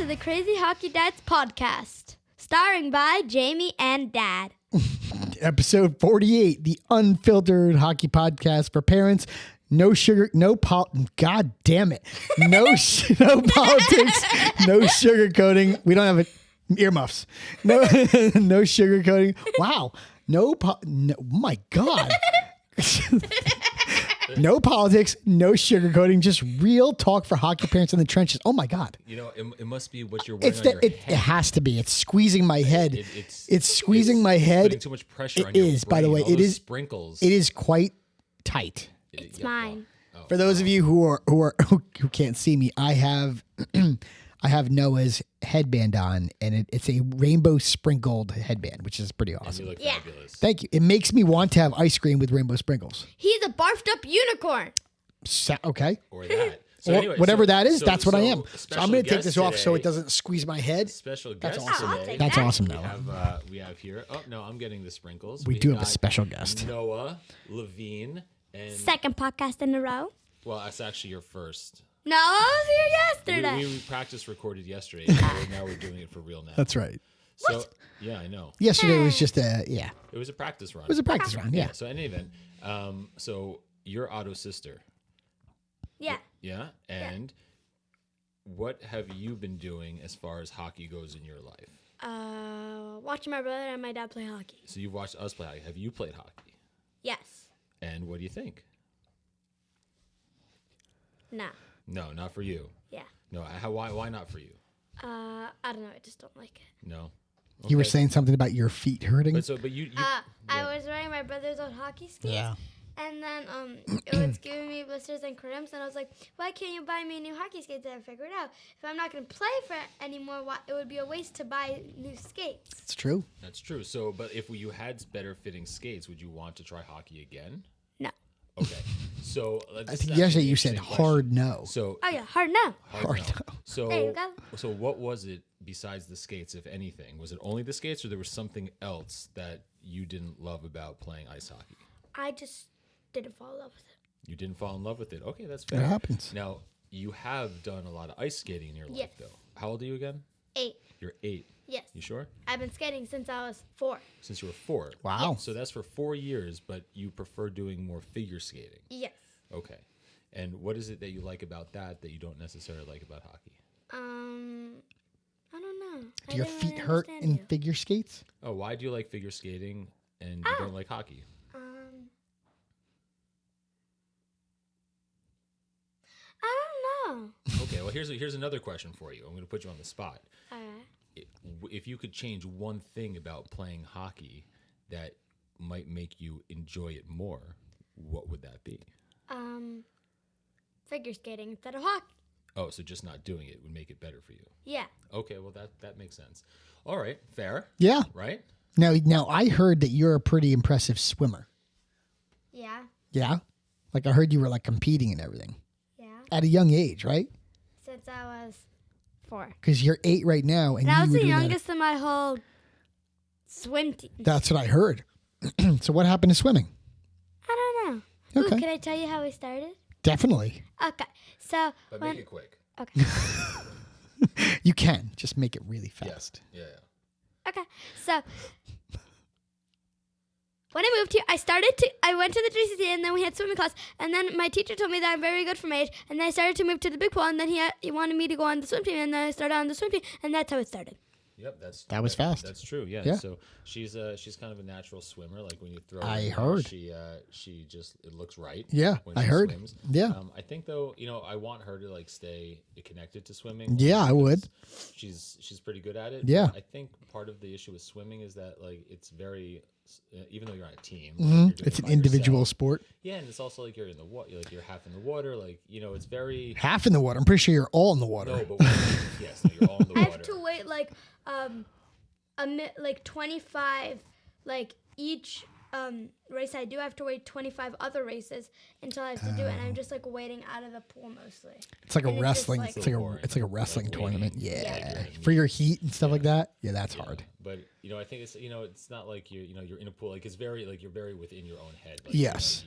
the Crazy Hockey Dads podcast, starring by Jamie and Dad. Episode 48, the unfiltered hockey podcast for parents. No sugar, God damn it. No politics, no sugarcoating. We don't have earmuffs. No, no sugarcoating. Wow. No, my God. No politics, no sugarcoating, just real talk for hockey parents in the trenches. Oh my God. You know, it must be what you're wearing on your head. It has to be. It's squeezing my head. It's squeezing my head. Putting too much pressure on your brain. By the way, it is sprinkles. It is quite tight. It's mine. For those of you who can't see me, I have Noah's headband on, and it's a rainbow sprinkled headband, which is pretty awesome. And you look fabulous. Thank you. It makes me want to have ice cream with rainbow sprinkles. He's a barfed up unicorn. Okay. Or that. So anyway, whatever that is, that's what I am. So I'm going to take this off so it doesn't squeeze my head. Special guest today. That's awesome, Noah. We have here. Oh no, I'm getting the sprinkles. We do have a special guest, Noah Levine, and second podcast in a row. Well, that's actually your first. No, I was here yesterday. We practice recorded yesterday. Now we're doing it for real now. That's right. So what? Yeah, I know. Yesterday was just It was a practice run. It was a practice run. Yeah. So in any event, so you're Otto's sister. Yeah. Yeah, and what have you been doing as far as hockey goes in your life? Watching my brother and my dad play hockey. So you've watched us play hockey. Have you played hockey? Yes. And what do you think? No. No, not for you. Yeah. No, why not for you? I don't know. I just don't like it. No. You were saying something about your feet hurting. But you I was wearing my brother's old hockey skates. Yeah. And then it was giving me blisters and cramps, and I was like, why can't you buy me new hockey skates? And I figured out if I'm not going to play for it anymore, it would be a waste to buy new skates. It's true. That's true. So, but if you had better fitting skates, would you want to try hockey again? No. Okay. So I think yesterday you said hard no. So oh yeah, hard no. Hard no. So there you go. So what was it besides the skates, if anything? Was it only the skates, or there was something else that you didn't love about playing ice hockey? I just didn't fall in love with it. You didn't fall in love with it. Okay, that's fair. It happens. Now, you have done a lot of ice skating in your life, though. How old are you again? 8. You're 8. Yes. You sure? I've been skating since I was 4. Since you were 4. Wow. So that's for 4 years, but you prefer doing more figure skating. Yes. Okay. And what is it that you like about that you don't necessarily like about hockey? I don't know. Do your feet hurt in figure skates? Oh, why do you like figure skating and you don't like hockey? I don't know. Okay, well, here's another question for you. I'm going to put you on the spot. All right. If you could change one thing about playing hockey that might make you enjoy it more, what would that be? Figure skating instead of hockey. Oh, so just not doing it would make it better for you. Yeah. Okay, well that makes sense. All right, fair. Yeah. Right? Now I heard that you're a pretty impressive swimmer. Yeah. Yeah? Like I heard you were like competing and everything. Yeah. At a young age, right? Since I was 4. Because you're 8 right now. And I was you were the doing youngest in my whole swim team. That's what I heard. So what happened to swimming? I don't know. Okay. Ooh, can I tell you how we started? Definitely. Okay. So But make it quick. Okay. You can. Just make it really fast. Yeah. Okay. So when I moved here, I went to the JCC, and then we had swimming class, and then my teacher told me that I'm very good for my age, and then I started to move to the big pool, and then he wanted me to go on the swim team, and then I started on the swim team, and that's how it started. Yep, that was fast. That's true. Yeah. Yeah. So she's kind of a natural swimmer. Like when you throw, I her, heard. She just it looks right. Yeah, when I she heard. Swims. Yeah. I think though, I want her to like stay connected to swimming. Yeah, I would. She's pretty good at it. Yeah. But I think part of the issue with swimming is that like it's very, even though you're on a team, Mm-hmm. you're doing It's it an by individual yourself. sport. Yeah, and it's also like you're in the water. Like you're half in the water. Like it's very Half in the water. I'm pretty sure you're all in the water. no, but yes, no, you're all in the I water. have to wait like 25 like each race I do. I have to wait 25 other races until I have to do it, and I'm just like waiting out of the pool mostly. It's like a And it's just, wrestling. like- It's like a wrestling Like tournament. waiting. Yeah. Yeah. For your heat and stuff like that. Yeah, that's hard. But I think it's it's not like you're in a pool. Like it's very like you're very within your own head. Like, Yes.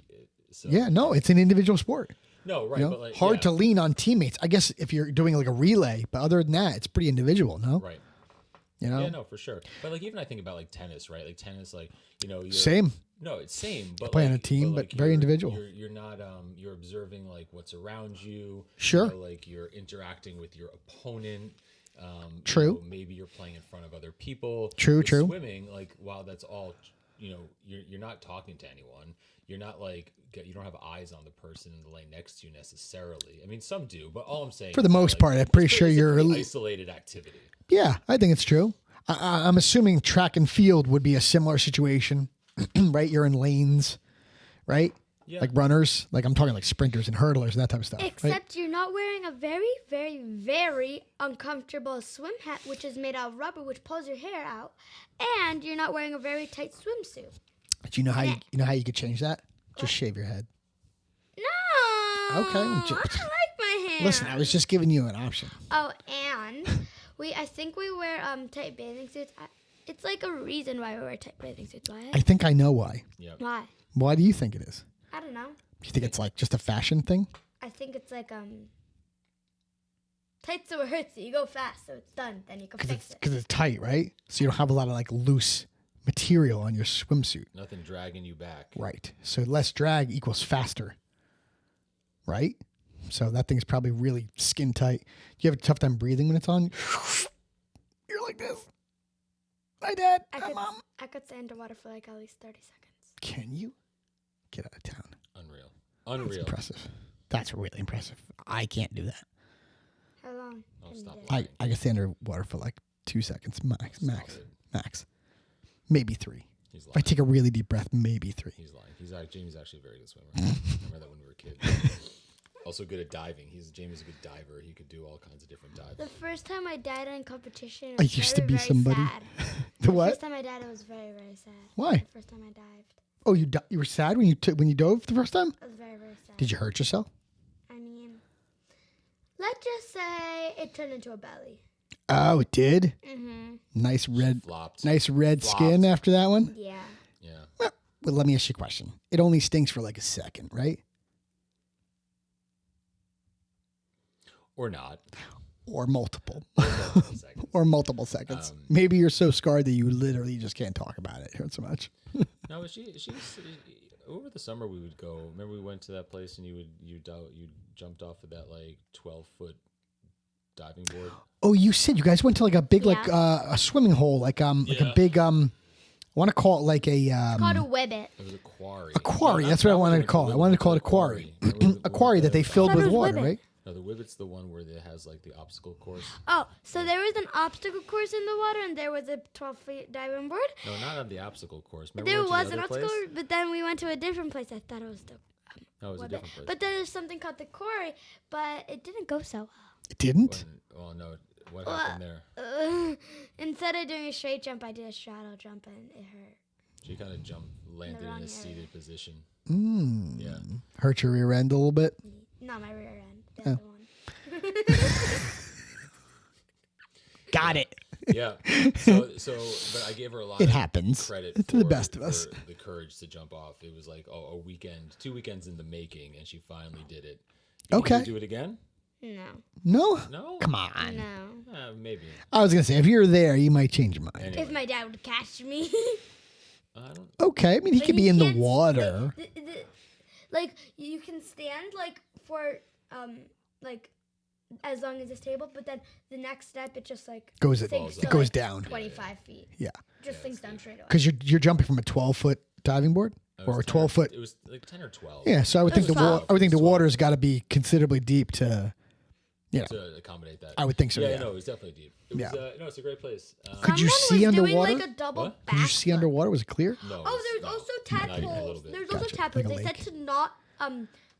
So, Yeah, no, it's an individual sport. No, right, You know? but like Hard yeah, to lean on teammates. I guess if you're doing like a relay, but other than that, it's pretty individual. No, right. you know, Yeah, no, for sure. But like even I think about like tennis, right? Like tennis, like you're same. No, it's same, but play on like, a team, but like very individual. You're not you're observing like what's around you. Sure. You know, like you're interacting with your opponent. True. You know, maybe you're playing in front of other people. True, With true. Swimming, like while that's all, you're not talking to anyone. You're not like you don't have eyes on the person in the lane next to you necessarily. I mean, some do, but all I'm saying For the is that, most like, part, I'm pretty it's sure it's a you're pretty isolated activity. Yeah, I think it's true. I'm assuming track and field would be a similar situation, right? You're in lanes, right? Yeah. Like runners, like I'm talking like sprinters and hurdlers and that type of stuff. Except right? you're not wearing a very, very, very uncomfortable swim hat, which is made out of rubber, which pulls your hair out, and you're not wearing a very tight swimsuit. But you know how you could change that? Just shave your head. No. Okay, I don't like my hair. Listen, I was just giving you an option. Oh, and I think we wear tight bathing suits. It's like a reason why we wear tight bathing suits. Why? I think I know why. Yeah. Why? Why do you think it is? I don't know. Do you think it's like just a fashion thing? I think it's like tight so it hurts you. You go fast, so it's done. Then you can fix it. Because it's tight, right? So you don't have a lot of like loose material on your swimsuit. Nothing dragging you back. Right. So less drag equals faster. Right? So that thing's probably really skin tight. Do you have a tough time breathing when it's on? You're like this. Hi, Dad. Hi, Mom. I could stay underwater for like at least 30 seconds. Can you? Get out of town. Unreal. That's Unreal. impressive. That's really impressive. I can't do that. How long? Oh, can you stop do it? lying. I can stay underwater for like 2 seconds max. Stop it. Max. Maybe 3. He's If I lying. take a really deep breath, maybe 3. He's lying. Jamie's actually a very good swimmer. Remember that when we were kids. Also good at diving. Jamie's a good diver. He could do all kinds of different dives. The first time I died in competition, it I was used very, to be very somebody. sad. The The what? first time I died, it was very, very sad. Why? The first time I dived, Oh, you were sad when you dove the first time? it was very, very sad. Did you hurt yourself? I mean, let's just say it turned into a belly. Oh, it did. Mm-hmm. Nice red Flopped. skin Flopped. after that one. Yeah. Yeah. Well, let me ask you a question. It only stinks for like a second, right? Or not. Or multiple. Multiple seconds. Or multiple seconds. Maybe you're so scarred that you literally just can't talk about it. It hurts so much. No, she's over the summer we would go. Remember we went to that place and you jumped off of that like 12-foot diving board. Oh, you said you guys went to like a big like Yeah. a swimming hole, like a Yeah. big I want to call it like a It's called a whibbit. It was a quarry. a quarry. No, That's not what I that wanted one. to call it. I wanted to call it a quarry. Remember A quarry that they filled thought with it was water, Whibbit. right? No, the Whibbit's the one where it has like the obstacle course. Oh, so there was an obstacle course in the water, and there was a 12-foot diving board. No, not on the obstacle course. Remember There we went was to an the other obstacle, place? but then we went to a different place. I thought it was the No, it was a Whibbit. different place. But then there's something called the quarry, but it didn't go so It didn't. Well, no. What happened there? well. Instead of doing a straight jump, I did a straddle jump, and it hurt. She kind of landed in wrong a area. seated position. Mm. Yeah. Hurt your rear end a little bit. Not my rear end. The other one. Got it. Yeah. But I gave her a lot It of happens credit to the best of us. for the courage to jump off. It was like a weekend, 2 weekends in the making, and she finally did it. You think Okay. you'd do it again? No. No. No. Come on. No. Maybe. I was gonna say if you're there, you might change your mind. Anyway, If my dad would catch me. I don't. Okay. I mean, he But could be in the can't water. like you can stand like for like as long as it's stable, but then the next step it just like Goes it sinks it to, goes like, down. 25 feet. Yeah. Just sinks down straight away. Because you're jumping from a 12-foot diving board It or was a 12-foot. It was like 10 or 12. Yeah. So I would think the 12. I would think the 12. water's got to be considerably deep to, you know. To accommodate that. I would think so. Yeah, Yeah. no, it was definitely deep. It was, Yeah. no, it's a great place. Could you Someone see was underwater? Doing like a double What? Could you see backflip. underwater? Was it clear? No. Oh, there's no, also not even a little tadpoles. bit. There's also Gotcha. tadpoles. Like a They said lake. to not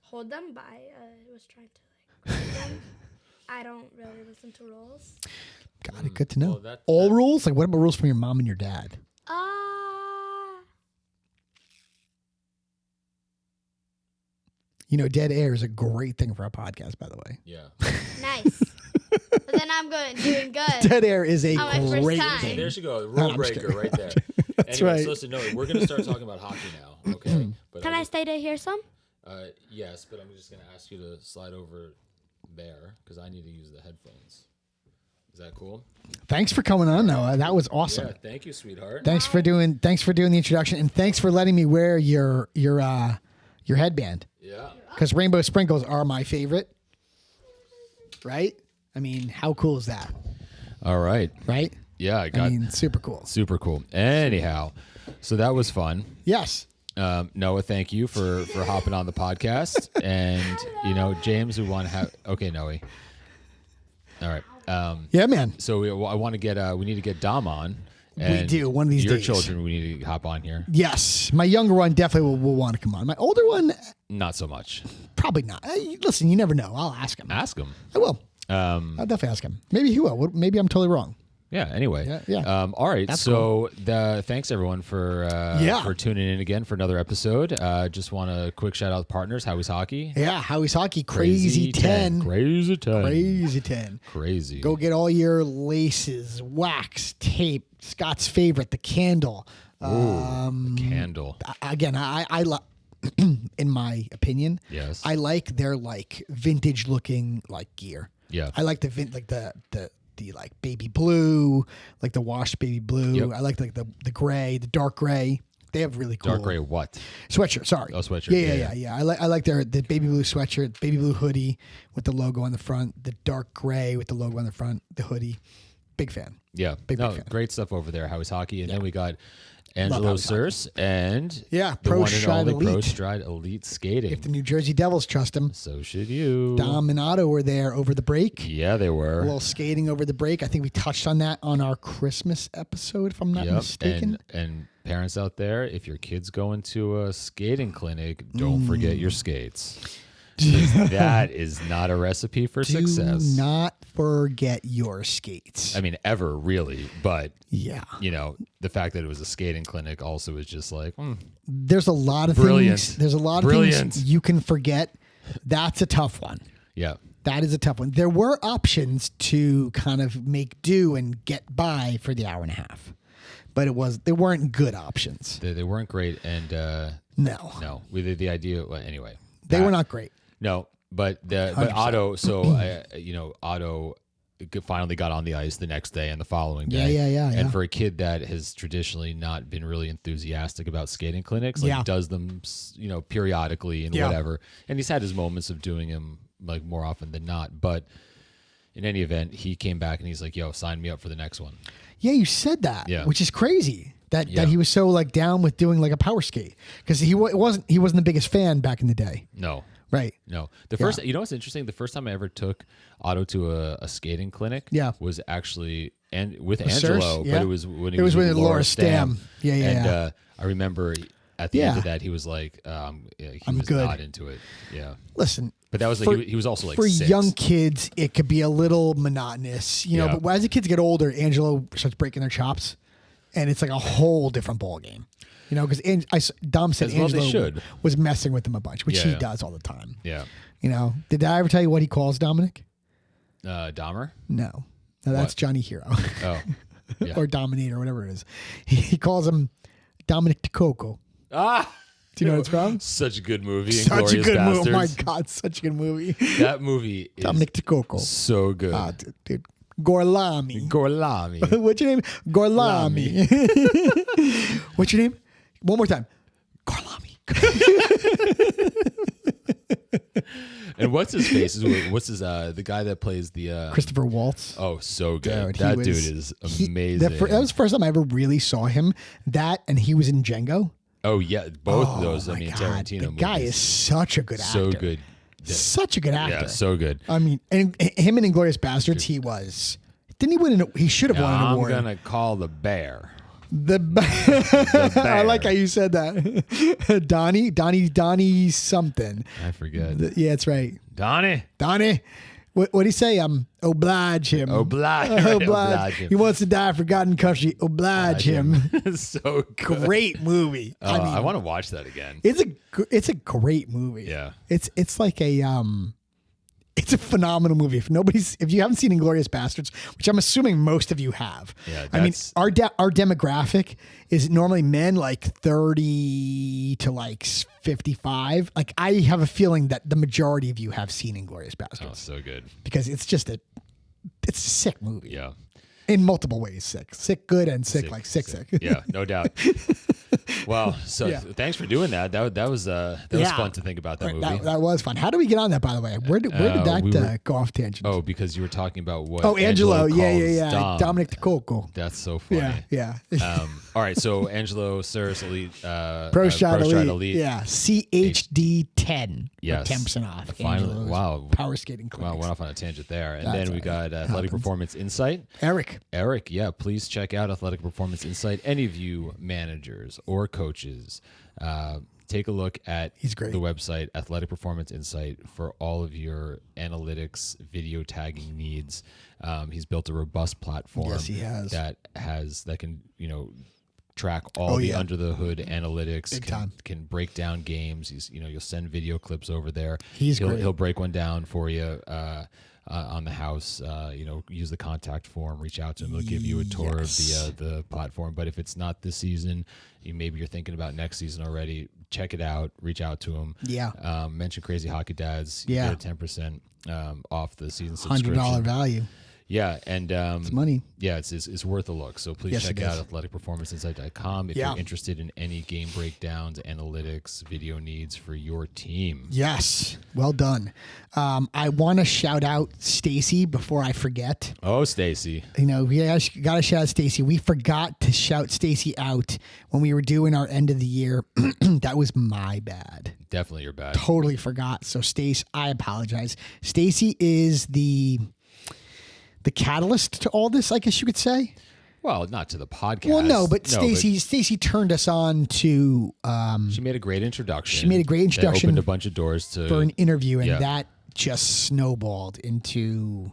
hold them by. I was trying to like hold them. I don't really listen to rules. Got it. Good to know. Well, that- All that- rules? Like what about rules from your mom and your dad? You know, dead air is a great thing for a podcast, by the way. Yeah. Nice. But then I'm doing good. Dead air is a On my first great time. thing. There she goes. No, Rule I'm just breaker kidding. right there. That's Anyways, right. listen, no, we're going to start talking about hockey now. Okay. But Can I stay to hear some? Yes, but I'm just going to ask you to slide over there because I need to use the headphones. Is that cool? Thanks for coming on, Noah. That was awesome. Yeah, thank you, sweetheart. Thanks for doing the introduction, and thanks for letting me wear your headband. Yeah. Because rainbow sprinkles are my favorite. Right? I mean, how cool is that? All right. Right? Yeah, I got super cool. super cool. Anyhow, so that was fun. Yes. Noah, thank you for hopping on the podcast. And, James, we want to have... Okay, Noah. All right. Yeah, man. So we need to get Dom on. We do, one of these your days. Your children, we need to hop on here. Yes. My younger one definitely will want to come on. My older one, not so much. probably not. Listen, you never know. I'll ask him. Ask him. I will. I'll definitely ask him. Maybe he will. Maybe I'm totally wrong. Yeah. Anyway. Yeah. All right. That's so thanks everyone for tuning in again for another episode. Just want a quick shout out to partners. Howie's Hockey. Yeah. Howie's Hockey. Crazy 10. Crazy 10. Crazy 10. Crazy. Go get all your laces, wax, tape. Scott's favorite, the candle. Candle. Again, I love. In my opinion, yes, I like their vintage looking gear. Yeah, I like the like baby blue, like the washed baby blue. Yep. I like the gray, the dark gray. They have really cool dark gray what? Sweatshirt. Sorry. Oh, sweatshirt. Yeah. I like the baby blue sweatshirt, baby blue hoodie with the logo on the front, the dark gray with the logo on the front, the hoodie. Big fan. Yeah, big fan. Great stuff over there. Howie's Hockey, and then we got Angelo Circe and the Pro one and Stride only Pro Elite. Stride Elite Skating. If the New Jersey Devils trust him. So should you. Dom and Otto were there over the break. Yeah, they were. A little skating over the break. I think we touched on that on our Christmas episode, if I'm not mistaken. And parents out there, if your kid's going to a skating clinic, don't forget your skates. That is not a recipe for success. Do not forget your skates. I mean, ever really, but yeah, the fact that it was a skating clinic also is just like there's a lot of things. There's a lot of things you can forget. That's a tough one. Yeah, that is a tough one. There were options to kind of make do and get by for the hour and a half, but they weren't good options. They weren't great, and no, with the idea. Well, anyway, they were not great. No, but Otto. So Otto finally got on the ice the next day and the following day. Yeah. And for a kid that has traditionally not been really enthusiastic about skating clinics, does them, periodically and whatever. And he's had his moments of doing them more often than not. But in any event, he came back and he's like, "Yo, sign me up for the next one." Yeah, you said that. Yeah. Which is crazy. That he was so down with doing a power skate because he wasn't the biggest fan back in the day. No. Right. No. The first, what's interesting? The first time I ever took Otto to a skating clinic was actually with Angelo, but it was when he was with Laura Stam. Yeah. And I remember at the end of that, he was like, he was good. not into it. Yeah. Listen. But that was he was also for 6. young kids, it could be a little monotonous, But as the kids get older, Angelo starts breaking their chops, and it's a whole different ball game. Because Dom said Angelo was messing with him a bunch, which he does all the time. Yeah. Did I ever tell you what he calls Dominic? Dahmer? No, that's Johnny Hero. Oh. Yeah. Or Dominator, whatever it is. He calls him Dominic DeCoco. Ah! Do you know what's from? Such a good movie. Such a good movie. Oh my Bastards. God, such a good movie. That movie is Dominic DeCoco. So good. Dude. Gorlami. What's your name? Gorlami. What's your name? One more time. Gorlami. And what's his face? What's his the guy that plays the Christopher Waltz? Oh, so good. Dude, that dude is amazing. That was the first time I ever really saw him. That and he was in Django. Oh yeah, both of those. I mean, God. Tarantino. The guy is such a good actor. So good. Such a good actor. Yeah, so good. I mean, and him in Inglourious Bastards, he was. Didn't he win? He should have won an award. I'm gonna call the bear. The bear. I like how you said that. Donnie something. I forget. Yeah, that's right. Donnie. What did he say? Oblige him. Oblige him. He wants to die for God and country. Oblige him. So good. Great movie. I want to watch that again. It's a great movie. Yeah. It's like a It's a phenomenal movie. If you haven't seen Inglourious Bastards, which I'm assuming most of you have, Yeah, I mean, our demographic is normally men like 30 to like 55. Like I have a feeling that the majority of you have seen Inglourious Bastards. Oh, so good. Because it's a sick movie. Yeah. In multiple ways, sick, good, and sick. Yeah, no doubt. Wow. So thanks for doing that. That was fun to think about that movie. That was fun. How did we get on that, by the way? Where did that go off tangent? Oh, because you were talking about what. Oh, Angelo. Yeah. Dom. Dominic DeCoco. That's so funny. Yeah. All right. So Angelo Cirrus Elite. Pro Shot Elite. Yeah. CHD 10. Yes. 10% off. Finally. Wow. Power skating clinics. Wow. Went off on a tangent there. And then we got Athletic Performance Insight. Eric. Yeah. Please check out Athletic Performance Insight. Any of you managers or coaches, take a look at He's great. the website Athletic Performance Insight for all of your analytics, video tagging needs. He's built a robust platform. Yes, he has. that can track all the under the hood analytics. Can break down games. You'll send video clips over there. He'll break one down for you. On the house, use the contact form, reach out to him. They'll give you a tour of the platform. But if it's not this season, maybe you're thinking about next season already. Check it out. Reach out to him. Yeah. Mention Crazy Hockey Dads. You get a 10% off the season subscription. $100 value. Yeah, and it's money. Yeah, it's worth a look. So please check out athleticperformanceinsight.com if you're interested in any game breakdowns, analytics, video needs for your team. Yes, well done. I want to shout out Stacy before I forget. Oh, Stacy! We got to shout out Stacy. We forgot to shout Stacy out when we were doing our end of the year. That was my bad. Definitely your bad. Totally forgot. So Stacy, I apologize. Stacy is the catalyst to all this, I guess you could say. Well, not to the podcast. Well, no, but Stacy turned us on to. She made a great introduction. That opened a bunch of doors for an interview, and that just snowballed into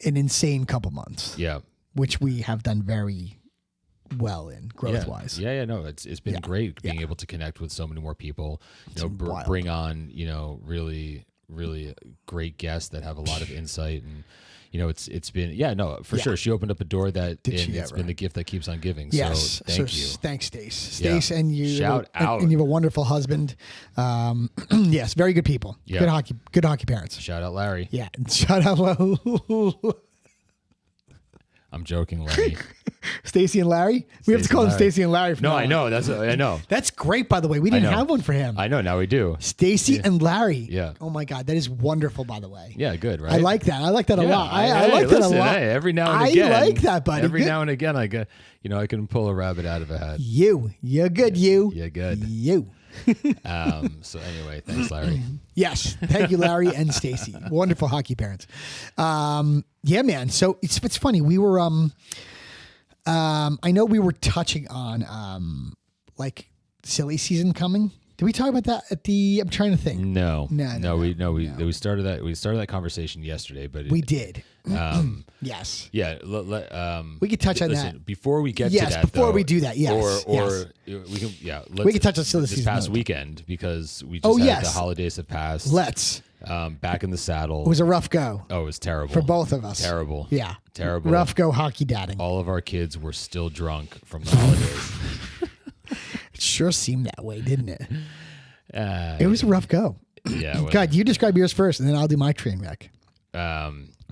an insane couple months. Yeah, which we have done very well in growth wise. Yeah. No, it's been great being able to connect with so many more people. Bring on really great guests that have a lot of insight, and it's been for sure. She opened up a door it's been the gift that keeps on giving. Yes, so thank you. Thanks, Stace, and you. Shout out, and you have a wonderful husband. Yes, very good people. Yeah. Good hockey parents. Shout out Larry. Yeah, and shout out. I'm joking, Larry. Stacy and Larry? We have to call them Stacy and Larry. I know. I know. That's great, by the way. We didn't have one for him. I know. Now we do. Stacy and Larry. Yeah. Oh, my God. That is wonderful, by the way. Yeah, good, right? I like that. I like that a lot. I like that a lot. Hey, every now and again. I like that, buddy. Every now and again, I can pull a rabbit out of a hat. You're good, you. You're good. You. So anyway, thanks, Larry. Yes. Thank you, Larry and Stacy. Wonderful hockey parents. Yeah, man. So it's funny. We were, I know we were touching on, like silly season coming. Did we talk about that I'm trying to think. No. We started that conversation yesterday, but we did. Yes. Yeah. We could touch on that before we get to that. Before we do that. Yes. Or we can. Yeah. We can touch on silly this season past weekend because we just had the holidays have passed. Let's. Back in the saddle. It was a rough go. Oh, it was terrible for both of us. Terrible. Yeah. Terrible. Rough go hockey dadding. All of our kids were still drunk from the holidays. It sure seemed that way, didn't it? It was a rough go. Yeah. God, you describe yours first, and then I'll do my train wreck.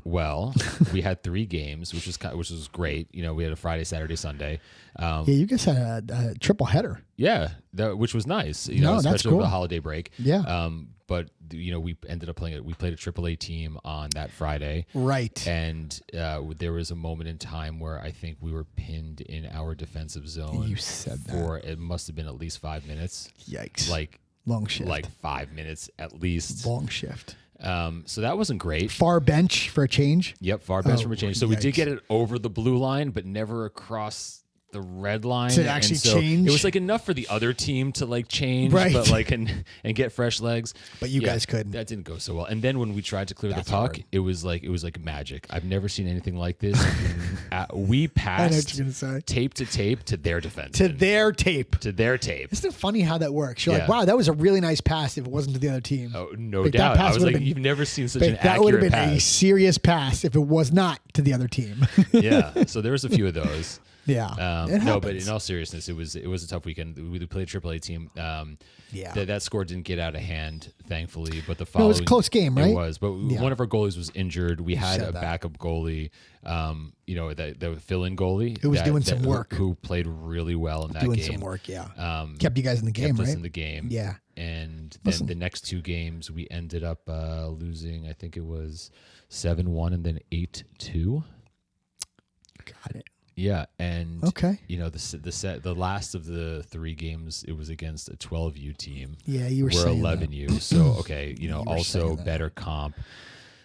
Well, we had 3 games, which was great. We had a Friday, Saturday, Sunday. Yeah, you guys had a triple header. Yeah, which was nice. That's especially cool. over the holiday break. Yeah. But we ended up playing it. We played a AAA team on that Friday. Right. And there was a moment in time where I think we were pinned in our defensive zone. You said that. For it must have been at least 5 minutes. Yikes. Like long shift. Like 5 minutes at least. Long shift. So that wasn't great. Far bench for a change. Yep, far bench for a change. So we did get it over the blue line, but never across the red line to actually and so change. It was like enough for the other team to like change, Right. but like and get fresh legs. But you guys couldn't. That didn't go so well. And then when we tried to clear That's the puck, hard. it was like magic. I've never seen anything like this. We I know passed what you're gonna say. tape to tape to their defense. To their tape. To their tape. Isn't it funny how that works? You're like, Yeah. wow, that was a really nice pass if it wasn't to the other team. Oh, no Like, that doubt. I pass was would've like, been- you've never seen such an But that would have accurate been a pass. serious pass if it was not to the other team. Yeah. So there was a few of those. Yeah. It No, but happens. in all seriousness, it was a tough weekend. We played a AAA team. Yeah. That score didn't get out of hand, thankfully. But the No, it following, was a close game, right? It was, but Yeah. one of our goalies was injured. We had said a that. backup goalie, the fill-in goalie, Who was doing some work. who played really well in that Doing game. some work, yeah. Kept Kept you guys in the game, us right? in the game. Yeah. And then Listen. the next two games, we ended up losing. I think it was 7-1 and then 8-2. Got it. Yeah, and Okay. the last of the three games, it was against a 12U team. Yeah, you were We're saying 11U, so okay, were also saying that. better comp.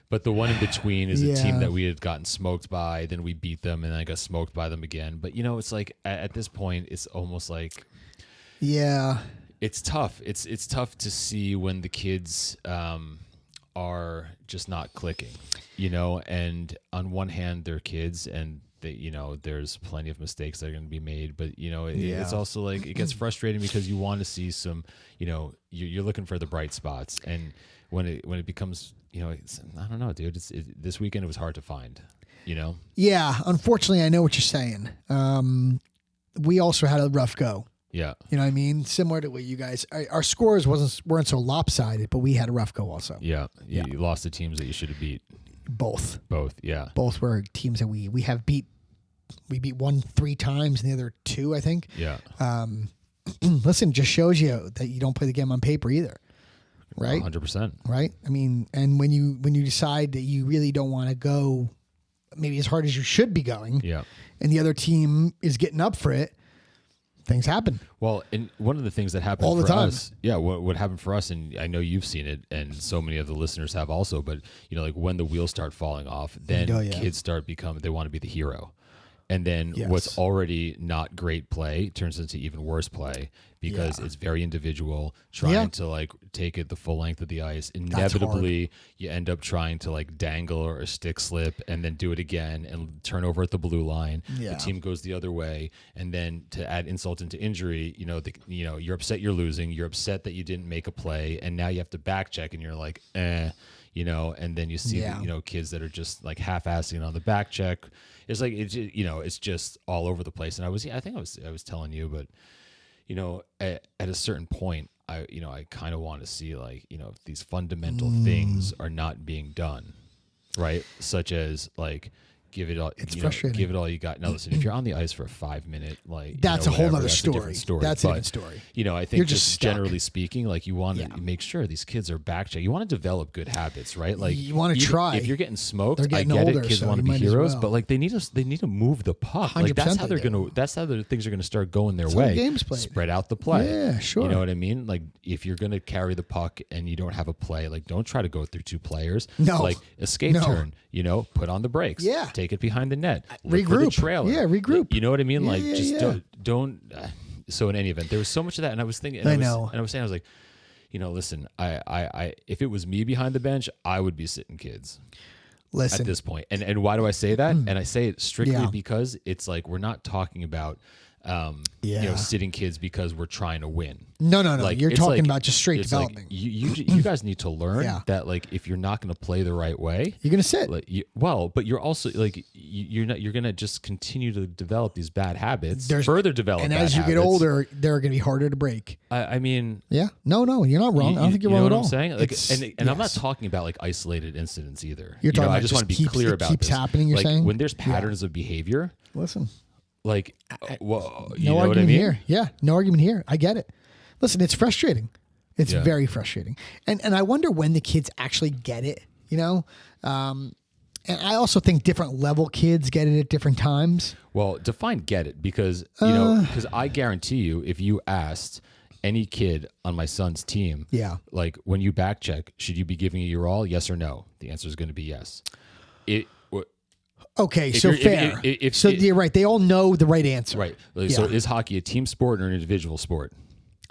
But the one in between is a team Yeah. that we had gotten smoked by, then we beat them, and then I got smoked by them again. But it's like at this point, it's almost like Yeah. it's tough. It's tough to see when the kids are just not clicking, And on one hand, they're kids, and there's plenty of mistakes that are going to be made, but it's also like it gets frustrating because you want to see some, you're looking for the bright spots, and when it becomes, it's, I don't know, dude. This weekend it was hard to find, Yeah. Unfortunately, I know what you're saying. We also had a rough go. Yeah. You know what I mean? Similar to what you guys, our scores weren't so lopsided, but we had a rough go also. Yeah. You lost the teams that you should have beat. Both Yeah. were teams that we have beat. We beat one 3 times and the other 2, I think. Yeah. Listen, just shows you that you don't play the game on paper either. Right? 100%. Right? I mean, and when you decide that you really don't want to go maybe as hard as you should be going, Yeah. and the other team is getting up for it, things happen. Well, and one of the things that happened All the for time. us, what happened for us, and I know you've seen it, and so many of the listeners have also, but like when the wheels start falling off, then Oh, yeah. kids they want to be the hero. And then Yes. what's already not great play turns into even worse play because it's very individual, trying to like take it the full length of the ice. Inevitably, you end up trying to like dangle or a stick slip and then do it again and turn over at the blue line. Yeah. The team goes the other way. And then to add insult into injury, you're upset you're losing. You're upset that you didn't make a play. And now you have to back check and you're like, and then you see, kids that are just like half-assing on the back check. It's like, it's just all over the place. And I think I was telling you, but, at a certain point, I kind of want to see like, if these fundamental things are not being done, right? Such as like, give it all. It's frustrating. Give it all you got. Now, listen, if you're on the ice for a 5-minute, like That's a whole whatever, other that's a story. different story. That's a But, different story. I think You're just just stuck. generally speaking, like you want to make sure these kids are back check. You want to develop good habits, right? Like You wanna even try. If you're getting smoked, They're getting I get older, it. Kids so want to you be might as heroes, well. but like they need to move the puck. Like that's 100% how they're they do. that's how the things are gonna start going their That's how the way. game's played. Spread out the play. Yeah, sure. You know what I mean? Like if you're gonna carry the puck and you don't have a play, like don't try to go through 2 players. No. Like escape No. turn. Put on the brakes. Yeah. Take it behind the net. Look for the Regroup. trailer. Yeah, regroup. You know what I mean? Like Yeah, just yeah. don't. So in any event, there was so much of that, and I was thinking. And I was, know. And I was saying, I was like, listen, I if it was me behind the bench, I would be sitting kids Listen, at this point. And why do I say that? And I say it strictly Yeah. because it's like we're not talking about sitting kids because we're trying to win. no. Like, You're it's talking like- about just straight it's like development. you guys need to learn Yeah. that like if you're not going to play the right way, You're gonna sit. like but you're also like you're going to just continue to develop these bad habits, further develop. and bad as you get habits. older, they're gonna be harder to break. I mean, Yeah. No, you're not wrong. I don't think you're you wrong know at what all. I'm saying? Like, It's- and I'm not yes. talking about like isolated incidents either. You're talking I about just want to be just clear keeps- it about keeps this. happening, you're Like, saying? when there's patterns of behavior, Listen. like, well, you No know what I argument mean? here. Yeah, no argument here. I get it. Listen, it's frustrating. It's Yeah. very frustrating. And I wonder when the kids actually get it, And I also think different level kids get it at different times. Well, define get it because because I guarantee you, if you asked any kid on my son's team, Yeah. like when you back check, should you be giving it your all? Yes or no? The answer is going to be yes. Okay, so fair. So you're right. They all know the right answer. Right. So is hockey a team sport or an individual sport?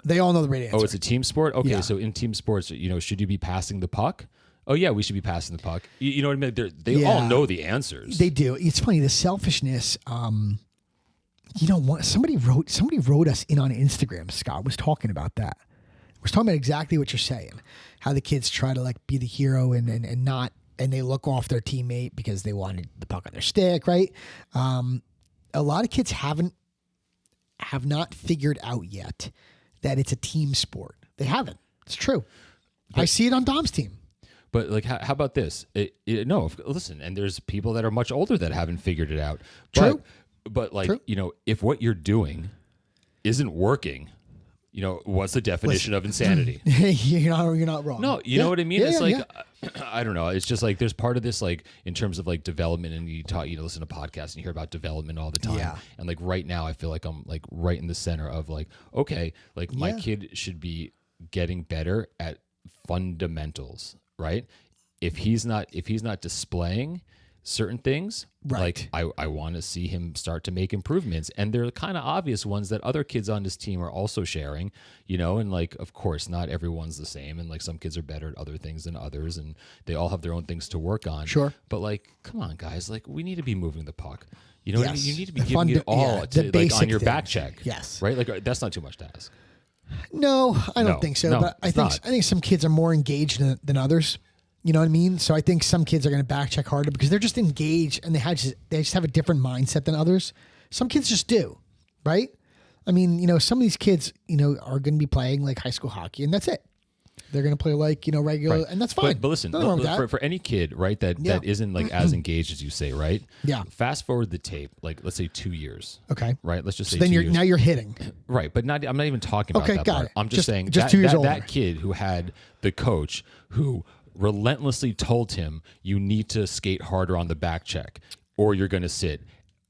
They all know the right answer. Oh, it's a team sport? Okay, so in team sports, should you be passing the puck? Oh, yeah, we should be passing the puck. You know what I mean? They all know the answers. They do. It's funny, the selfishness. Somebody wrote us in on Instagram, Scott, was talking about that. Was talking about exactly what you're saying. How the kids try to like be the hero and not, and they look off their teammate because they wanted the puck on their stick, right? A lot of kids have not figured out yet that it's a team sport. They haven't. It's true. I see it on Dom's team. But like, how about this? Listen, and there's people that are much older that haven't figured it out. True. But like, if what you're doing isn't working, what's the definition of insanity? you're not wrong. No, you know what I mean? It's I don't know. It's just like there's part of this like in terms of like development, and you listen to podcasts and you hear about development all the time. Yeah. And like right now, I feel like I'm like right in the center of like, okay, like my kid should be getting better at fundamentals, right? If he's not displaying certain things, right, like I want to see him start to make improvements, and they're kind of obvious ones that other kids on his team are also sharing, and like of course not everyone's the same, and like some kids are better at other things than others, and they all have their own things to work on. Sure. But like, come on guys, like we need to be moving the puck. You know what I mean? You need to be giving it all to like on your back check. Yes. Right? Like that's not too much to ask. No, I don't think so. No, but I think some kids are more engaged than others. You know what I mean? So I think some kids are going to back check harder because they're just engaged and they just have a different mindset than others. Some kids just do, right? I mean, some of these kids, are going to be playing like high school hockey, and that's it. They're going to play like, regular, right. And that's fine. But listen, for any kid, right, that isn't like as engaged as you say, right? Yeah. Fast forward the tape, like let's say 2 years. Okay. Right. Let's just say then 2 years. Now you're hitting. Right. But I'm not even talking about that part. It. I'm just saying just 2 years older. That kid who had the coach who relentlessly told him you need to skate harder on the back check or you're going to sit.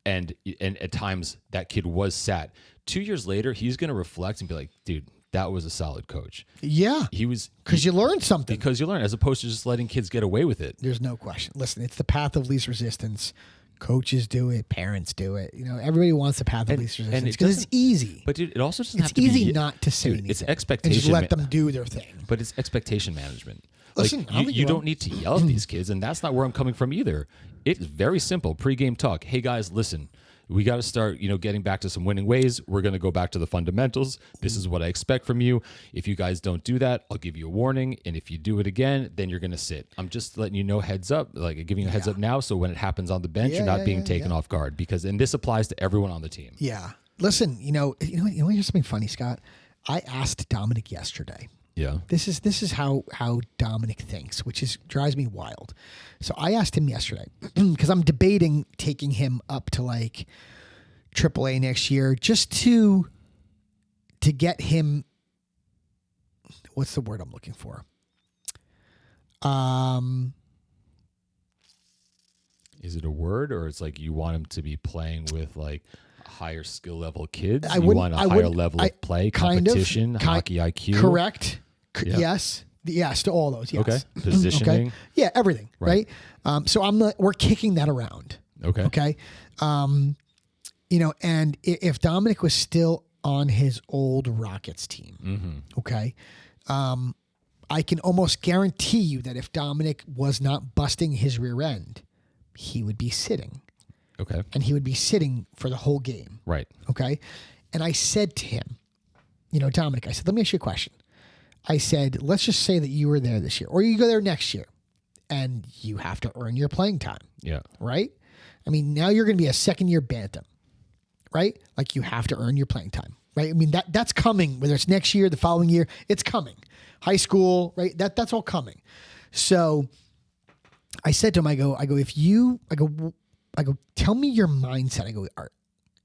And at times that kid was sat. 2 years later, he's going to reflect and be like, dude, that was a solid coach. Yeah. He was. Because you learned something. Because you learn, as opposed to just letting kids get away with it. There's no question. Listen, it's the path of least resistance. Coaches do it. Parents do it. everybody wants the path of least resistance because it's easy. But dude, it also doesn't have to be. It's easy easy not to say anything. It's expectation. And just let them do their thing. But it's expectation management. Listen, you don't need to yell at these kids, and that's not where I'm coming from either. It's very simple. Pre-game talk. Hey guys, listen. We got to start, getting back to some winning ways. We're going to go back to the fundamentals. This is what I expect from you. If you guys don't do that, I'll give you a warning. And if you do it again, then you're going to sit. I'm just letting you know heads up, like giving you a heads up now. So when it happens on the bench, you're not being taken off guard and this applies to everyone on the team. Yeah. Listen, here's something funny, Scott. I asked Dominic yesterday. Yeah. This is how Dominic thinks, which drives me wild. So I asked him yesterday because I'm debating taking him up to like AAA next year just to get him. What's the word I'm looking for? Is it a word, or it's like you want him to be playing with like higher skill level kids? You want a higher level of play, competition, hockey IQ? Correct. Yes. Yes to all those. Yes. Okay. Positioning. Okay. Yeah, everything. Right. So we're kicking that around. Okay. Okay. And if Dominic was still on his old Rockets team, okay, I can almost guarantee you that if Dominic was not busting his rear end, he would be sitting. Okay. And he would be sitting for the whole game. Right. Okay. And I said to him, Dominic, I said, let me ask you a question. I said, let's just say that you were there this year or you go there next year and you have to earn your playing time. Yeah. Right? I mean, now you're going to be a second-year bantam, right? Like you have to earn your playing time, right? I mean, that's coming, whether it's next year, the following year, it's coming. High school, right? That's all coming. So I said to him, I go, tell me your mindset. I go,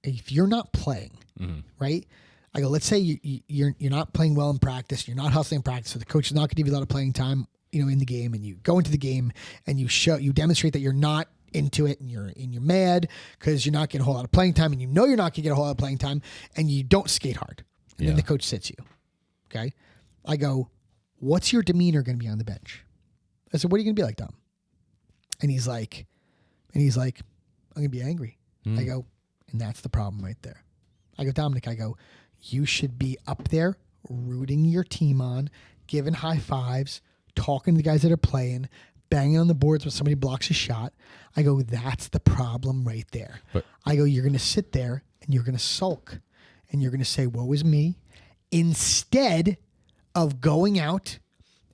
if you're not playing, right? I go, let's say you're not playing well in practice, you're not hustling in practice, so the coach is not going to give you a lot of playing time, in the game, and you go into the game and you demonstrate that you're not into it and you're mad because you're not getting a whole lot of playing time and you're not going to get a whole lot of playing time and you don't skate hard. And then the coach sits you. Okay. I go, what's your demeanor going to be on the bench? I said, what are you going to be like, Dom? And he's like, I'm going to be angry. I go, and that's the problem right there. I go, Dominic, you should be up there rooting your team on, giving high fives, talking to the guys that are playing, banging on the boards when somebody blocks a shot. I go, that's the problem right there. But I go, you're going to sit there and you're going to sulk and you're going to say, woe is me, instead of going out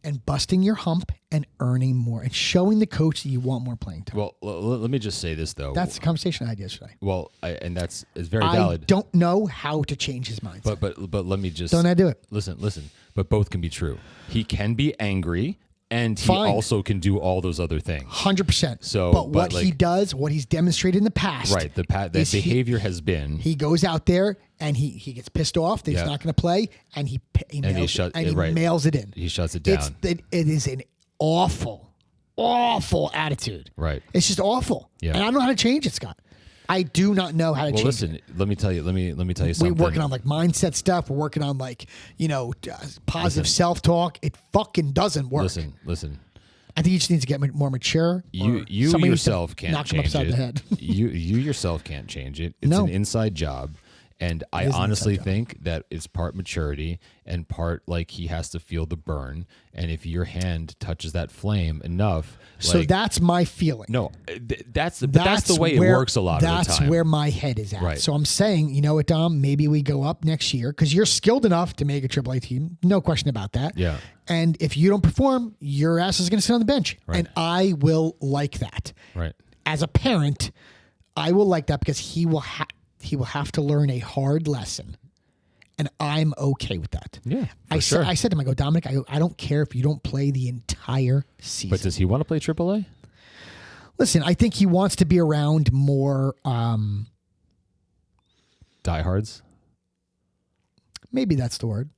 and busting your hump and earning more and showing the coach that you want more playing time. Well, let me just say this, though. That's the conversation I had yesterday. Well, and it's very valid. I don't know how to change his mindset. But let me just... Don't I do it? Listen. But both can be true. He can be angry, and he Fine. also can do all those other things. 100%. So, but what he does, what he's demonstrated in the past... Right, that behavior has been... He goes out there, and he gets pissed off that he's not going to play, and he mails it in. He shuts it down. It is an awful attitude. Right. It's just awful. Yeah. And I don't know how to change it, Scott. I do not know how to change listen, it. let me tell you something. We're working on like mindset stuff. We're working on like, positive self-talk. It fucking doesn't work. Listen. I think he just needs to get more mature. You yourself can't knock him change upside it. the head. you yourself can't change it. It's an inside job. And I honestly think that it's part maturity and part like he has to feel the burn. And if your hand touches that flame enough, so that's my feeling. No, that's the way it works a lot of the time. That's where my head is at. Right. So I'm saying, you know what, Dom? Maybe we go up next year because you're skilled enough to make a AAA team. No question about that. Yeah. And if you don't perform, your ass is going to sit on the bench. Right. And I will like that. Right. As a parent, I will like that because he will have to learn a hard lesson. And I'm okay with that. Yeah, I said to him, I go, Dominic, I don't care if you don't play the entire season. But does he want to play AAA? Listen, I think he wants to be around more diehards. Maybe that's the word.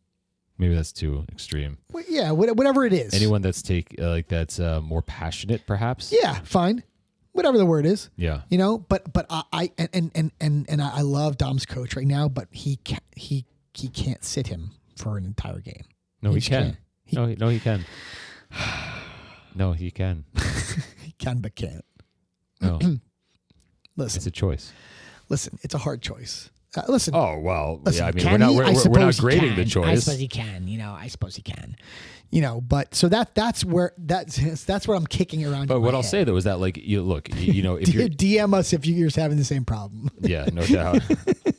Maybe that's too extreme. Well, yeah, whatever it is. Anyone that's that's more passionate, perhaps. Yeah, fine. Whatever the word is. Yeah. But I love Dom's coach right now, but he can't sit him for an entire game. No, he can. No, he can. No, he can. He can, but can't. No. Listen. It's a choice. Listen, it's a hard choice. Listen. Oh, well, listen, yeah, I mean, we're not grading the choice. I suppose he can. I suppose he can. But so that's where I'm kicking around. But what I'll say though is that if you're DM us if you're having the same problem. Yeah, no doubt.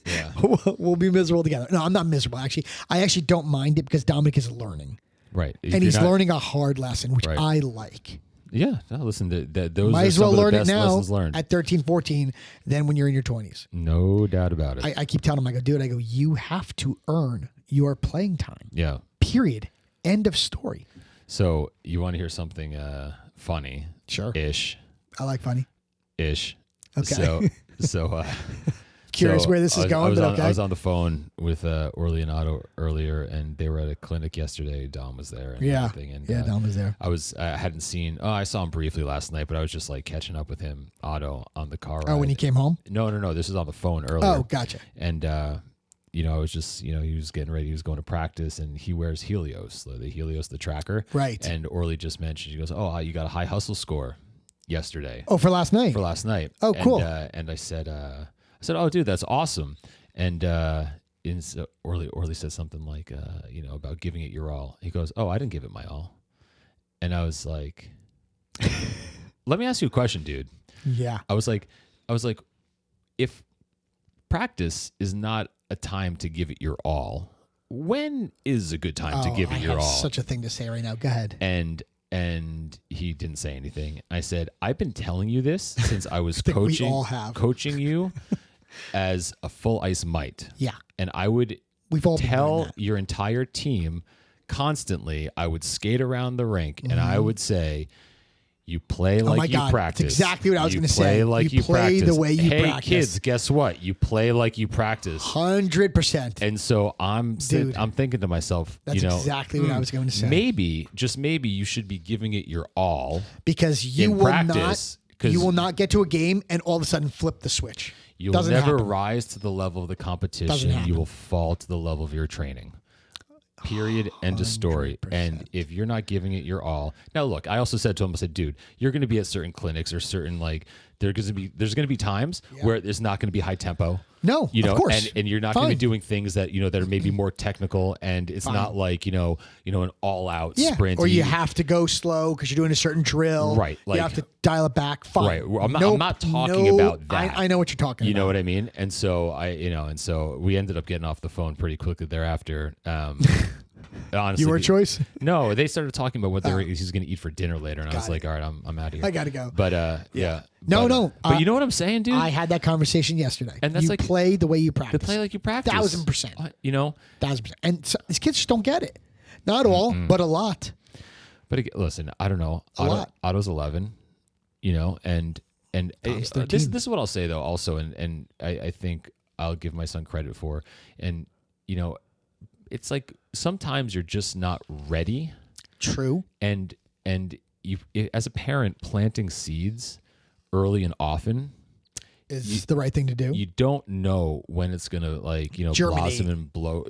Yeah, we'll be miserable together. No, I'm not miserable. Actually, I actually don't mind it because Dominic is learning. Right, and he's learning a hard lesson, which I like. Yeah, no, listen, those might are as some well of the learn best it now lessons learned. at 13, 14 than when you're in your 20s. No doubt about it. I keep telling him, I go, you have to earn your playing time. Yeah. Period. End of story. So you want to hear something funny? Sure. Ish. I like funny. Ish. Okay. So curious where this is going, but okay. I was on the phone with Orly and Otto earlier, and they were at a clinic yesterday. Dom was there. And everything. And, Dom was there. I saw him briefly last night, but I was just catching up with him, Otto, on the car ride. Oh, when he came home? No. This is on the phone earlier. Oh, gotcha. And, I was just, he was getting ready. He was going to practice, and he wears Helios, the tracker. Right. And Orly just mentioned, he goes, oh, you got a high hustle score yesterday. Oh, for last night? For last night. Oh, cool. And I said, oh, dude, that's awesome. And so Orly said something like, about giving it your all. He goes, oh, I didn't give it my all. And I was like, let me ask you a question, dude. Yeah. I was like, if practice is not a time to give it your all, when is a good time to give it your all? I have such a thing to say right now. Go ahead. And he didn't say anything. I said, I've been telling you this since I was coaching you as a full ice mite. Yeah. And I would tell your entire team constantly, I would skate around the rink and I would say, you play like you practice. That's exactly what I was going to say. You play like you play practice. The way you practice. Hey, kids, guess what? You play like you practice. 100%. And so I'm thinking to myself, that's exactly what I was going to say. Maybe, just maybe, you should be giving it your all. Because you will not get to a game and all of a sudden flip the switch. You'll never rise to the level of the competition. You will fall to the level of your training. Period. End of story. 100%. And if you're not giving it your all, now look, I also said to him, I said, dude, you're going to be at certain clinics or certain there's going to be times where it's not going to be high tempo. No, you know, of course. and you're not going to be doing things that that are maybe more technical, and it's not like an all-out sprint. Or you have to go slow because you're doing a certain drill. Right. Like, you have to dial it back. Fine. Right. I'm not talking about that. I know what you're talking about. You know what I mean? And so so we ended up getting off the phone pretty quickly thereafter. Honestly, your choice? No, they started talking about what he's going to eat for dinner later, and I was like, all right, I'm out of here. I gotta go. But yeah. No. But you know what I'm saying, dude? I had that conversation yesterday. And that's you like, play the way you practice. They play like you practice. 1,000%. 1,000%. And so, these kids just don't get it. Not all, but a lot. But listen, I don't know. Otto's 11, and this is what I'll say though. Also, and I think I'll give my son credit for, and it's like sometimes you're just not ready. True. And you, as a parent, planting seeds early and often is the right thing to do. You don't know when it's gonna blossom and blow.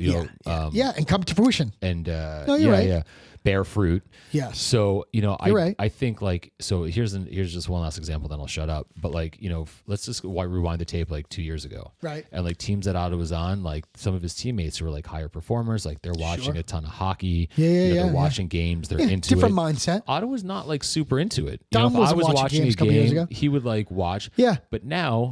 And come to fruition. And you're right. Yeah, bear fruit. Yes. So right. I think so. Here's just one last example, then I'll shut up. But let's just rewind the tape 2 years ago. Right. And teams that Otto was on, some of his teammates who were higher performers, they're watching a ton of hockey. They're watching games. They're into different it. Mindset. Otto was not super into it. Dom if I was watching a game years ago. he would watch. Yeah. But now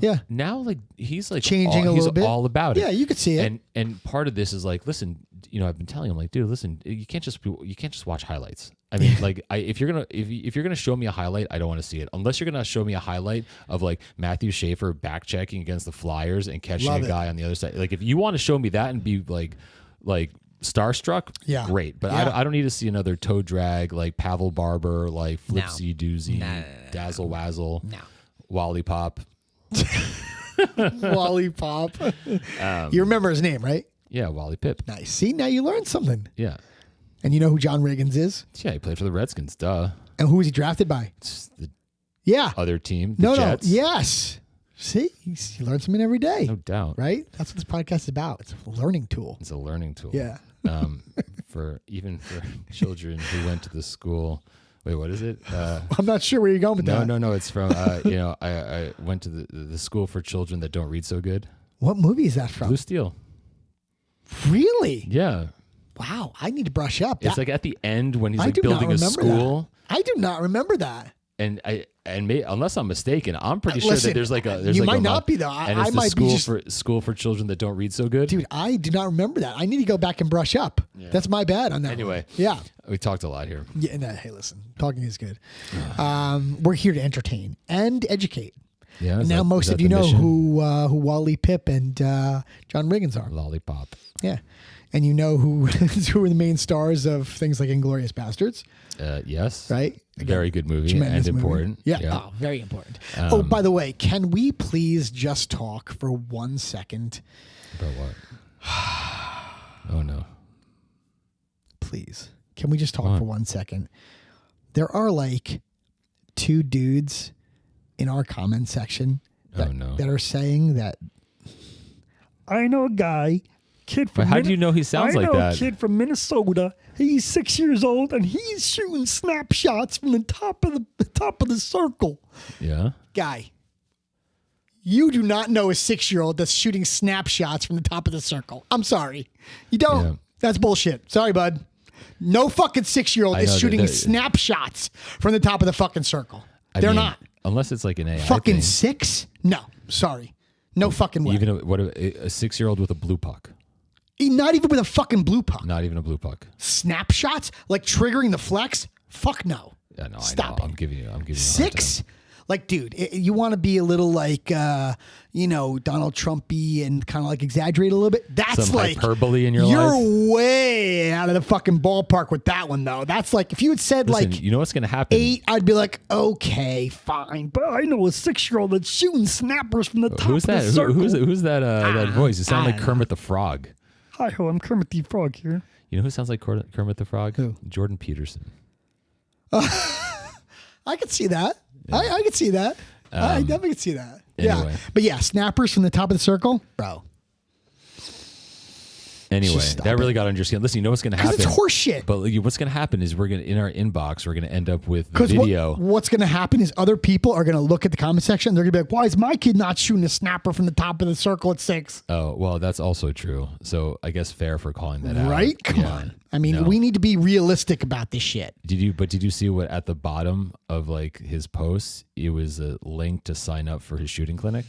he's changing a little bit. All about it. Yeah, you could see it. And part of this is listen. I've been telling him dude, listen, you can't just watch highlights. I mean, if you're gonna show me a highlight, I don't want to see it unless you're gonna show me a highlight of Matthew Schaefer back checking against the Flyers and catching a guy on the other side. If you want to show me that and be starstruck, great. But I don't need to see another toe drag Pavel Barber, Flipsy Doozy, Dazzle Wazzle, Wally Pop. Wally Pop. You remember his name, right? Yeah, Wally Pip. Nice. See, now you learned something. Yeah. And you know who John Riggins is? Yeah, he played for the Redskins. Duh. And who was he drafted by? It's the other team, the Jets. Yes. See, you learn something every day. No doubt. Right? That's what this podcast is about. It's a learning tool. It's a learning tool. Yeah. For children who went to the school. Wait, what is it? I'm not sure where you're going with that. No. It's from, I went to the school for children that don't read so good. What movie is that from? Blue Steel. Really? Yeah. Wow. I need to brush up. It's at the end when he's building a school. I do not remember that. And unless I'm mistaken, I'm pretty sure that there's you might not be though. I might be school for children that don't read so good. Dude, I do not remember that. I need to go back and brush up. Yeah. That's my bad on that. Anyway, yeah, we talked a lot here. Yeah, no, hey, listen, talking is good. We're here to entertain and educate. Yeah. Now most of you know who Wally Pip and John Riggins are. Lollipop. Yeah. And you know who are the main stars of things like Inglourious Bastards. Yes. Right? Again, very good movie and important. Movie. Yeah. Oh, very important. By the way, can we please just talk for 1 second? About what? Oh, no. Please. Can we just talk for 1 second? There are 2 dudes in our comment section that are saying that I know a guy, kid from how do you know he sounds like that? I know a kid from Minnesota. He's 6 years old and he's shooting snapshots from the top of the circle. Yeah. Guy, you do not know a 6-year-old that's shooting snapshots from the top of the circle. I'm sorry. You don't. Yeah. That's bullshit. Sorry, bud. No fucking 6-year-old is shooting snapshots from the top of the fucking circle. They're not. Unless it's an AI fucking thing. 6? No. Sorry. No fucking way. Even a 6-year-old with a blue puck. Not even with a fucking blue puck. Not even a blue puck. Snapshots? Triggering the flex? Fuck no. Yeah, no, Stop I know. I'm giving you 6? Dude, you want to be a little Donald Trumpy and kind of exaggerate a little bit. That's some hyperbole in your life. You're way out of the fucking ballpark with that one, though. That's if you had said you know what's going to happen? 8, I'd be okay, fine. But I know a 6-year-old that's shooting snappers from the top of the circle. Who's that? That voice? You sound like Kermit the Frog. Hi, I'm Kermit the Frog here. You know who sounds like Kermit the Frog? Who? Jordan Peterson. I could see that. Yeah. I could see that. I definitely could see that. Anyway. Yeah. But yeah, snappers from the top of the circle, bro. Anyway, Just that really got under your skin. Listen, you know what's going to happen? It's horseshit. But what's going to happen is we're going to, in our inbox, we're going to end up with the video. What's going to happen is other people are going to look at the comment section. And they're going to be like, why is my kid not shooting a snapper from the top of the circle at 6? Oh, well, that's also true. So I guess fair for calling that out. Right? Come on. I mean, we need to be realistic about this shit. Did you see what at the bottom of like his posts, it was a link to sign up for his shooting clinic?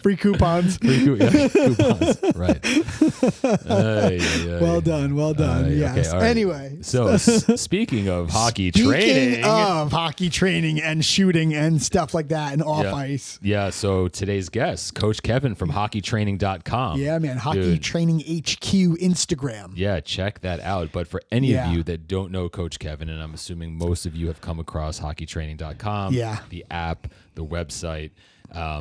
Free coupons. Coupons. Right. Well done. Yes. Okay, right. Anyway. So speaking of hockey training. Speaking of hockey training and shooting and stuff like that and off ice. Yeah. So today's guest, Coach Kevin from hockeytraining.com. Yeah, man. Hockey Training HQ Instagram. Yeah, check that out. But for any of you that don't know Coach Kevin, and I'm assuming most of you have come across hockeytraining.com, the app, the website.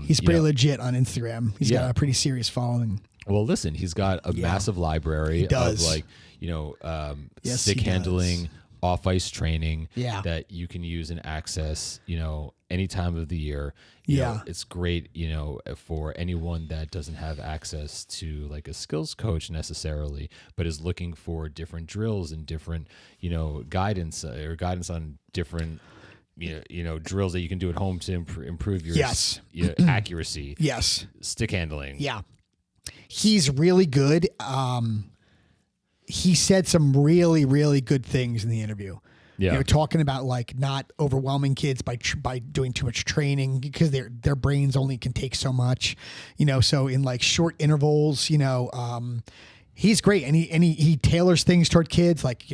He's pretty legit on Instagram. He's got a pretty serious following. Well, listen, he's got a massive library of like, stick handling, off ice training that you can use and access, any time of the year. You know, it's great, for anyone that doesn't have access to like a skills coach necessarily, but is looking for different drills and different, guidance on different drills that you can do at home to improve your accuracy. Yes. Stick handling. Yeah. He's really good. He said some really, really good things in the interview. Yeah. Talking about like not overwhelming kids by doing too much training because their brains only can take so much, so in like short intervals, he's great. And he tailors things toward kids like,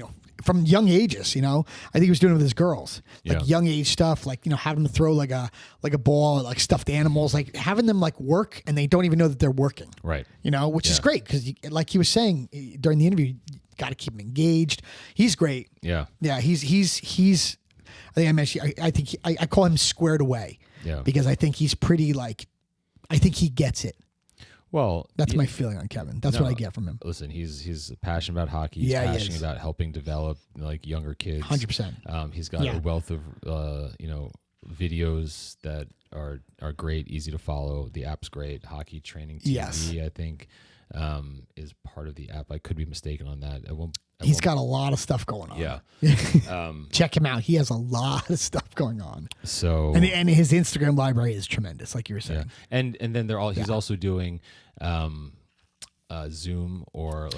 from young ages, I think he was doing it with his girls, like young age stuff, like, having them throw like a ball, like stuffed animals, like having them like work and they don't even know that they're working. Right. Which is great. Cause like he was saying during the interview, you got to keep him engaged. He's great. Yeah. Yeah. He's, I think I mentioned, I think I call him squared away because I think he's pretty I think he gets it. Well, that's my feeling on Kevin. That's what I get from him. Listen, he's passionate about hockey. He's passionate about helping develop like younger kids. 100%. He's got a wealth of videos that are great, easy to follow. The app's great. Hockey Training TV, I think, is part of the app. I could be mistaken on that. He's got a lot of stuff going on. Yeah. Check him out. He has a lot of stuff going on. So and his Instagram library is tremendous, like you were saying. Yeah. And then he's also doing Zoom or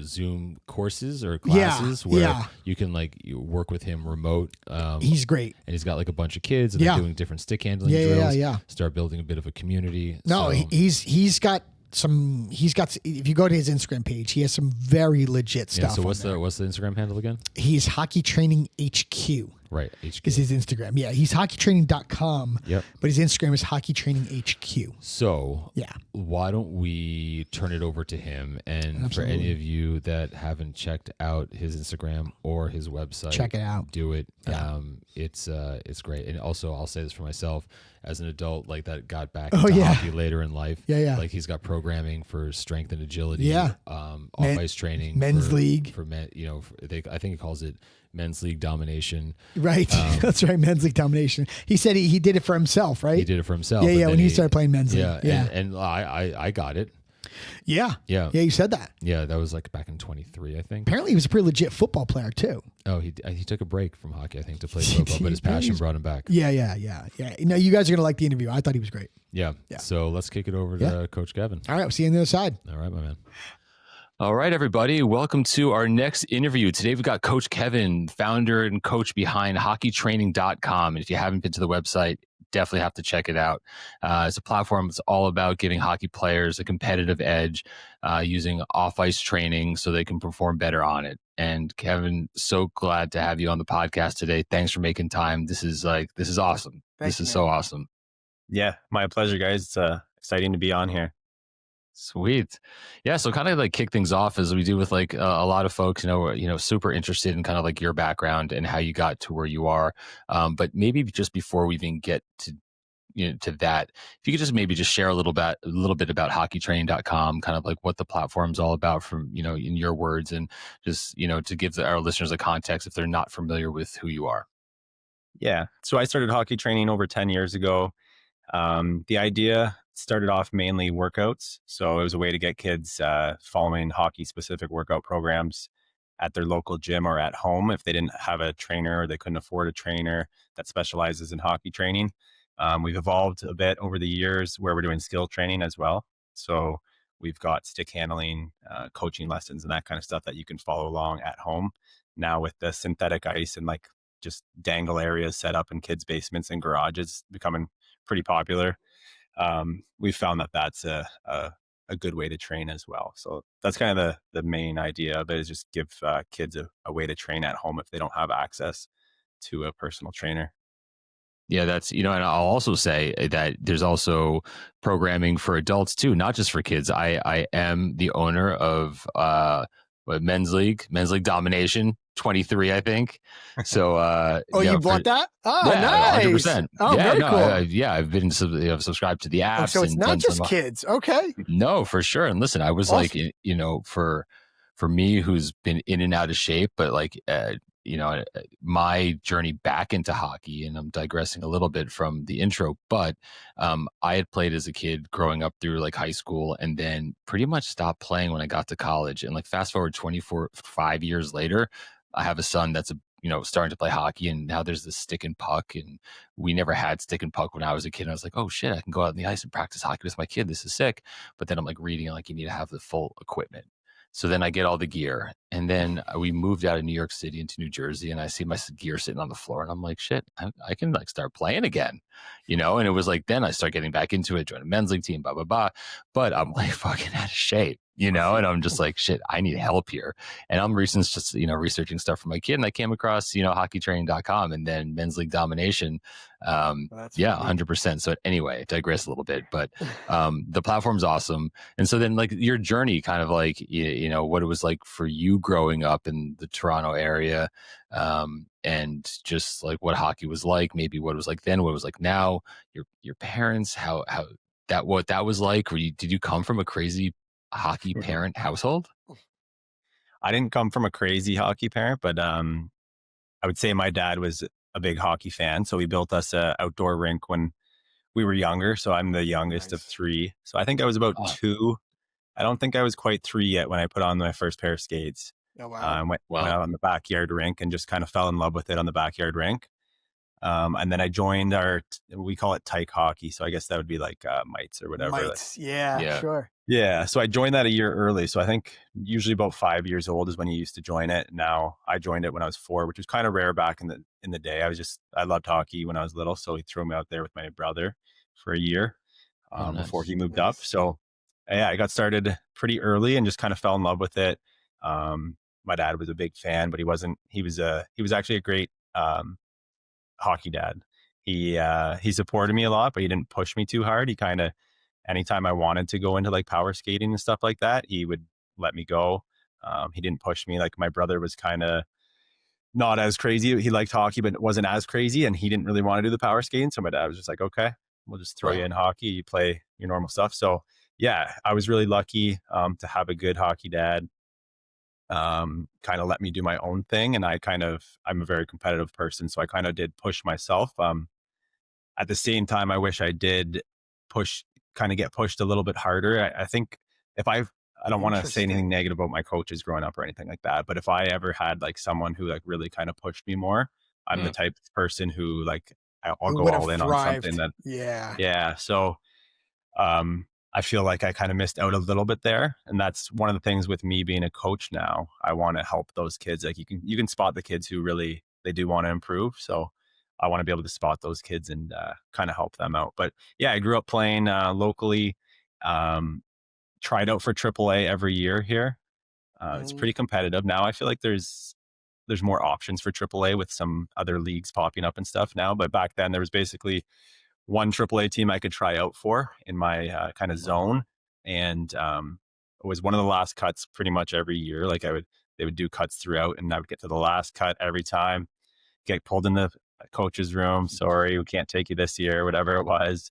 Zoom courses or classes where you can work with him remote. He's great. And he's got like a bunch of kids and they're doing different stick handling drills. Yeah. Start building a bit of a community. No, he's got if you go to his Instagram page, he has some very legit stuff. So what's the Instagram handle again? He's Hockey Training HQ. Right, HQ is his Instagram. Yeah, he's hockeytraining.com. Yep. But his Instagram is Hockey Training HQ. So why don't we turn it over to him? And Absolutely. For any of you that haven't checked out his Instagram or his website, check it out. Do it. Yeah. It's great. And also, I'll say this for myself as an adult, like that got back into hockey later in life. Yeah. Like he's got programming for strength and agility. Yeah. Off ice training. Men's league. For men, I think he calls it Men's League Domination. Right. That's right. Men's League Domination. He said he did it for himself, right? He did it for himself. Yeah. When he started playing Men's League. Yeah. And I got it. Yeah. Yeah. Yeah. You said that. Yeah. That was like back in 23, I think. Apparently he was a pretty legit football player too. Oh, he took a break from hockey, I think, to play football, but his passion brought him back. Yeah. No, you guys are going to like the interview. I thought he was great. Yeah. So let's kick it over to Coach Kevin. All right. We'll see you on the other side. All right, my man. All right, everybody. Welcome to our next interview. Today we've got Coach Kevin, founder and coach behind hockeytraining.com. And if you haven't been to the website, definitely have to check it out. It's a platform that's all about giving hockey players a competitive edge using off-ice training so they can perform better on it. And Kevin, so glad to have you on the podcast today. Thanks for making time. This is awesome. This is so awesome. Yeah, my pleasure, guys. It's exciting to be on here. Sweet. Yeah. So kind of like kick things off as we do with like a lot of folks, super interested in kind of like your background and how you got to where you are. But maybe just before we even get to that, if you could just maybe just share a little bit about hockeytraining.com, kind of like what the platform's all about from, in your words, and just, to give our listeners a context if they're not familiar with who you are. Yeah. So I started hockey training over 10 years ago. The idea started off mainly workouts. So it was a way to get kids following hockey specific workout programs at their local gym or at home if they didn't have a trainer or they couldn't afford a trainer that specializes in hockey training. We've evolved a bit over the years where we're doing skill training as well. So we've got stick handling, coaching lessons, and that kind of stuff that you can follow along at home. Now with the synthetic ice and like just dangle areas set up in kids' basements and garages becoming pretty popular, we've found that that's a good way to train as well. So that's kind of the main idea of it, is just give kids a way to train at home if they don't have access to a personal trainer. Yeah, that's, and I'll also say that there's also programming for adults too, not just for kids. I am the owner of men's league domination 23, I think. So you bought that? Oh, yeah, nice. 100%. Oh, yeah, very no, cool. I've been subscribed to the apps. Oh, so it's not just kids. Okay. No, for sure. And listen, I was awesome. like, for me, who's been in and out of shape, but like, my journey back into hockey, and I'm digressing a little bit from the intro, but I had played as a kid growing up through like high school, and then pretty much stopped playing when I got to college. And like fast forward 5 years later, I have a son that's starting to play hockey, and now there's this stick and puck, and we never had stick and puck when I was a kid. And I was like, oh shit, I can go out on the ice and practice hockey with my kid. This is sick. But then I'm like reading, like, you need to have the full equipment. So then I get all the gear, and then we moved out of New York City into New Jersey, and I see my gear sitting on the floor, and I'm like, shit, I can like start playing again, And it was like, then I start getting back into it, join a men's league team, blah, blah, blah. But I'm like fucking out of shape, and I'm just like, shit, I need help here. And I'm researching stuff for my kid, and I came across, hockeytraining.com, and then men's league domination. Yeah, 100%. So anyway, I digress a little bit, but the platform's awesome. And so then like your journey, kind of like, what it was like for you growing up in the Toronto area, and just like what hockey was like, maybe what it was like then, what it was like now, your parents, what that was like. Did you come from a crazy hockey parent household? I didn't come from a crazy hockey parent, but I would say my dad was a big hockey fan. So he built us a outdoor rink when we were younger. So I'm the youngest of three. So I think I was about 2. I don't think I was quite 3 yet when I put on my first pair of skates. Oh, wow. Went out on the backyard rink and just kind of fell in love with it on the backyard rink. And then I joined we call it tyke hockey. So I guess that would be like mites or whatever. Mites. Yeah, sure. Yeah. So I joined that a year early. So I think usually about 5 years old is when you used to join it. Now I joined it when I was 4, which was kind of rare back in the day. I loved hockey when I was little. So he threw me out there with my brother for a year before he moved up. So yeah, I got started pretty early and just kind of fell in love with it. My dad was a big fan, but he was actually a great hockey dad. He supported me a lot, but he didn't push me too hard. He kind of, anytime I wanted to go into like power skating and stuff like that, he would let me go. He didn't push me. Like my brother was kind of not as crazy. He liked hockey, but it wasn't as crazy, and he didn't really want to do the power skating. So my dad was just like, okay, we'll just throw you in hockey. You play your normal stuff. So yeah, I was really lucky to have a good hockey dad. Kind of let me do my own thing, and I'm a very competitive person, so I kind of did push myself. At the same time, I wish I did get pushed a little bit harder. I think I don't want to say anything negative about my coaches growing up or anything like that, but if I ever had like someone who like really kind of pushed me more, I'm the type of person who like I'll go all in on something that yeah. So I feel like I kind of missed out a little bit there. And that's one of the things with me being a coach now. I want to help those kids. Like you can spot the kids who really, they do want to improve. So I want to be able to spot those kids and kind of help them out. But yeah, I grew up playing locally, tried out for AAA every year here. It's pretty competitive. Now I feel like there's more options for AAA with some other leagues popping up and stuff now. But back then there was basically one AAA team I could try out for in my kind of zone. And it was one of the last cuts pretty much every year. Like they would do cuts throughout, and I would get to the last cut every time, get pulled in the coach's room. Sorry, we can't take you this year, whatever it was.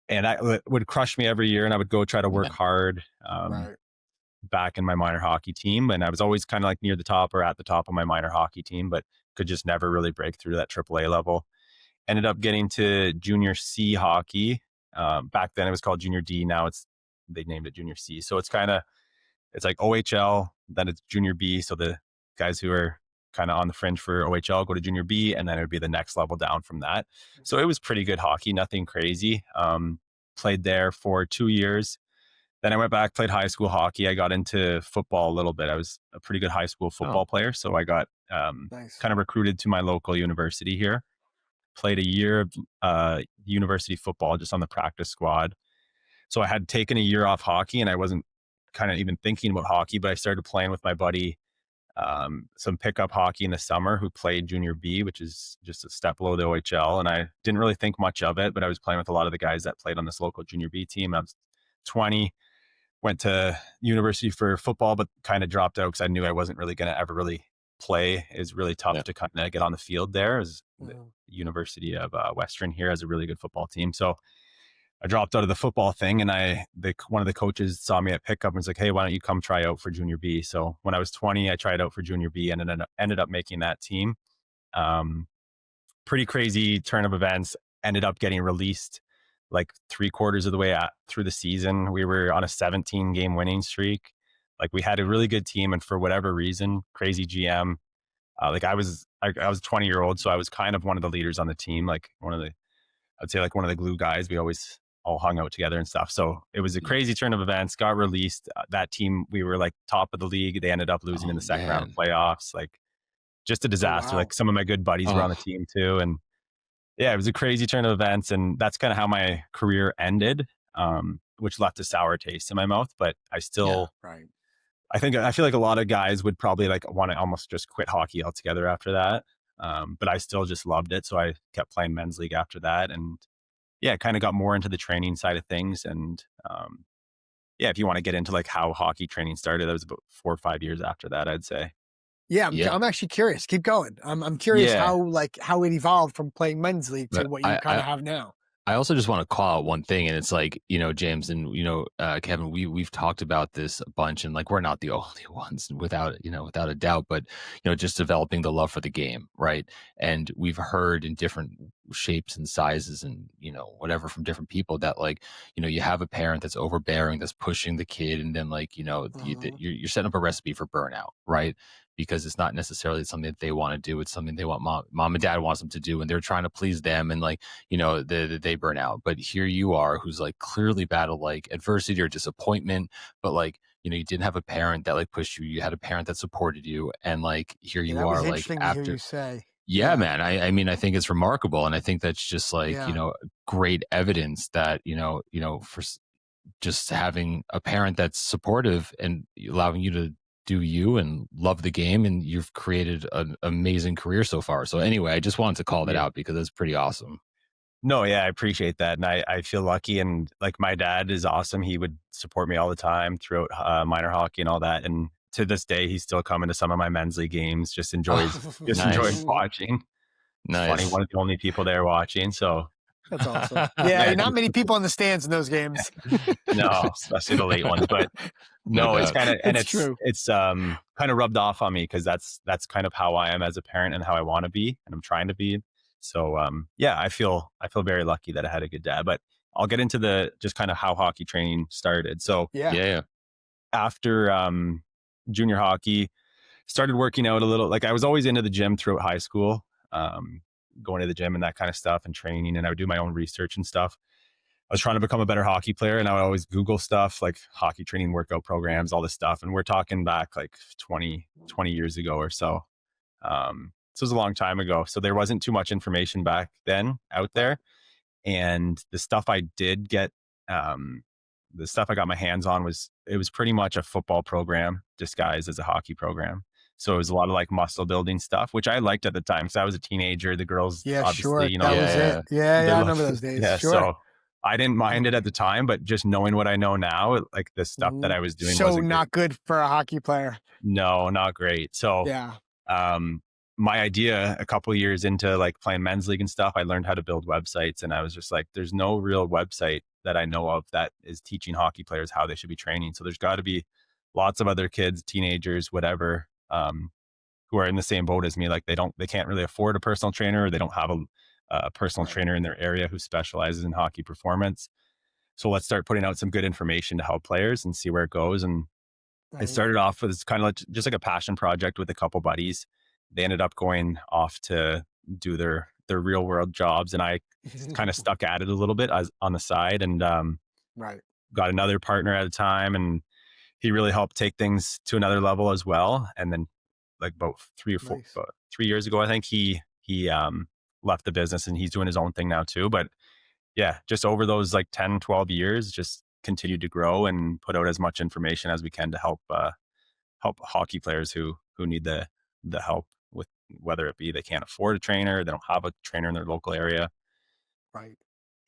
And it would crush me every year, and I would go try to work hard back in my minor hockey team. And I was always kind of like near the top or at the top of my minor hockey team, but could just never really break through that AAA level. Ended up getting to junior C hockey Back then it was called Junior D. Now they named it Junior C. So it's like OHL, then it's Junior B. So the guys who are kind of on the fringe for OHL go to Junior B, and then it would be the next level down from that. So it was pretty good hockey, nothing crazy. Played there for 2 years. Then I went back, played high school hockey. I got into football a little bit. I was a pretty good high school football player. So I got kind of recruited to my local university here. Played a year of university football just on the practice squad. So I had taken a year off hockey, and I wasn't kind of even thinking about hockey, but I started playing with my buddy some pickup hockey in the summer who played Junior B, which is just a step below the OHL. And I didn't really think much of it, but I was playing with a lot of the guys that played on this local Junior B team. I was 20, went to university for football, but kind of dropped out because I knew I wasn't really going to ever really play. It's really tough to kind of get on the field there. As the University of Western here has a really good football team. So I dropped out of the football thing, and one of the coaches saw me at pickup and was like, "Hey, why don't you come try out for Junior B?" So when I was 20, I tried out for Junior B and ended up making that team. Pretty crazy turn of events. Ended up getting released like 3/4 of the way through the season. We were on a 17 game winning streak. Like we had a really good team, and for whatever reason, crazy GM. Like I was a 20-year-old, so I was kind of one of the leaders on the team. Like I'd say like one of the glue guys. We always all hung out together and stuff. So it was a crazy turn of events. Got released. That team, we were like top of the league. They ended up losing in the second round of playoffs. Like just a disaster. Like some of my good buddies were on the team too, and yeah, it was a crazy turn of events, and that's kind of how my career ended, which left a sour taste in my mouth. But I still, I feel like a lot of guys would probably like want to almost just quit hockey altogether after that. But I still just loved it. So I kept playing men's league after that. And yeah, kind of got more into the training side of things. And yeah, if you want to get into like how hockey training started, that was about 4 or 5 years after that, I'd say. Yeah, I'm actually curious. Keep going. I'm curious how it evolved from playing men's league to what you kind of have now. I also just want to call out one thing, and it's like, James and, Kevin, we've talked about this a bunch, and like, we're not the only ones without a doubt, but, just developing the love for the game. Right. And we've heard in different shapes and sizes and, whatever from different people that like, you have a parent that's overbearing, that's pushing the kid. And then like, you're setting up a recipe for burnout. Right. Because it's not necessarily something that they want to do. It's something they want mom and dad wants them to do, and they're trying to please them, and like, they burn out. But here you are, who's like clearly battled like adversity or disappointment, but like, you didn't have a parent that like pushed you. You had a parent that supported you, and like here you are, like after. To hear you say. Yeah, man. I mean, I think it's remarkable, and I think that's just like great evidence that for just having a parent that's supportive and allowing you to do you and love the game, and you've created an amazing career so far. So anyway, I just wanted to call that out because it's pretty awesome. No, yeah, I appreciate that. And I feel lucky, and like my dad is awesome. He would support me all the time throughout minor hockey and all that. And to this day, he's still coming to some of my men's league games, just enjoys enjoys watching. Nice. Funny, one of the only people there watching. So that's awesome. Yeah, not many people in the stands in those games. No, especially the late ones. But no, it's kind of, and it's true. It's kind of rubbed off on me because that's kind of how I am as a parent and how I want to be, and I'm trying to be. So yeah, I feel very lucky that I had a good dad. But I'll get into the just kind of how hockey training started. So yeah. After junior hockey, started working out a little. Like I was always into the gym throughout high school. Going to the gym and that kind of stuff and training, and I would do my own research and stuff. I was trying to become a better hockey player, and I would always Google stuff like hockey training workout programs, all this stuff. And we're talking back like 20 years ago or so. This was a long time ago. So there wasn't too much information back then out there. And the stuff I did get, the stuff I got my hands on was pretty much a football program disguised as a hockey program. So it was a lot of like muscle building stuff, which I liked at the time. So I was a teenager. The girls, obviously, sure. That was it. Yeah, I remember those days. Yeah, sure. So I didn't mind it at the time, but just knowing what I know now, like the stuff that I was doing, so not good for a hockey player. No, not great. So my idea a couple of years into like playing men's league and stuff, I learned how to build websites, and I was just like, there's no real website that I know of that is teaching hockey players how they should be training. So there's got to be lots of other kids, teenagers, whatever, who are in the same boat as me. Like they can't really afford a personal trainer, or they don't have a personal trainer in their area who specializes in hockey performance. So let's start putting out some good information to help players and see where it goes. And it started off with kind of like, just like a passion project with a couple buddies. They ended up going off to do their real world jobs, and I kind of stuck at it a little bit as on the side, and got another partner at a time, and he really helped take things to another level as well. And then like about 3 years ago, I think he left the business and he's doing his own thing now too. But yeah, just over those like 10, 12 years, just continued to grow and put out as much information as we can to help hockey players who need the help with, whether it be they can't afford a trainer, they don't have a trainer in their local area. Right.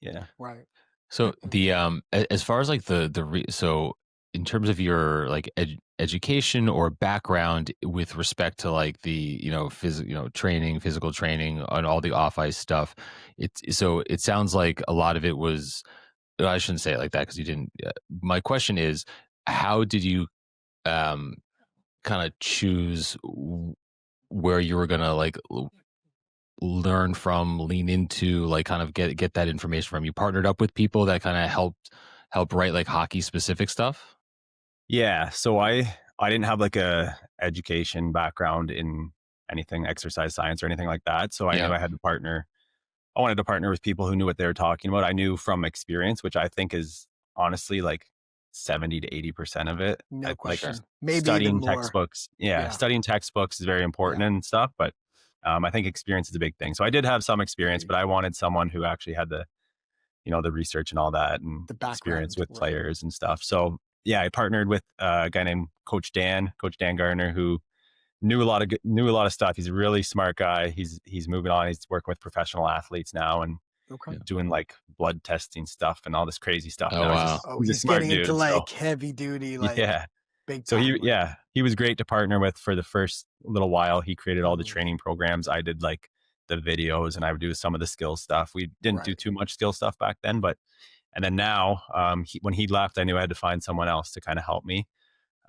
Yeah. Right. So the as far as like so in terms of your like education or background with respect to like the training, physical training, and all the off ice stuff, it sounds like a lot of it was, I shouldn't say it like that because you didn't. My question is, how did you kind of choose where you were gonna like learn from, lean into, like kind of get that information from? You partnered up with people that kind of help write like hockey specific stuff? Yeah. So I didn't have like a education background in anything exercise science or anything like that. So I knew I had to partner. I wanted to partner with people who knew what they were talking about. I knew from experience, which I think is honestly like 70 to 80% of it. No question. Like Maybe studying even more. textbooks. Yeah, studying textbooks is very important and stuff, but I think experience is a big thing. So I did have some experience, but I wanted someone who actually had the research and all that, and the experience with players and stuff. So yeah, I partnered with a guy named Coach Dan Gardner, who knew a lot of stuff. He's a really smart guy. He's moving on. He's working with professional athletes now and doing like blood testing stuff and all this crazy stuff. Oh, wow. He's getting into like heavy duty, like big time. So he was great to partner with for the first little while. He created all the training programs. I did like the videos, and I would do some of the skill stuff. We didn't do too much skill stuff back then, and then now, when he left, I knew I had to find someone else to kind of help me.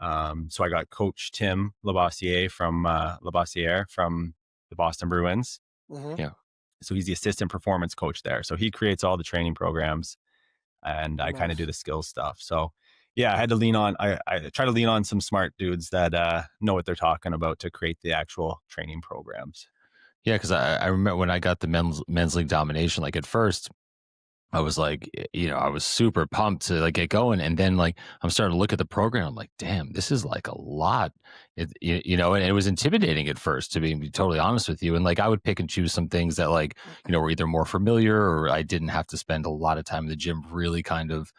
So I got Coach Tim Labossiere from the Boston Bruins. Mm-hmm. So he's the assistant performance coach there. So he creates all the training programs, and I kind of do the skills stuff. So yeah, I had to I try to lean on some smart dudes that know what they're talking about to create the actual training programs. Yeah, because I remember when I got the men's league domination, like at first I was like, I was super pumped to like get going. And then like, I'm starting to look at the program. I'm like, damn, this is like a lot, and it was intimidating at first, to be totally honest with you. And like, I would pick and choose some things that like, were either more familiar, or I didn't have to spend a lot of time in the gym really kind of,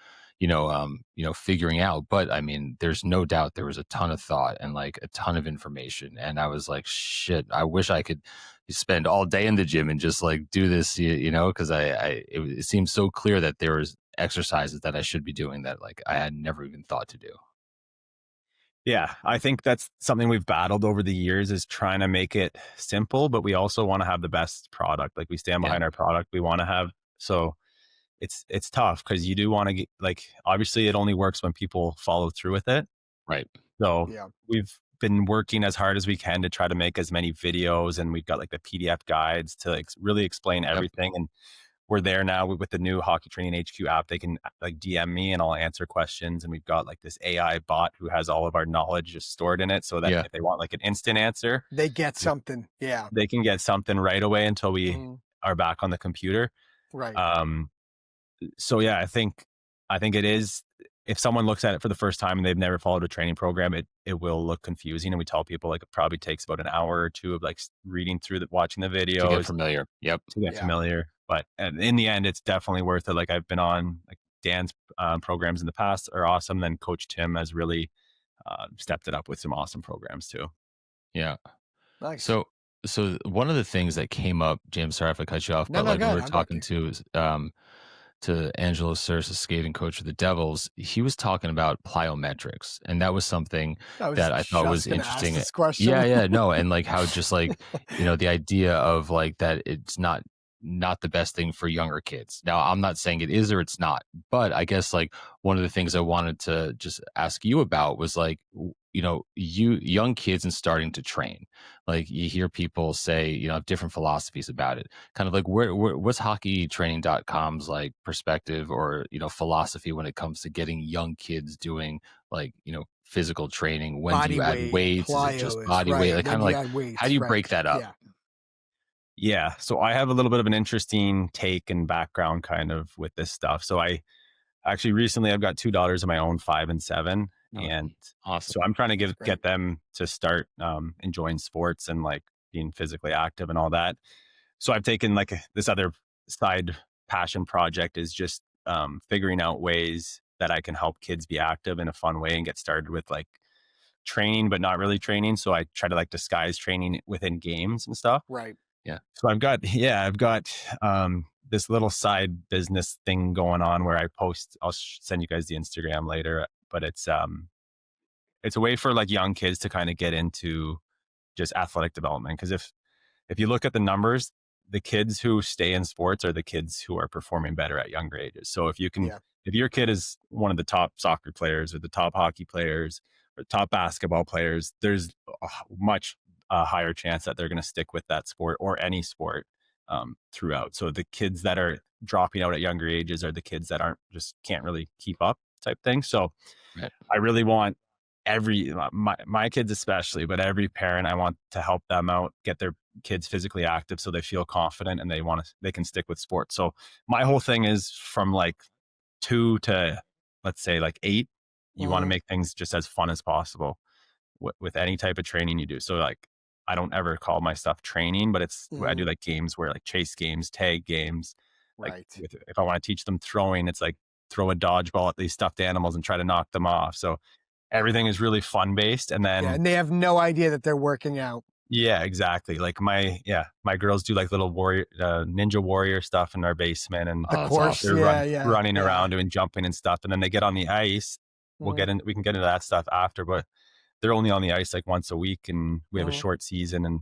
figuring out. But I mean, there's no doubt there was a ton of thought and like a ton of information. And I was like, shit, I wish I could spend all day in the gym and just like do this, because it seems so clear that there was exercises that I should be doing that like I had never even thought to do. Yeah, I think that's something we've battled over the years, is trying to make it simple, but we also want to have the best product. Like we stand behind our product. We want to have, so it's tough because you do want to get, like, obviously it only works when people follow through with it. Right. So we've been working as hard as we can to try to make as many videos, and we've got like the PDF guides to like really explain everything. And we're there now with the new Hockey Training HQ app. They can like DM me and I'll answer questions. And we've got like this AI bot who has all of our knowledge just stored in it, so that if they want like an instant answer, they get something. Yeah. They can get something right away until we are back on the computer. Right. So yeah, I think it is, if someone looks at it for the first time and they've never followed a training program, it will look confusing. And we tell people like it probably takes about an hour or two of like reading through watching the videos to get familiar. Yep. To get familiar. But in the end, it's definitely worth it. Like I've been on like Dan's programs in the past are awesome. Then Coach Tim has really stepped it up with some awesome programs too. Yeah. Nice. So one of the things that came up, James, sorry if I cut you off, but like we were talking to Angelo Sursa, skating coach of the Devils, he was talking about plyometrics, and that was something that I thought was interesting. No, and like how just like the idea of like that it's not the best thing for younger kids. Now, I'm not saying it is or it's not, but I guess like one of the things I wanted to just ask you about was like, young kids and starting to train. Like you hear people say, have different philosophies about it. Kind of like what's hockeytraining.com's like perspective or, philosophy when it comes to getting young kids doing like, physical training? When do you add weights? Is it just body weight? Like kind of like, how do you break that up? Yeah. So I have a little bit of an interesting take and background kind of with this stuff. So I actually recently I've got two daughters of my own, 5 and 7. And awesome. So I'm trying to get them to start enjoying sports and like being physically active and all that. So I've taken like this other side passion project is just figuring out ways that I can help kids be active in a fun way and get started with like training, but not really training. So I try to like disguise training within games and stuff. Right. Yeah. So I've got this little side business thing going on where I post, I'll send you guys the Instagram later, but it's a way for like young kids to kind of get into just athletic development. Cause if you look at the numbers, the kids who stay in sports are the kids who are performing better at younger ages. So if your kid is one of the top soccer players or the top hockey players or top basketball players, there's a much higher chance that they're going to stick with that sport or any sport throughout. So the kids that are dropping out at younger ages are the kids that can't really keep up type thing. So I really want my kids especially, but every parent, I want to help them out, get their kids physically active so they feel confident and they can stick with sports. So my whole thing is from like 2 to let's say like 8, you want to make things just as fun as possible with any type of training you do. So like, I don't ever call my stuff training, but I do like games where like chase games, tag games. Like if I want to teach them throwing, it's like throw a dodgeball at these stuffed animals and try to knock them off. So everything is really fun based. And then and they have no idea that they're working out. Yeah, exactly. Like my girls do like little ninja warrior stuff in our basement, and of course they're running around doing jumping and stuff. And then they get on the ice. We can get into that stuff after, but they're only on the ice like once a week, and we have a short season, and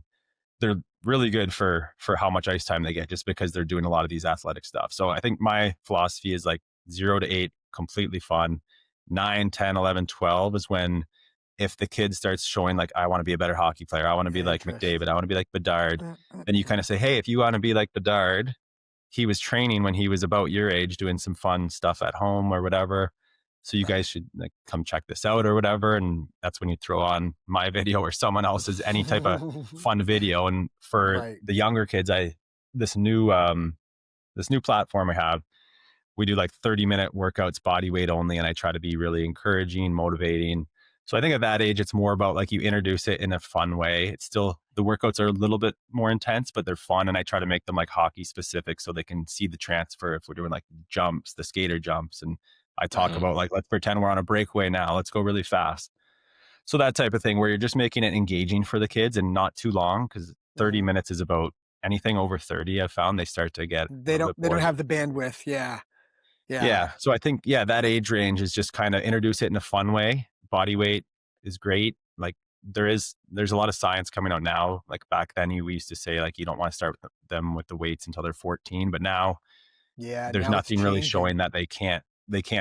they're really good for how much ice time they get just because they're doing a lot of these athletic stuff. So I think my philosophy is like 0 to 8, completely fun. 9, 10, 11, 12 is when, if the kid starts showing like, I want to be a better hockey player, I want to be like McDavid, I want to be like Bedard, then you kind of say, hey, if you want to be like Bedard, he was training when he was about your age, doing some fun stuff at home or whatever. So you guys should like come check this out or whatever. And that's when you throw on my video or someone else's, any type of fun video. And for the younger kids, this new platform I have, we do like 30-minute workouts, body weight only. And I try to be really encouraging, motivating. So I think at that age, it's more about like you introduce it in a fun way. It's still, the workouts are a little bit more intense, but they're fun. And I try to make them like hockey specific so they can see the transfer. If we're doing like jumps, the skater jumps, and I talk about like, let's pretend we're on a breakaway now. Let's go really fast. So that type of thing where you're just making it engaging for the kids and not too long, because 30 minutes is about anything over 30. I've found they start to get, they don't have the bandwidth. Yeah. So I think, that age range is just kind of introduce it in a fun way. Body weight is great. Like there's a lot of science coming out now. Like back then we used to say like, you don't want to start them with the weights until they're 14, but now there's nothing really showing that they can't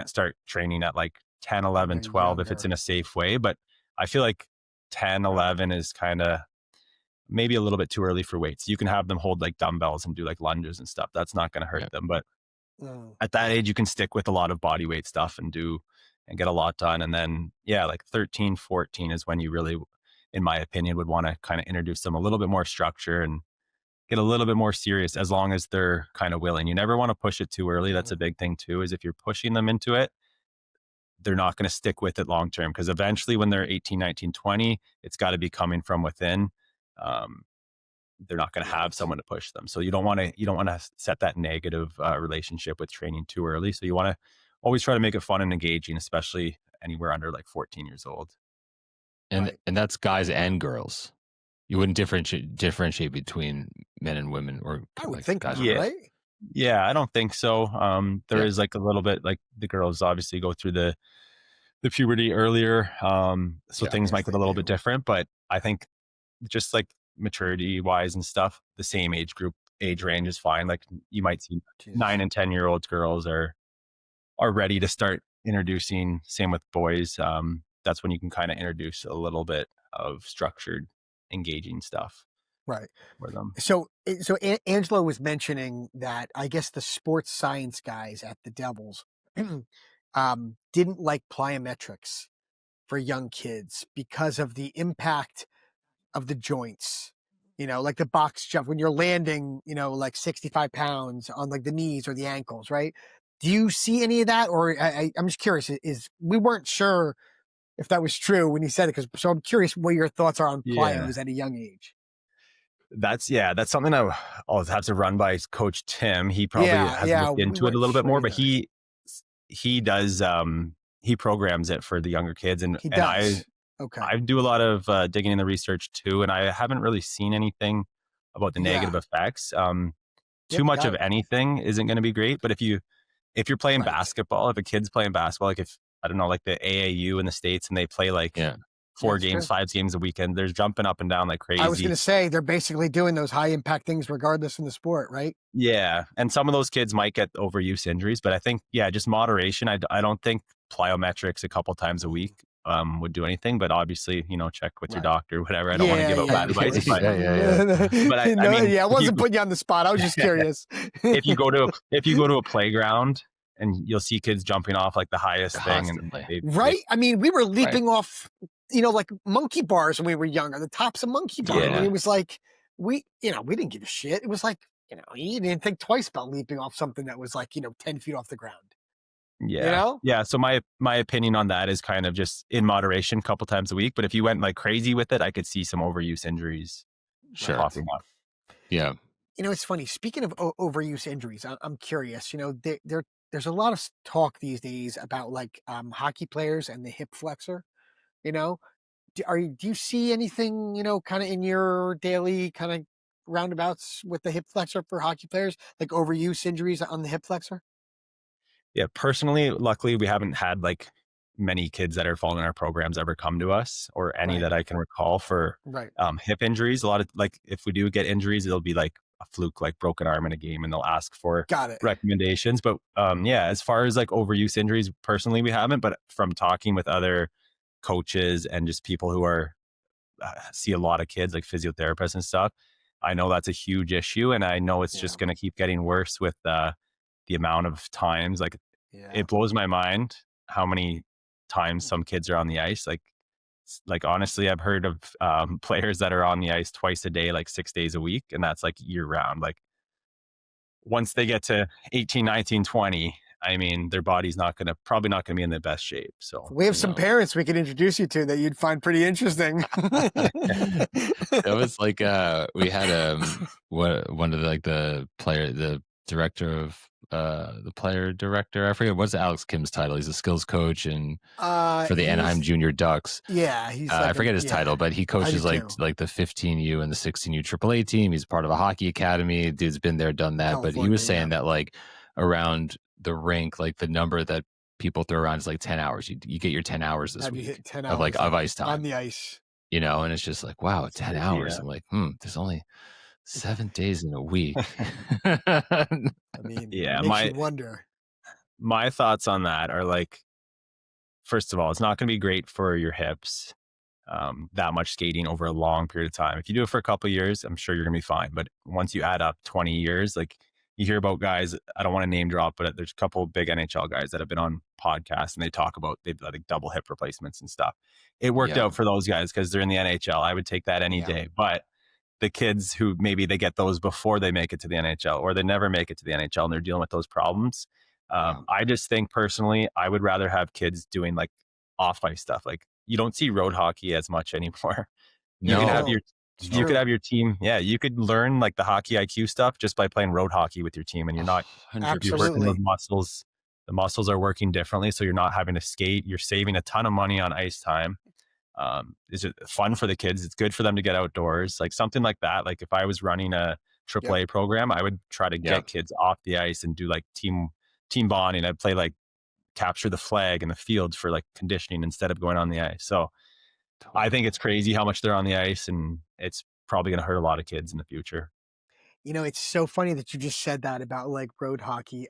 start training at like 10, 11, 12 if it's in a safe way. But I feel like 10, 11 is kind of maybe a little bit too early for weights. You can have them hold like dumbbells and do like lunges and stuff. That's not going to hurt them. But at that age, you can stick with a lot of body weight stuff and get a lot done. And then, like 13, 14 is when you really, in my opinion, would want to kind of introduce them a little bit more structure and get a little bit more serious, as long as they're kind of willing. You never want to push it too early. That's a big thing too, is if you're pushing them into it, they're not going to stick with it long term, because eventually when they're 18, 19, 20, it's got to be coming from within. They're not going to have someone to push them. So you don't want to set that negative relationship with training too early. So you want to always try to make it fun and engaging, especially anywhere under like 14 years old. And that's guys and girls. You wouldn't differentiate between men and women, or I would like think guys, right? Yeah, I don't think so. There is like a little bit, like the girls obviously go through the puberty earlier. So things might get a little bit different, but I think just like maturity wise and stuff, the same age range is fine. Like you might see 9 and 10-year-old girls are ready to start introducing, same with boys. that's when you can kind of introduce a little bit of structured, engaging stuff. Right. For them. So Angelo was mentioning that I guess the sports science guys at the Devils didn't like plyometrics for young kids because of the impact of the joints. Like the box jump when you're landing, like 65 pounds on like the knees or the ankles, right? Do you see any of that? Or I'm just curious, we weren't sure if that was true when he said it. So I'm curious what your thoughts are on plyos at a young age. That's something I'll have to run by Coach Tim. He probably has looked into it a little bit more, but he does, he programs it for the younger kids. And I do a lot of digging in the research too. And I haven't really seen anything about the negative effects. Too much of anything isn't going to be great. But if you're playing basketball, if a kid's playing basketball, like if, I don't know, like the AAU in the States, and they play like 5 games a weekend, they're jumping up and down like crazy. I was going to say, they're basically doing those high impact things regardless in the sport, right? Yeah. And some of those kids might get overuse injuries, but I think, just moderation. I don't think plyometrics a couple times a week would do anything, but obviously, check with your doctor, whatever. I don't want to give out bad advice. But, but I wasn't putting you on the spot. I was just curious. If you go to a playground, and you'll see kids jumping off like the highest thing. And I mean, we were leaping off, like monkey bars when we were younger, the tops of monkey bars. Yeah. I mean, it was like, we didn't give a shit. It was like, you didn't think twice about leaping off something that was like, 10 feet off the ground. Yeah. Yeah. So my opinion on that is kind of just in moderation, a couple times a week. But if you went like crazy with it, I could see some overuse injuries popping up. Yeah. It's funny. Speaking of overuse injuries, I'm curious, there's a lot of talk these days about like hockey players and the hip flexor. Do you see anything, kind of in your daily kind of roundabouts with the hip flexor for hockey players, like overuse injuries on the hip flexor? Yeah, personally, luckily we haven't had like many kids that are following our programs ever come to us, or any that I can recall for hip injuries. A lot of, like, if we do get injuries, it'll be like a fluke, like broken arm in a game, and they'll ask for recommendations. But as far as like overuse injuries, personally, we haven't. But from talking with other coaches and just people who are see a lot of kids, like physiotherapists and stuff, I know that's a huge issue, and I know it's just going to keep getting worse with the amount of times. Like, it blows my mind how many times some kids are on the ice. Like honestly, I've heard of players that are on the ice twice a day, like 6 days a week, and that's like year round. Like, once they get to 18, 19, 20, I mean, their body's probably not going to be in the best shape. So we have some parents we could introduce you to that you'd find pretty interesting. It was like we had one of the director of the player director. I forget what's Alex Kim's title. He's a skills coach and for the Anaheim Junior Ducks. Yeah, he's I forget his title, but he coaches like the 15U and the 16U AAA team. He's part of a hockey academy. Dude's been there, done that. But he was saying that like around the rink, like the number that people throw around is like 10 hours. You get your 10 hours this week. You hit 10 hours of like of ice time on the ice. And it's just like, wow, 10 hours. I'm like, there's only 7 days in a week. I mean, makes you wonder. My thoughts on that are like, first of all, it's not going to be great for your hips, that much skating over a long period of time. If you do it for a couple of years, I'm sure you're going to be fine. But once you add up 20 years, like, you hear about guys, I don't want to name drop, but there's a couple of big NHL guys that have been on podcasts, and they talk about they've like double hip replacements and stuff. It worked out for those guys because they're in the NHL. I would take that any day. But the kids who maybe they get those before they make it to the NHL, or they never make it to the NHL, and they're dealing with those problems. I just think personally, I would rather have kids doing like off ice stuff. Like, you don't see road hockey as much anymore. You can have you could have your team. Yeah, you could learn like the hockey IQ stuff just by playing road hockey with your team, and you're not you're working those muscles. The muscles are working differently, so you're not having to skate. You're saving a ton of money on ice time. Is it fun for the kids? It's good for them to get outdoors, like something like that. Like, if I was running a AAA program, I would try to get kids off the ice and do like team bonding. I'd play like capture the flag in the field for like conditioning instead of going on the ice. So I think it's crazy how much they're on the ice, and it's probably going to hurt a lot of kids in the future. It's so funny that you just said that about like road hockey.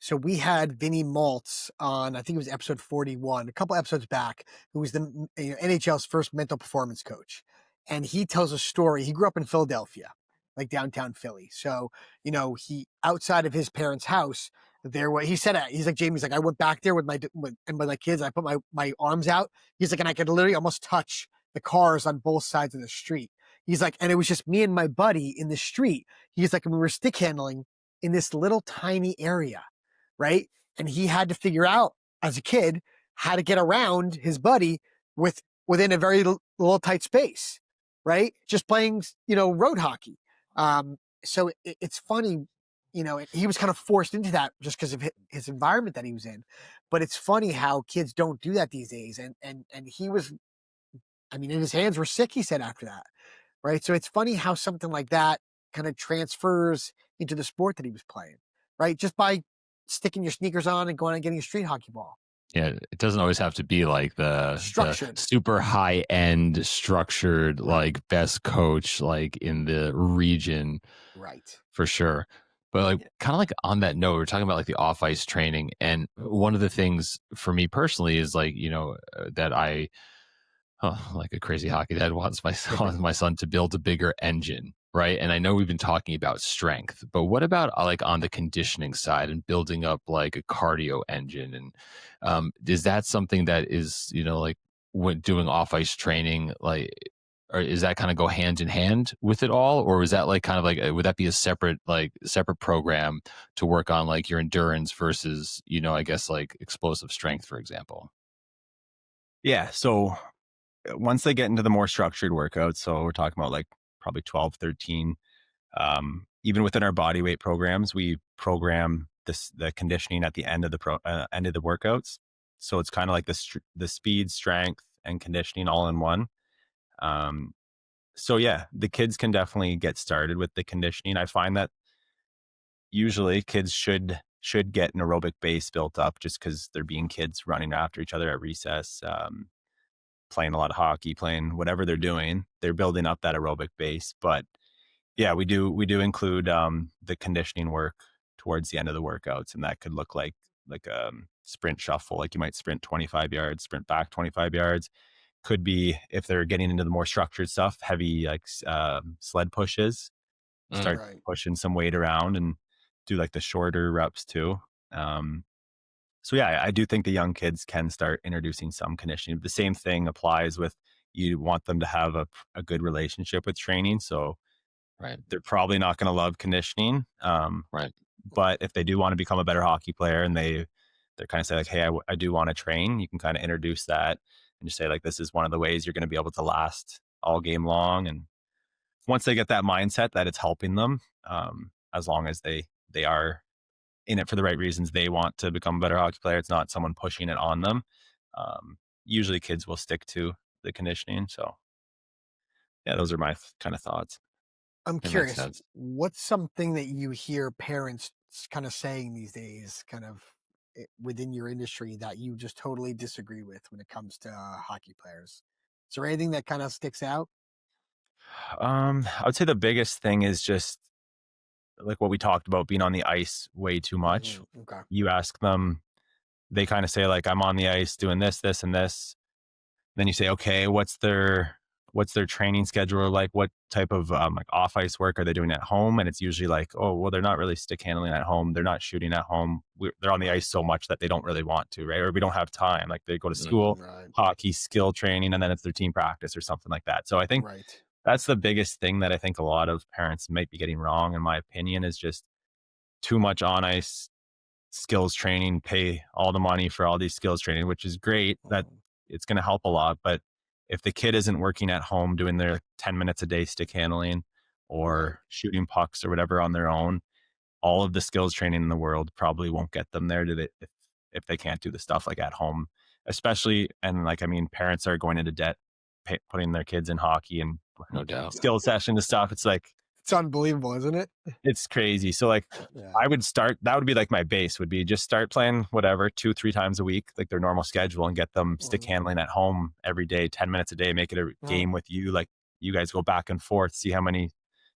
So we had Vinny Maltz on, I think it was episode 41, a couple episodes back, who was the NHL's first mental performance coach. And he tells a story. He grew up in Philadelphia, like downtown Philly. So, he, outside of his parents' house, he said, he's like, Jamie's like, I went back there with my kids. I put my arms out. He's like, and I could literally almost touch the cars on both sides of the street. He's like, and it was just me and my buddy in the street. He's like, and we were stick handling in this little tiny area, right? And he had to figure out as a kid how to get around his buddy within a very little tight space, right? Just playing, road hockey. So it's funny, he was kind of forced into that just because of his environment that he was in. But it's funny how kids don't do that these days. And he was, and his hands were sick, he said, after that, right? So it's funny how something like that kind of transfers into the sport that he was playing, right? Just by sticking your sneakers on and going and getting a street hockey ball. Yeah, it doesn't always have to be like the super high end structured, like best coach, like in the region. Right. For sure. But like kind of like on that note, we're talking about like the off ice training. And one of the things for me personally is like, that like a crazy hockey dad wants my son to build a bigger engine. Right. And I know we've been talking about strength, but what about like on the conditioning side and building up like a cardio engine? And is that something that is, like when doing off ice training, like, or is that kind of go hand in hand with it all? Or is that like kind of like, would that be a separate program to work on like your endurance versus, I guess like explosive strength, for example? Yeah. So once they get into the more structured workouts, so we're talking about like probably 12, 13, even within our body weight programs, we program the conditioning at the end of the end of the workouts. So it's kind of like the speed, strength, and conditioning all in one. So yeah, the kids can definitely get started with the conditioning. I find that usually kids should get an aerobic base built up just because they're being kids running after each other at recess, playing a lot of hockey, playing whatever they're doing. They're building up that aerobic base. But yeah, we do include the conditioning work towards the end of the workouts, and that could look like a sprint shuffle. Like you might sprint 25 yards, sprint back 25 yards. Could be, if they're getting into the more structured stuff, heavy like sled pushes, start pushing some weight around and do like the shorter reps too. So yeah, I do think the young kids can start introducing some conditioning. The same thing applies with, you want them to have a good relationship with training. So they're probably not going to love conditioning. But if they do want to become a better hockey player and they're kind of say like, hey, I do want to train, you can kind of introduce that and just say like, this is one of the ways you're going to be able to last all game long. And once they get that mindset that it's helping them, as long as they are in it for the right reasons, they want to become a better hockey player, it's not someone pushing it on them. Usually kids will stick to the conditioning. So yeah, those are my kind of thoughts. I'm curious, what's something that you hear parents kind of saying these days, kind of within your industry, that you just totally disagree with when it comes to hockey players? Is there anything that kind of sticks out? I would say the biggest thing is just like what we talked about, being on the ice way too much. Okay. You ask them, they kind of say like, I'm on the ice doing this, this, and this. Then you say, okay, what's their training schedule like? What type of like off ice work are they doing at home? And it's usually like, oh, well, they're not really stick handling at home. They're not shooting at home. They're on the ice so much that they don't really want to, right? Or we don't have time. Like they go to school, hockey, skill training, and then it's their team practice or something like that. So I think that's the biggest thing that I think a lot of parents might be getting wrong, in my opinion, is just too much on ice skills training, pay all the money for all these skills training, which is great. That it's going to help a lot. But if the kid isn't working at home, doing their 10 minutes a day stick handling or shooting pucks or whatever on their own, all of the skills training in the world probably won't get them there if they can't do the stuff like at home, especially. And like, I mean, parents are going into debt, putting their kids in hockey and no doubt skill session and stuff. It's like, it's unbelievable, isn't it? It's crazy. So like I would start, that would be like my base would be just start playing whatever 2-3 times a week, like their normal schedule, and get them stick handling at home every day, 10 minutes a day, make it a game with you. Like you guys go back and forth, see how many,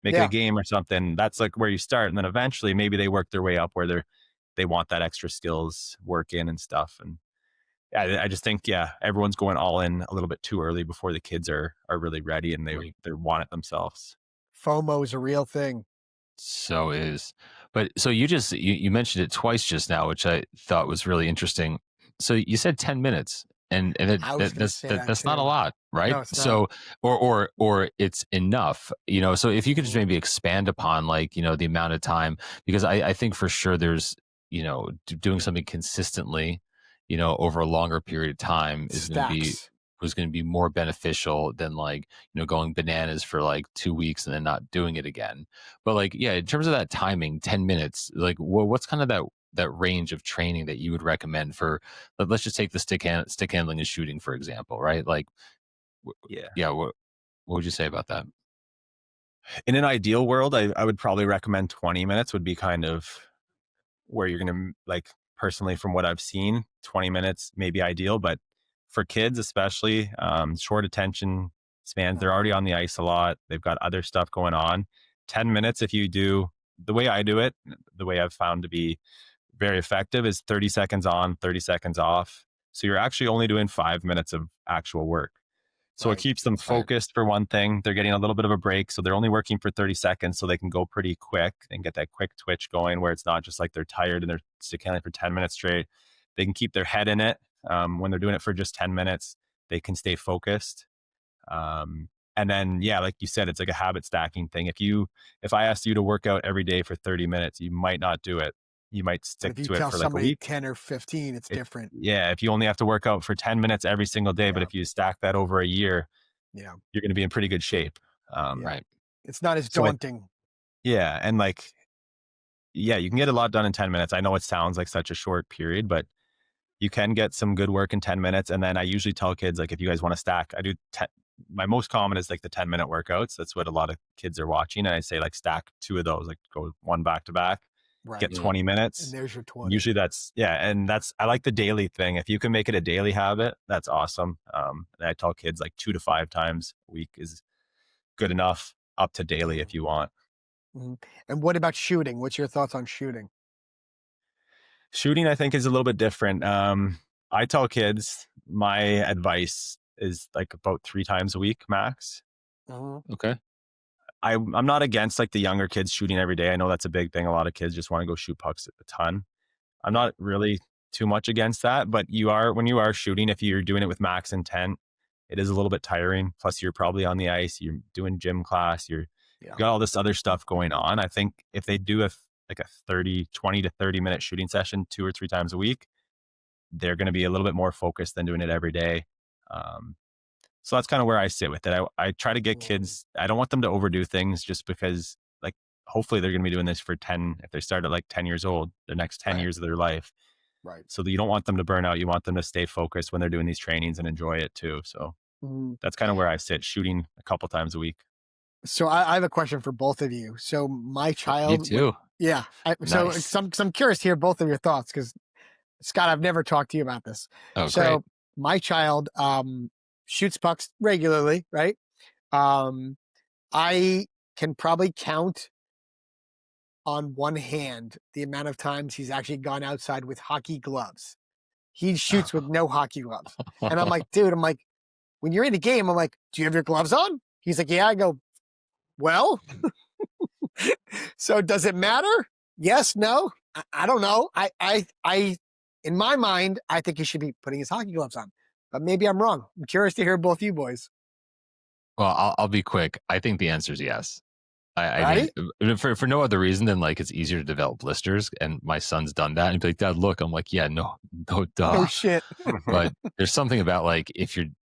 make it a game or something. That's like where you start. And then eventually maybe they work their way up where they're they want that extra skills work in and stuff. And I just think, everyone's going all in a little bit too early before the kids are really ready and they want it themselves. FOMO is a real thing. So is. But so you mentioned it twice just now, which I thought was really interesting. So you said 10 minutes and that's not a lot, right? No, it's not. So or it's enough, so if you could just maybe expand upon like, the amount of time, because I think for sure there's, doing something consistently, over a longer period of time is going to be more beneficial than like, going bananas for like 2 weeks and then not doing it again. But like, yeah, in terms of that timing, 10 minutes, like what's kind of that range of training that you would recommend for, let's just take the stick handling and shooting, for example, right? Like, what would you say about that? In an ideal world, I would probably recommend 20 minutes would be kind of where you're going to, like, personally, from what I've seen, 20 minutes may be ideal, but for kids, especially, short attention spans, they're already on the ice a lot. They've got other stuff going on. 10 minutes, if you do the way I do it, the way I've found to be very effective is 30 seconds on, 30 seconds off. So you're actually only doing 5 minutes of actual work. So it keeps them focused for one thing. They're getting a little bit of a break. So they're only working for 30 seconds so they can go pretty quick and get that quick twitch going where it's not just like they're tired and they're stick handling for 10 minutes straight. They can keep their head in it. When they're doing it for just 10 minutes, they can stay focused. And then, like you said, it's like a habit stacking thing. If I asked you to work out every day for 30 minutes, you might not do it. You might stick to it for like a week. 10 or 15, it's different. Yeah. If you only have to work out for 10 minutes every single day, but if you stack that over a year, you're going to be in pretty good shape. Right. It's not as daunting. And like, you can get a lot done in 10 minutes. I know it sounds like such a short period, but you can get some good work in 10 minutes. And then I usually tell kids, like, if you guys want to stack, I do my most common is like the 10-minute workouts. That's what a lot of kids are watching. And I say, like, stack 2 of those, like go one back to back. Right. Get 20 minutes. And there's your 20. Usually that's, and I like the daily thing. If you can make it a daily habit, that's awesome. And I tell kids like 2 to 5 times a week is good enough, up to daily if you want. Mm-hmm. And what about shooting? What's your thoughts on shooting? Shooting, I think, is a little bit different. I tell kids my advice is like about 3 times a week max. Okay. I'm not against like the younger kids shooting every day. I know that's a big thing. A lot of kids just want to go shoot pucks a ton. I'm not really too much against that, but when you are shooting, if you're doing it with max intent, it is a little bit tiring. Plus you're probably on the ice, you're doing gym class, you got all this other stuff going on. I think if they do a 20 to 30 minute shooting session 2 or 3 times a week, they're going to be a little bit more focused than doing it every day. So that's kind of where I sit with it. I try to get kids, I don't want them to overdo things just because, like, hopefully they're going to be doing this for 10, if they start at like 10 years old, the next 10 years of their life. Right. So you don't want them to burn out. You want them to stay focused when they're doing these trainings and enjoy it too. So that's kind of where I sit, shooting a couple times a week. So I have a question for both of you. So my child. Me too. Yeah. Nice. So I'm curious to hear both of your thoughts because, Scott, I've never talked to you about this. Oh, so great. My child shoots pucks regularly, right? I can probably count on one hand the amount of times he's actually gone outside with hockey gloves. He shoots with no hockey gloves. And I'm like, dude, when you're in a game, I'm like, do you have your gloves on? He's like, yeah. I go, well, so does it matter? Yes, no, I don't know. I, in my mind, I think he should be putting his hockey gloves on, but maybe I'm wrong. I'm curious to hear both you boys. Well, I'll be quick. I think the answer is yes. Right? I mean, for no other reason than like it's easier to develop blisters, and my son's done that. And he'd be like, Dad, look. I'm like, yeah, no, duh. No shit. But there's something about like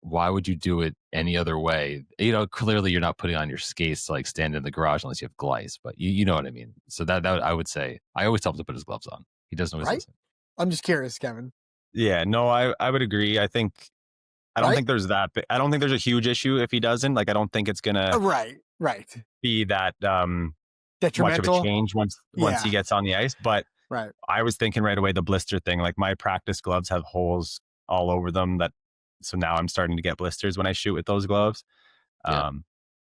why would you do it any other way? Clearly you're not putting on your skates to like stand in the garage unless you have glice. But you know what I mean. So that I would say I always tell him to put his gloves on. He doesn't always listen. I'm just curious, Kevin. Yeah, no, I would agree. I don't think there's I don't think there's a huge issue if he doesn't. Like, I don't think it's gonna right be that detrimental much of a change once he gets on the ice. But I was thinking right away the blister thing. Like, my practice gloves have holes all over them so now I'm starting to get blisters when I shoot with those gloves.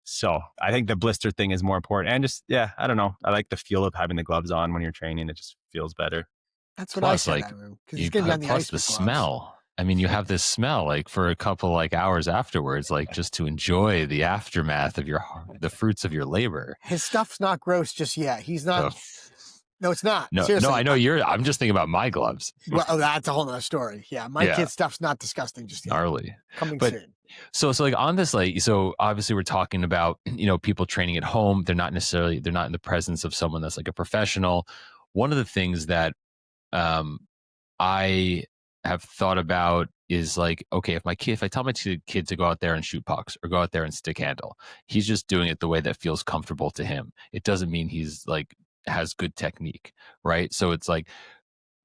So I think the blister thing is more important. And just I don't know. I like the feel of having the gloves on when you're training. It just feels better. That's what I Plus, said. like, Because he's going to be on the plus ice the with gloves. smell. I mean, you have this smell like for a couple like hours afterwards, like just to enjoy the aftermath of the fruits of your labor. His stuff's not gross just yet. He's not. No, it's not. No, Seriously. no, I know I'm just thinking about my gloves. Well, that's a whole nother story. Yeah, my kid's stuff's not disgusting just yet. Gnarly. Coming But soon. So like on this, like, so obviously we're talking about, people training at home. They're not in the presence of someone that's like a professional. One of the things that I have thought about is like, okay, if I tell my kid to go out there and shoot pucks or go out there and stick handle, he's just doing it the way that feels comfortable to him. It doesn't mean he's like has good technique, right? So it's like,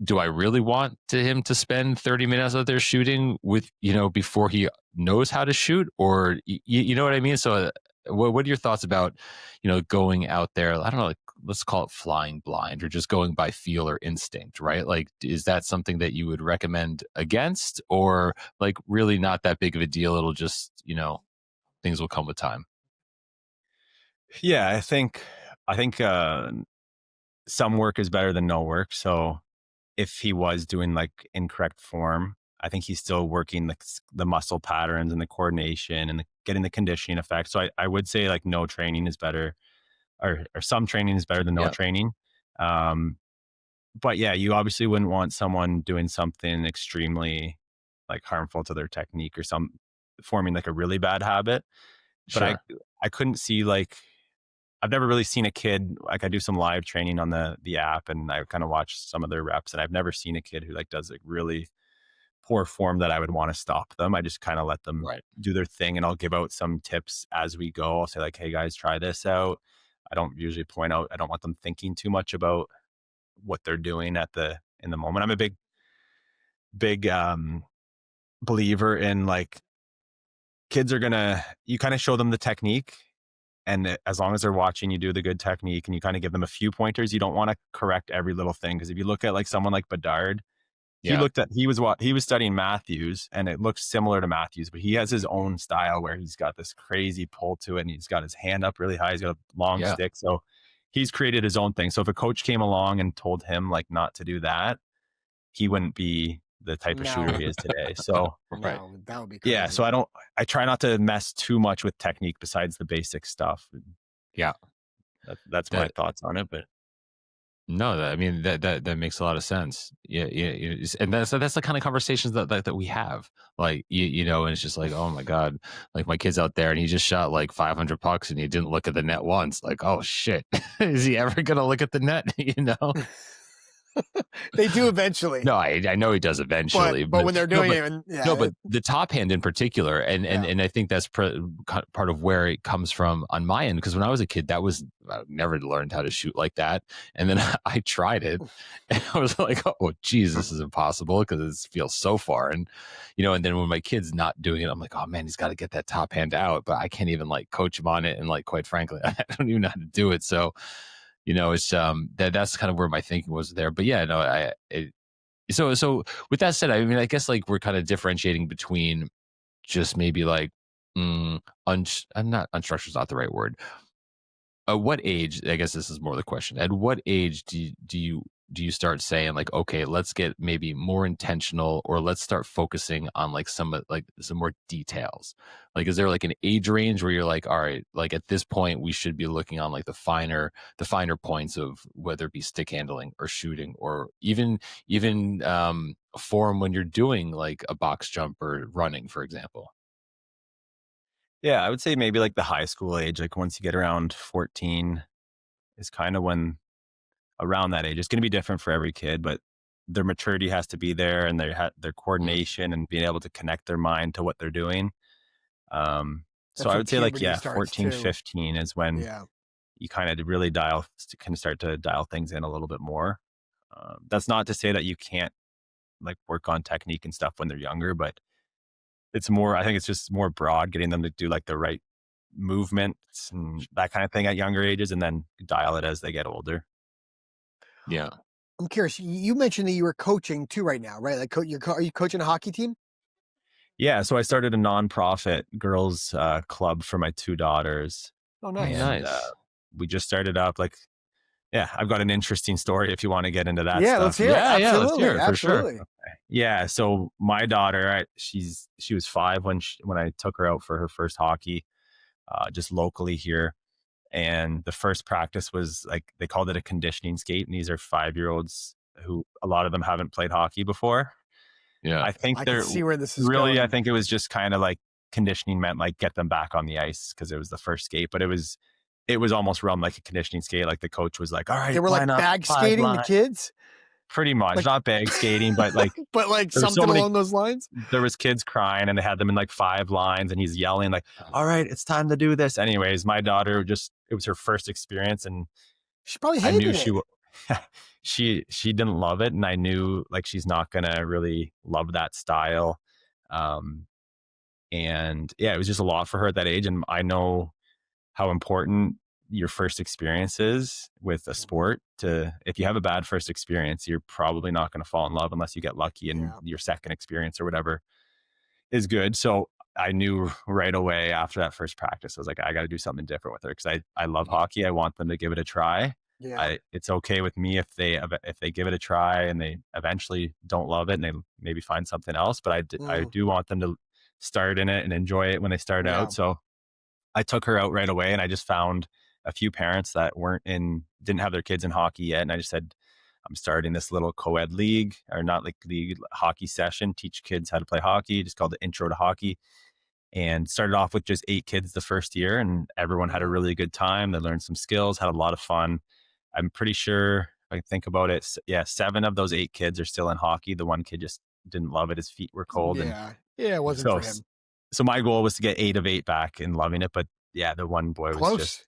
do I really want him to spend 30 minutes out there shooting with, before he knows how to shoot? Or, you know what I mean? So what are your thoughts about, going out there? I don't know, like, let's call it flying blind or just going by feel or instinct, right? Like, is that something that you would recommend against, or like really not that big of a deal? It'll just, things will come with time. Yeah, I think some work is better than no work. So if he was doing like incorrect form, I think he's still working the muscle patterns and the coordination and getting the conditioning effect. So I would say like no training is better, or some training is better than no training. But yeah, you obviously wouldn't want someone doing something extremely like harmful to their technique or forming like a really bad habit. But I couldn't see like, I've never really seen a kid, like I do some live training on the app and I kind of watch some of their reps, and I've never seen a kid who like does like really poor form that I would want to stop them. I just kind of let them do their thing, and I'll give out some tips as we go. I'll say like, hey guys, try this out. I don't usually point out, I don't want them thinking too much about what they're doing in the moment. I'm a big believer in like, kids are you kind of show them the technique. And as long as they're watching you do the good technique and you kind of give them a few pointers, you don't want to correct every little thing. Because if you look at like someone like Bedard, he was studying Matthews, and it looks similar to Matthews, but he has his own style where he's got this crazy pull to it, and he's got his hand up really high. He's got a long stick. So he's created his own thing. So if a coach came along and told him like not to do that, he wouldn't be the type of shooter he is today. So that would be crazy. Yeah. So I try not to mess too much with technique besides the basic stuff. Yeah. That's my thoughts on it. But no, I mean, that makes a lot of sense. Yeah. And that's the kind of conversations that we have, like, and it's just like, oh my God, like my kid's out there and he just shot like 500 pucks and he didn't look at the net once. Like, oh shit, is he ever going to look at the net? They do eventually. No, I know he does eventually. But when they're doing it, but the top hand in particular, and I think that's part of where it comes from on my end. Because when I was a kid, I never learned how to shoot like that, and then I tried it, and I was like, oh, geez, this is impossible because it feels so foreign, And then when my kid's not doing it, I'm like, oh man, he's got to get that top hand out, but I can't even like coach him on it, and like quite frankly, I don't even know how to do it. So. It's that's kind of where my thinking was there. But yeah, no, so with that said, I mean, I guess like we're kind of differentiating between just maybe like, I'm not unstructured is not the right word. At what age? I guess this is more the question. At what age do you start saying like, okay, let's get maybe more intentional, or let's start focusing on like some more details? Like, is there like an age range where you're like, all right, like at this point we should be looking on like the finer points of whether it be stick handling or shooting, or even form when you're doing like a box jump or running, for example? Yeah, I would say maybe like the high school age, like once you get around 14 is kind of when, around that age. It's going to be different for every kid, but their maturity has to be there, and their coordination and being able to connect their mind to what they're doing. So I would say like, 14, 15 is when you kind of really start to dial things in a little bit more. That's not to say that you can't like work on technique and stuff when they're younger, but I think it's just more broad, getting them to do like the right movements and that kind of thing at younger ages, and then dial it as they get older. Yeah. I'm curious. You mentioned that you were coaching too right now, right? Like, are you coaching a hockey team? Yeah. So I started a nonprofit girls club for my two daughters. Oh, nice. And, we just started up like yeah, I've got an interesting story if you want to get into that Yeah, stuff. let's hear it. Yeah, let's Absolutely. hear it for sure. Absolutely. Yeah, so my daughter, she was 5 when I took her out for her first hockey, just locally here. And the first practice was like they called it a conditioning skate, and these are 5-year-olds who a lot of them haven't played hockey before. Yeah. I think I can they're see where this is really. going. I think it was just kind of like conditioning meant like get them back on the ice because it was the first skate, but it was almost run like a conditioning skate. Like the coach was like, "All right, They were like line up, bag 5 skating the line." kids, Pretty much, Like- not bag skating, but like but like There were so something many- along those lines. there was kids crying and they had them in like 5 lines and he's yelling like, "All right, it's time to do this." Anyways, my daughter it was her first experience and She probably I hated knew it. she didn't love it, and I knew like she's not gonna really love that style. And yeah, it was just a lot for her at that age, and I know how important your first experience is with a sport. If you have a bad first experience, you're probably not going to fall in love unless you get lucky and your second experience or whatever is good. So I knew right away after that first practice, I was like, I got to do something different with her because I love hockey. I want them to give it a try. Yeah. It's okay with me if they give it a try and they eventually don't love it and they maybe find something else. But I do want them to start in it and enjoy it when they start Yeah. out. So I took her out right away, and I just found a few parents that didn't have their kids in hockey yet, and I just said, I'm starting this little co-ed league, or not like league, hockey session, teach kids how to play hockey, just called it Intro to Hockey. And started off with just 8 kids the first year, and everyone had a really good time. They learned some skills, had a lot of fun. I'm pretty sure, if I think about it, 7 of those 8 kids are still in hockey. The one kid just didn't love it. His feet were cold. Yeah. It wasn't for him. So my goal was to get 8 of 8 back and loving it. But yeah, the one boy was Close. just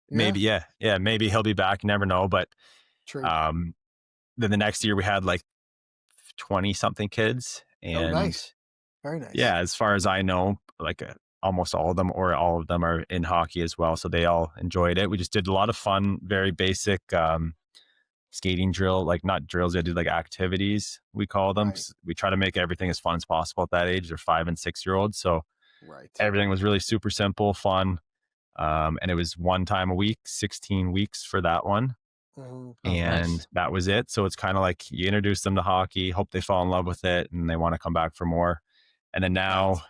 maybe, maybe he'll be back. You never know. But True. then the next year we had like 20 something kids. And nice. Very nice. Yeah, as far as I know, like almost all of them or all of them are in hockey as well. So they all enjoyed it. We just did a lot of fun, very basic skating drill, like not drills. I did like activities, we call them. Right. We try to make everything as fun as possible at that age. They're 5 and 6-year-olds. So everything was really super simple, fun. And it was 1 time a week, 16 weeks for that one. And that was it. So it's kind of like you introduce them to hockey, hope they fall in love with it and they want to come back for more. And then now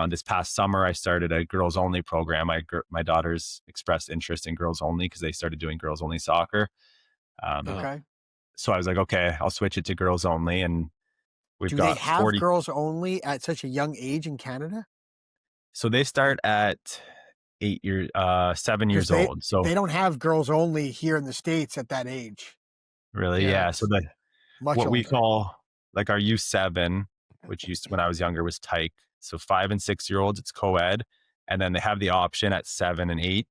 this past summer, I started a girls only program. My daughters expressed interest in girls only because they started doing girls only soccer. So I was like, okay, I'll switch it to girls only. And Do they have girls only at such a young age in Canada? So they start at 7 years old. So they don't have girls only here in the States at that age. Really? Yeah. So what older. we call like our U7, which when I was younger was tyke. So 5 and 6-year-olds, it's co-ed. And then they have the option at 7 and 8.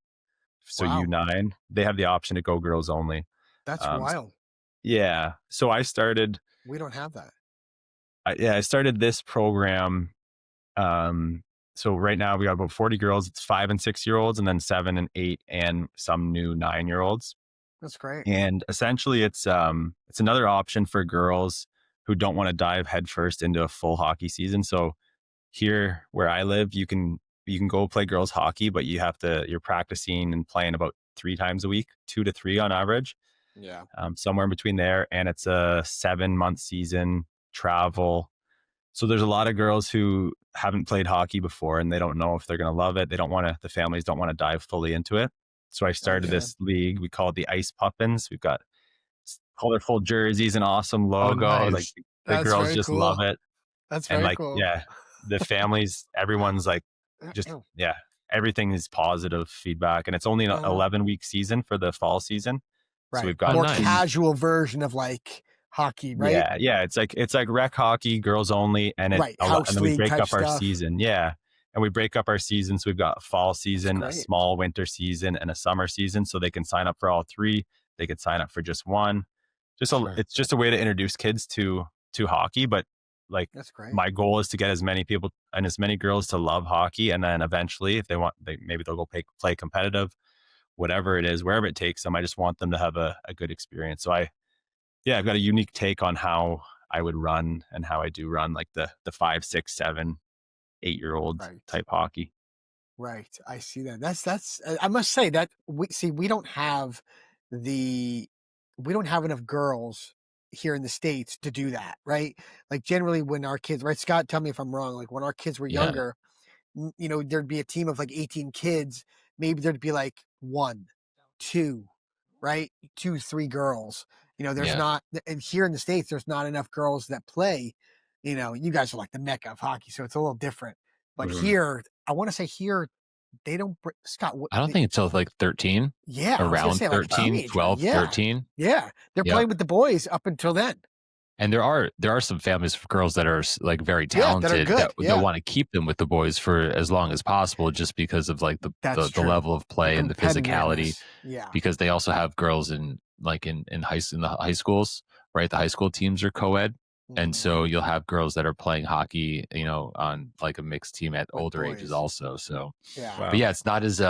So U9, they have the option to go girls only. That's wild. Yeah. So I started. We don't have that. I started this program. So right now we got about 40 girls. It's 5 and 6-year-olds, and then 7 and 8, and some new 9-year-olds. That's great. And essentially, it's another option for girls who don't want to dive headfirst into a full hockey season. So here where I live, you can go play girls hockey, but you're practicing and playing about 3 times a week, 2 to 3 on average. Yeah. Somewhere in between there. And it's a 7-month season, travel. So there's a lot of girls who haven't played hockey before and they don't know if they're going to love it. The families don't want to dive fully into it. So I started this league. We call it the Ice Puffins. We've got colorful jerseys and awesome logo. Oh, nice. Like the girls just love it. That's very cool. Yeah, the families, everyone's like, everything is positive feedback. And it's only an 11-week season for the fall season. Right. So we've got more casual version of like hockey, right? Yeah. It's like rec hockey, girls only, and and then we break up our season. Yeah. And we break up our season. So we've got a fall season, a small winter season, and a summer season. So they can sign up for all 3. They could sign up for just one. It's just a way to introduce kids to hockey. But like, that's great. My goal is to get as many people and as many girls to love hockey. And then eventually, if they want, maybe they'll go play competitive, whatever it is, wherever it takes them. I just want them to have a good experience. So I've got a unique take on how I would run and how I do run like the 5, 6, 7, 8-year-old type hockey. Right. I see that. That's, I must say that we don't have the we don't have enough girls here in the States to do that, right? Like generally when our kids, right, Scott, tell me if I'm wrong, like when our kids were Yeah. younger, you know, there'd be a team of like 18 kids, maybe there'd be like 1, 2, right? 2, 3 girls. You know, there's Yeah. not, and here in the States, there's not enough girls that play. You know, you guys are like the mecca of hockey, so it's a little different. But Mhm. here, I want to say here, they don't, Scott, I don't think until like 13, yeah, I was gonna around say like 13, teenager. 12, Yeah, 13. yeah, they're Yep. playing with the boys up until then. And there are some families of girls that are like very Yeah, that are talented good, that yeah. want to keep them with the boys for as long as possible, just because of like the true. level of play and the physicality. Competitiveness, yeah. Because they also have girls in like in the high schools, right? The high school teams are co-ed, and Mhm. so you'll have girls that are playing hockey, you know, on like a mixed team at With older boys. ages also. So, Yeah. Wow. but yeah, it's not as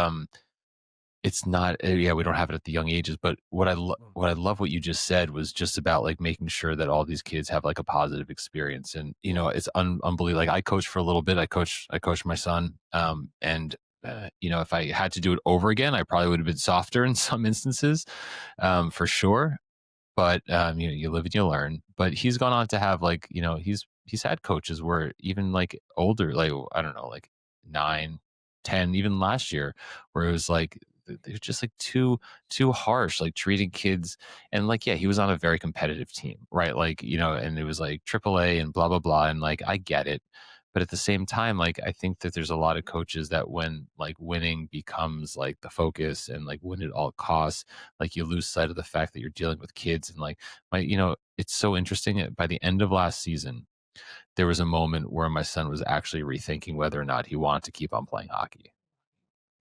it's not yeah, we don't have it at the young ages. But what I love what you just said was just about like making sure that all these kids have like a positive experience. And you know, it's unbelievable. Like I coached for a little bit. I coached my son, and you know, if I had to do it over again, I probably would have been softer in some instances, for sure. But you know, you live and you learn. But he's gone on to have like, you know, he's had coaches where even like older, like I don't know, like 9, 10, even last year, where it was like they're just like too harsh, like treating kids. And like, yeah, he was on a very competitive team, right? Like, you know, and it was like AAA and blah blah blah. And like I get it. But at the same time, like I think that there's a lot of coaches that when like winning becomes like the focus and like win at all costs, like you lose sight of the fact that you're dealing with kids. And like you know, it's so interesting. By the end of last season, there was a moment where my son was actually rethinking whether or not he wanted to keep on playing hockey.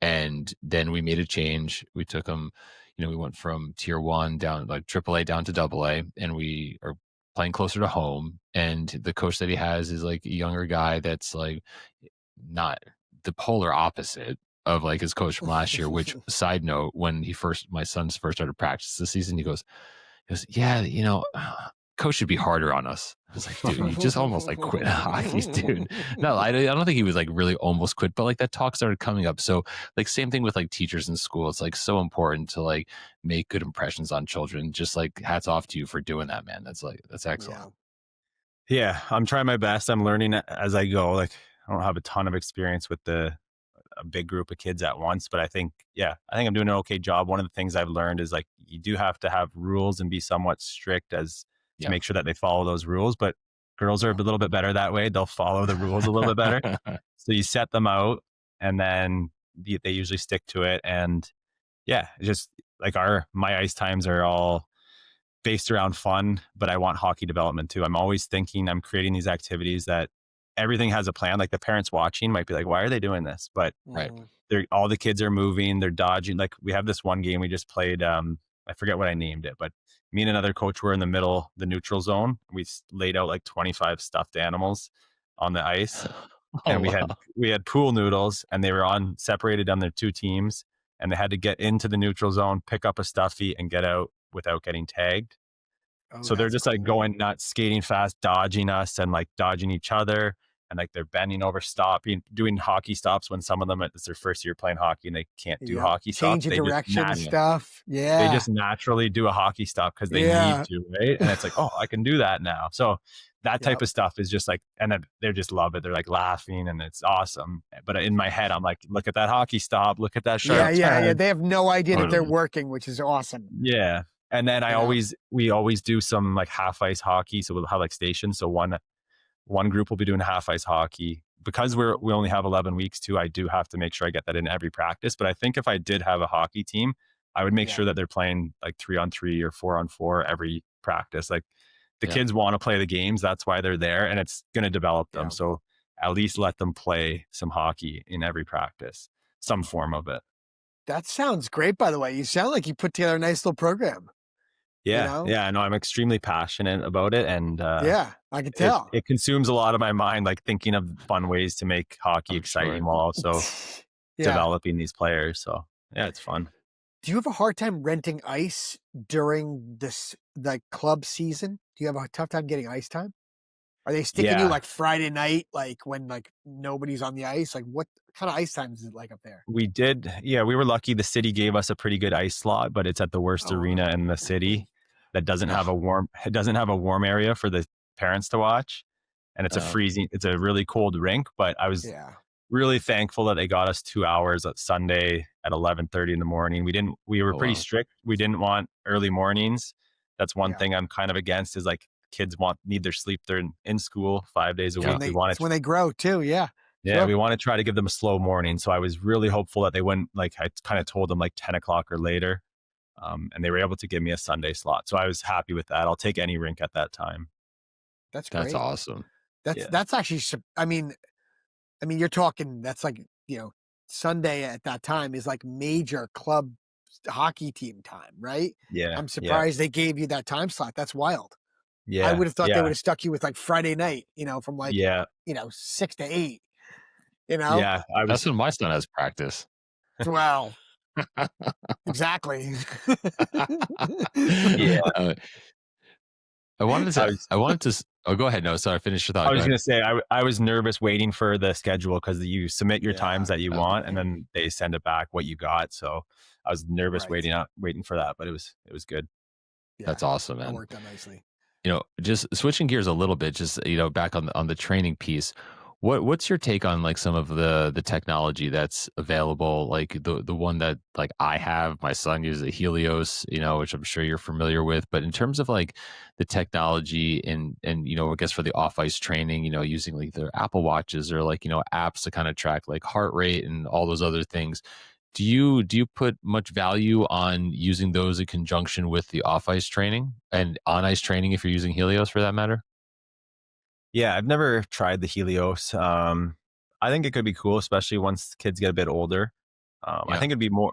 And then we made a change. We took him, you know, we went from tier 1 down like AAA down to AA, and we are playing closer to home. And the coach that he has is like a younger guy that's like not the polar opposite of like his coach from last year. Which, side note, when my son's first started practice this season, he goes, yeah, you know, coach should be harder on us. I was like, dude, you just almost like quit hockey, dude. No, I don't think he was like really almost quit, but like that talk started coming up. So like same thing with like teachers in school. It's like so important to like make good impressions on children. Just like hats off to you for doing that, man. That's excellent. Yeah, I'm trying my best. I'm learning as I go. Like I don't have a ton of experience with a big group of kids at once, but I think I'm doing an okay job. One of the things I've learned is like you do have to have rules and be somewhat strict as to make sure that they follow those rules. But girls are a little bit better that way. They'll follow the rules a little bit better. So you set them out, and then they usually stick to it. And yeah, just like my ice times are all based around fun, but I want hockey development too. I'm always thinking I'm creating these activities that everything has a plan. Like the parents watching might be like, why are they doing this? But Right. All the kids are moving, they're dodging. Like we have this one game we just played. I forget what I named it, but me and another coach were in the middle, the neutral zone. We laid out like 25 stuffed animals on the ice. And we had pool noodles, and they were separated on their 2 teams, and they had to get into the neutral zone, pick up a stuffy, and get out without getting tagged. So they're just like going nuts, skating fast, dodging us and like dodging each other. And like they're bending over, stopping, doing hockey stops when some of them, it's their first year playing hockey and they can't do hockey stops. Changing direction and stuff. Yeah. They just naturally do a hockey stop because they need to, right? And it's like, oh, I can do that now. So that type of stuff is just like, and then they just love it. They're like laughing and it's awesome. But in my head, I'm like, look at that hockey stop. Look at that sharp turn. They have no idea that they're working, which is awesome. Yeah. And then we always do some like half ice hockey. So we'll have like stations. So one group will be doing half ice hockey. Because we only have 11 weeks too, I do have to make sure I get that in every practice. But I think if I did have a hockey team, I would make sure that they're playing like 3-on-3 or 4-on-4 every practice. Like the kids want to play the games. That's why they're there, and it's going to develop them. So at least let them play some hockey in every practice, some form of it. That sounds great, by the way. You sound like you put together a nice little program. Yeah. Yeah. No, I'm extremely passionate about it. And I can tell. It consumes a lot of my mind, like thinking of fun ways to make hockey exciting while also developing these players. So yeah, it's fun. Do you have a hard time renting ice during this like club season? Do you have a tough time getting ice time? Are they sticking you like Friday night, like when like nobody's on the ice? Like what kind of ice time is it like up there? We did. Yeah, we were lucky. The city gave us a pretty good ice slot, but it's at the worst arena in the city. that doesn't have a warm area for the parents to watch, and it's a really cold rink. But I was really thankful that they got us 2 hours at Sunday at 11:30 in the morning. We were pretty strict. We didn't want early mornings. That's one thing I'm kind of against, is like kids need their sleep. They're in school 5 days a week. It's when they grow too. Yeah. Yeah. Sure. We want to try to give them a slow morning. So I was really hopeful that they wouldn't, like, I kind of told them like 10 o'clock or later. And they were able to give me a Sunday slot. So I was happy with that. I'll take any rink at that time. That's great. That's awesome. That's actually, I mean, you're talking, that's like, Sunday at that time is like major club hockey team time, right? Yeah. I'm surprised they gave you that time slot. That's wild. Yeah. I would have thought they would have stuck you with like Friday night, from like, 6 to 8, Yeah. That's when my son has practice. Wow. Exactly. Yeah. I wanted to. Oh, go ahead. No, sorry. Finish your thought. I was going to say, I was nervous waiting for the schedule, because you submit your times that you want, and then they send it back what you got. So I was nervous waiting for that, but it was good. Yeah, that's awesome, man. That worked out nicely. Just switching gears a little bit, just back on the training piece. What's your take on like some of the technology that's available? Like the one that like I have, my son uses a Helios, which I'm sure you're familiar with. But in terms of like the technology and I guess for the off ice training, using like their Apple Watches or like apps to kind of track like heart rate and all those other things. Do you put much value on using those in conjunction with the off ice training and on ice training if you're using Helios for that matter? Yeah, I've never tried the Helios. I think it could be cool, especially once kids get a bit older. I think it'd be more,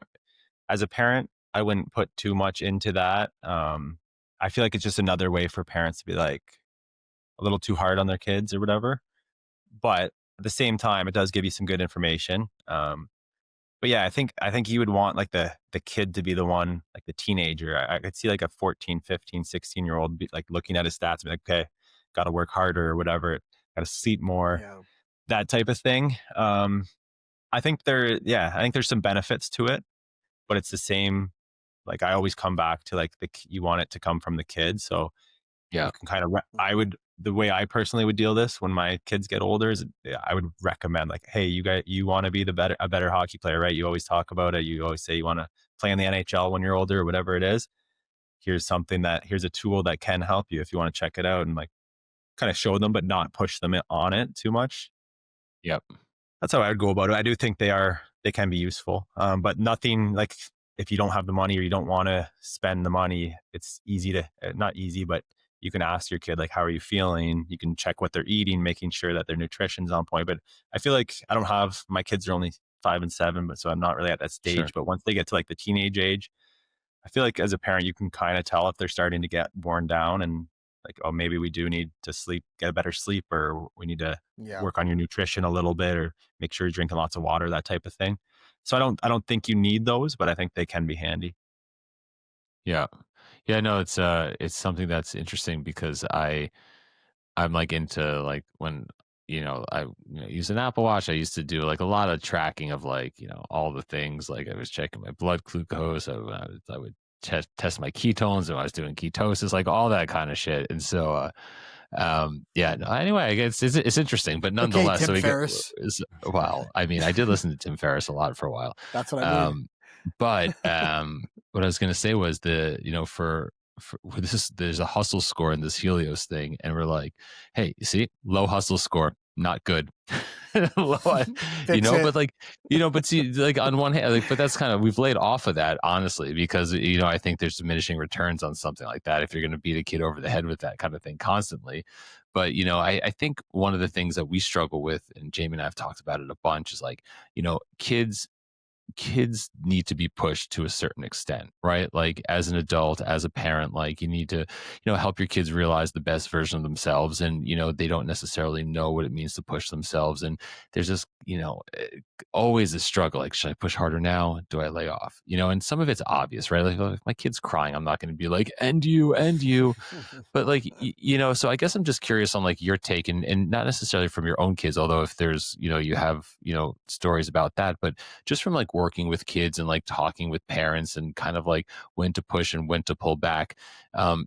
as a parent, I wouldn't put too much into that. I feel like it's just another way for parents to be like a little too hard on their kids or whatever. But at the same time, it does give you some good information. But yeah, I think you would want like the kid to be the one, like the teenager. I could see like a 14, 15, 16-year-old be like looking at his stats and be like, okay, got to work harder or whatever, got to sleep more, that type of thing. I think there's some benefits to it, but it's the same. Like I always come back to like you want it to come from the kid. So you can kind of, the way I personally would deal this when my kids get older is I would recommend like, hey, you want to be a better hockey player, right? You always talk about it. You always say you want to play in the NHL when you're older or whatever it is. Here's a tool that can help you if you want to check it out, and like kind of show them, but not push them on it too much. Yep. That's how I would go about it. I do think they can be useful. But nothing like, if you don't have the money or you don't want to spend the money, it's easy to, not easy, but you can ask your kid, like, how are you feeling? You can check what they're eating, making sure that their nutrition's on point. But I feel like my kids are only 5 and 7, but so I'm not really at that stage. Sure. But once they get to like the teenage age, I feel like as a parent, you can kind of tell if they're starting to get worn down and like, oh, maybe we do need to get a better sleep, or we need to work on your nutrition a little bit, or make sure you're drinking lots of water, that type of thing. So I don't think you need those, but I think they can be handy. Yeah. Yeah, no, it's something that's interesting because I'm like into like when, I use an Apple Watch. I used to do like a lot of tracking of like, all the things. Like I was checking my blood glucose. I would test my ketones, and I was doing ketosis, like all that kind of shit. And so, anyway, I guess it's interesting, but nonetheless, Tim Ferriss. Well, I mean, I did listen to Tim Ferriss a lot for a while. That's what I mean. But what I was going to say was for this, there's a hustle score in this Helios thing, and we're like, hey, you see, low hustle score, not good. But like, but see, like on one hand, like, but that's kind of, we've laid off of that, honestly, because, I think there's diminishing returns on something like that if you're going to beat a kid over the head with that kind of thing constantly. But, I think one of the things that we struggle with, and Jamie and I have talked about it a bunch, is like, kids need to be pushed to a certain extent, right? Like as an adult, as a parent, like you need to, help your kids realize the best version of themselves. And, they don't necessarily know what it means to push themselves. And there's just, always a struggle. Like, should I push harder now? Do I lay off? And some of it's obvious, right? Like if my kid's crying, I'm not going to be like, end you. But like, so I guess I'm just curious on like your take, and not necessarily from your own kids, although if there's, you have, stories about that, but just from like working with kids and like talking with parents and kind of like when to push and when to pull back.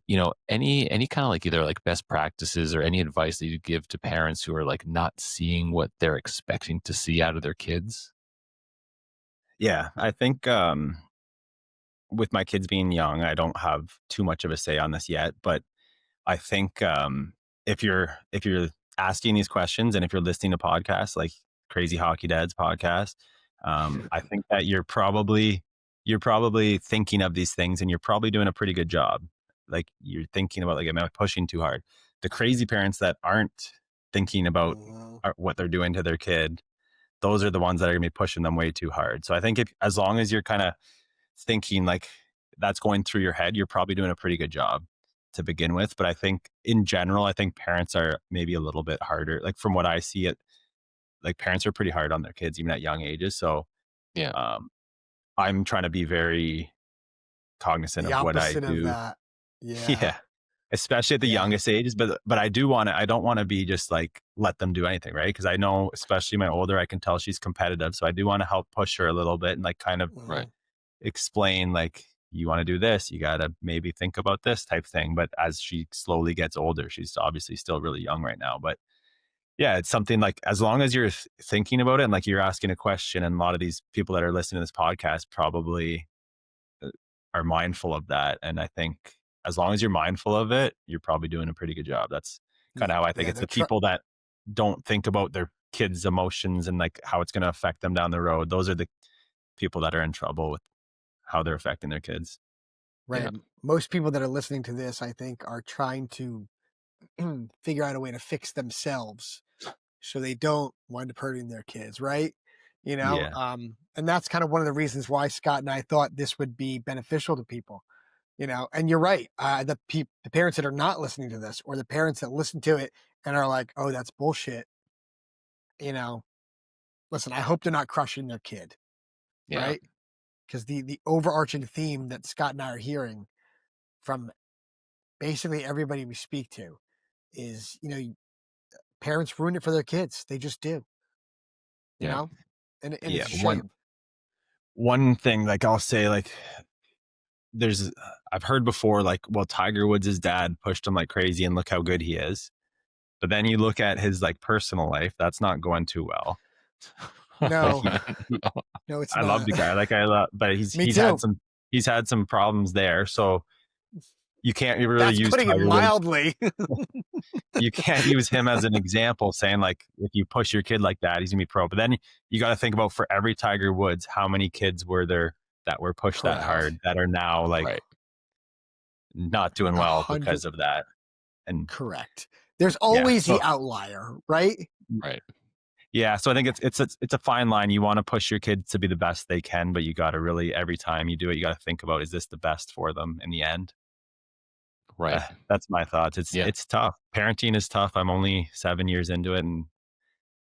You know, any kind of like either like best practices or any advice that you give to parents who are like not seeing what they're expecting to see out of their kids? Yeah, I think with my kids being young, I don't have too much of a say on this yet, but I think if you're asking these questions and if you're listening to podcasts like Crazy Hockey Dad's podcast, I think that you're probably thinking of these things and you're probably doing a pretty good job. Like you're thinking about like, am I pushing too hard? The crazy parents that aren't thinking about what they're doing to their kid, those are the ones that are going to be pushing them way too hard. So I think if as long as you're kind of thinking like that's going through your head, you're probably doing a pretty good job to begin with. But I think in general, I think parents are maybe a little bit harder. Like from what I see it, like parents are pretty hard on their kids even at young ages. So Yeah. I'm trying to be very cognizant The of what I opposite of do. that. Yeah. Yeah. Especially at the Yeah. youngest ages. But I don't want to be just like let them do anything, right? Because I know, especially my older, I can tell she's competitive. So I do want to help push her a little bit and like kind of Right. explain like you want to do this, you got to maybe think about this type thing. But as she slowly gets older, she's obviously still really young right now, but yeah, it's something like as long as you're thinking about it and like you're asking a question, and a lot of these people that are listening to this podcast probably are mindful of that. And I think as long as you're mindful of it, you're probably doing a pretty good job. That's kind of how I think. Yeah, It's the people that don't think about their kids' emotions and like how it's going to affect them down the road. Those are the people that are in trouble with how they're affecting their kids. Right. Yeah. Most people that are listening to this, I think, are trying to figure out a way to fix themselves so they don't wind up hurting their kids, right? You know, Yeah. and that's kind of one of the reasons why Scott and I thought this would be beneficial to people. You know, and you're right. The parents that are not listening to this, or the parents that listen to it and are like, "Oh, that's bullshit." You know, listen. I hope they're not crushing their kid, Yeah. right? Because the overarching theme that Scott and I are hearing from basically everybody we speak to is, you know, parents ruin it for their kids. They just do, you Yeah. know, and Yeah. it's a shame. One thing, like I'll say, like I've heard before, like, well, Tiger Woods' dad pushed him like crazy, and look how good he is. But then you look at his like personal life; that's not going too well. No, He- no, it's I not. love the guy, like I love, but Me he's too. had some problems there. So you can't really That's use putting it Tiger Woods. mildly. You can't use him as an example, saying like if you push your kid like that, he's gonna be pro. But then you got to think about for every Tiger Woods, how many kids were there that were pushed that Correct. hard that are now like Right. not doing well 100 because of that. And Correct. There's always so- the outlier, right? Right. yeah, so I think it's a fine line. You want to push your kids to be the best they can, but you got to really every time you do it, you got to think about, is this the best for them in the end? Right. That's my thoughts. It's tough. Parenting is tough. I'm only 7 years into it, and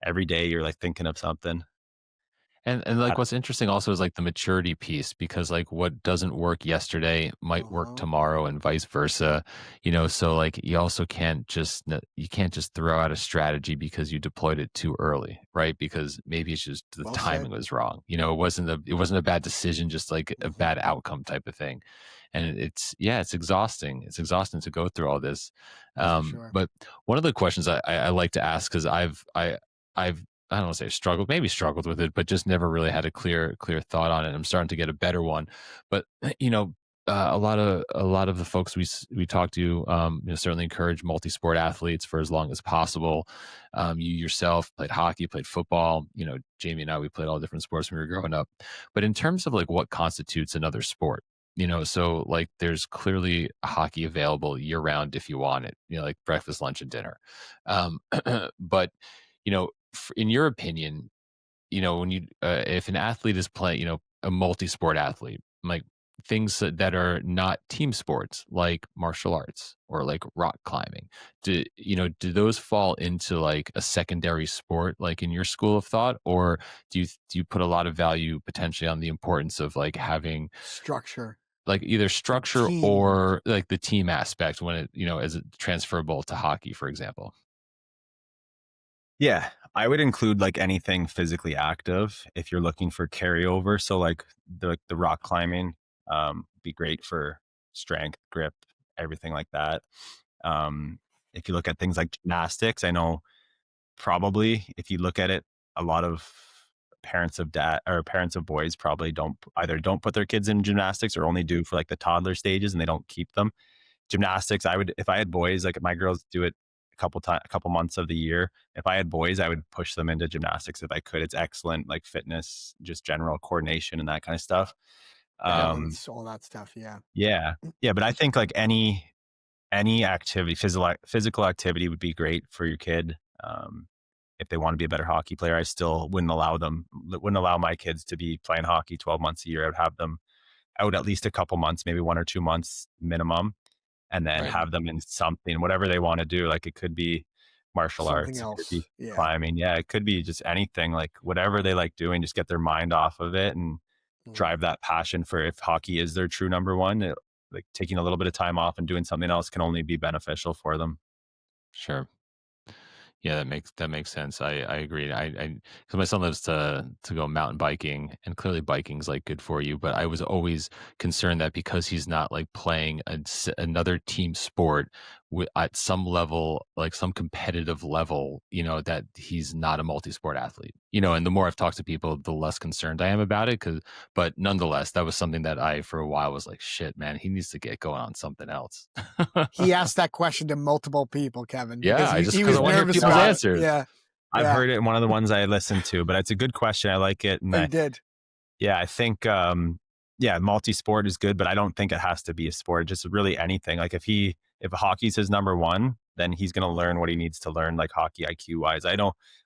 every day you're like thinking of something. And like what's interesting also is like the maturity piece, because like what doesn't work yesterday might work tomorrow and vice versa, you know. So like you also can't just throw out a strategy because you deployed it too early, right? Because maybe it's just the Well timing said. was wrong, you know. It wasn't a bad decision, just like a bad outcome type of thing. And it's exhausting. It's exhausting to go through all this. For sure. But one of the questions I like to ask, because I've I don't want to say struggled with it, but just never really had a clear thought on it. I'm starting to get a better one. But you know, a lot of the folks we talk to, you know, certainly encourage multi-sport athletes for as long as possible. You yourself played hockey, played football. You know, Jamie and I, we played all different sports when we were growing up. But in terms of like what constitutes another sport, you know, so like there's clearly hockey available year round if you want it, you know, like breakfast, lunch, and dinner. But you know, in your opinion, you know, when you if an athlete is playing, you know, a multi-sport athlete, like things that are not team sports like martial arts or like rock climbing, do those fall into like a secondary sport, like in your school of thought? Or do you put a lot of value potentially on the importance of like having Structure. like either structure team. or like the team aspect when it, you know, as transferable to hockey, for example? Yeah, I would include like anything physically active if you're looking for carryover. So like the rock climbing be great for strength, grip, everything like that. If you look at things like gymnastics, I know probably if you look at it, a lot of parents of boys probably don't put their kids in gymnastics or only do for like the toddler stages and they don't keep them. Gymnastics, I would, if I had boys, like my girls do it a couple months of the year. If I had boys, I would push them into gymnastics if I could. It's excellent, like fitness, just general coordination and that kind of stuff. Balance, all that stuff. Yeah. Yeah, yeah, but I think like any activity, physical activity would be great for your kid. If they want to be a better hockey player, I still wouldn't allow my kids to be playing hockey 12 months a year. I would have them out at least a couple months, maybe 1 or 2 months minimum, and then Right. have them in something, whatever they want to do. Like it could be martial Something arts, it could else. be Yeah. climbing. Yeah, it could be just anything, like whatever they like doing, just get their mind off of it and drive that passion for if hockey is their true number one. Like taking a little bit of time off and doing something else can only be beneficial for them. Sure. Yeah, that makes sense. I agree. I because my son loves to go mountain biking, and clearly biking's like good for you. But I was always concerned that because he's not like playing another team sport at some level, like some competitive level, that he's not a multi-sport athlete. And the more I've talked to people, the less concerned I am about it. But nonetheless, that was something that I for a while was like, shit, man, he needs to get going on something else. He asked that question to multiple people, Kevin. Yeah, Because because he I was want to hear nervous people's about it. answers. Yeah. I've Yeah. heard it in one of the ones I listened to, but it's a good question. I like it. And He did. I think, multi-sport is good, but I don't think it has to be a sport. Just really anything. Like if hockey's his number one, then he's going to learn what he needs to learn, like hockey IQ wise.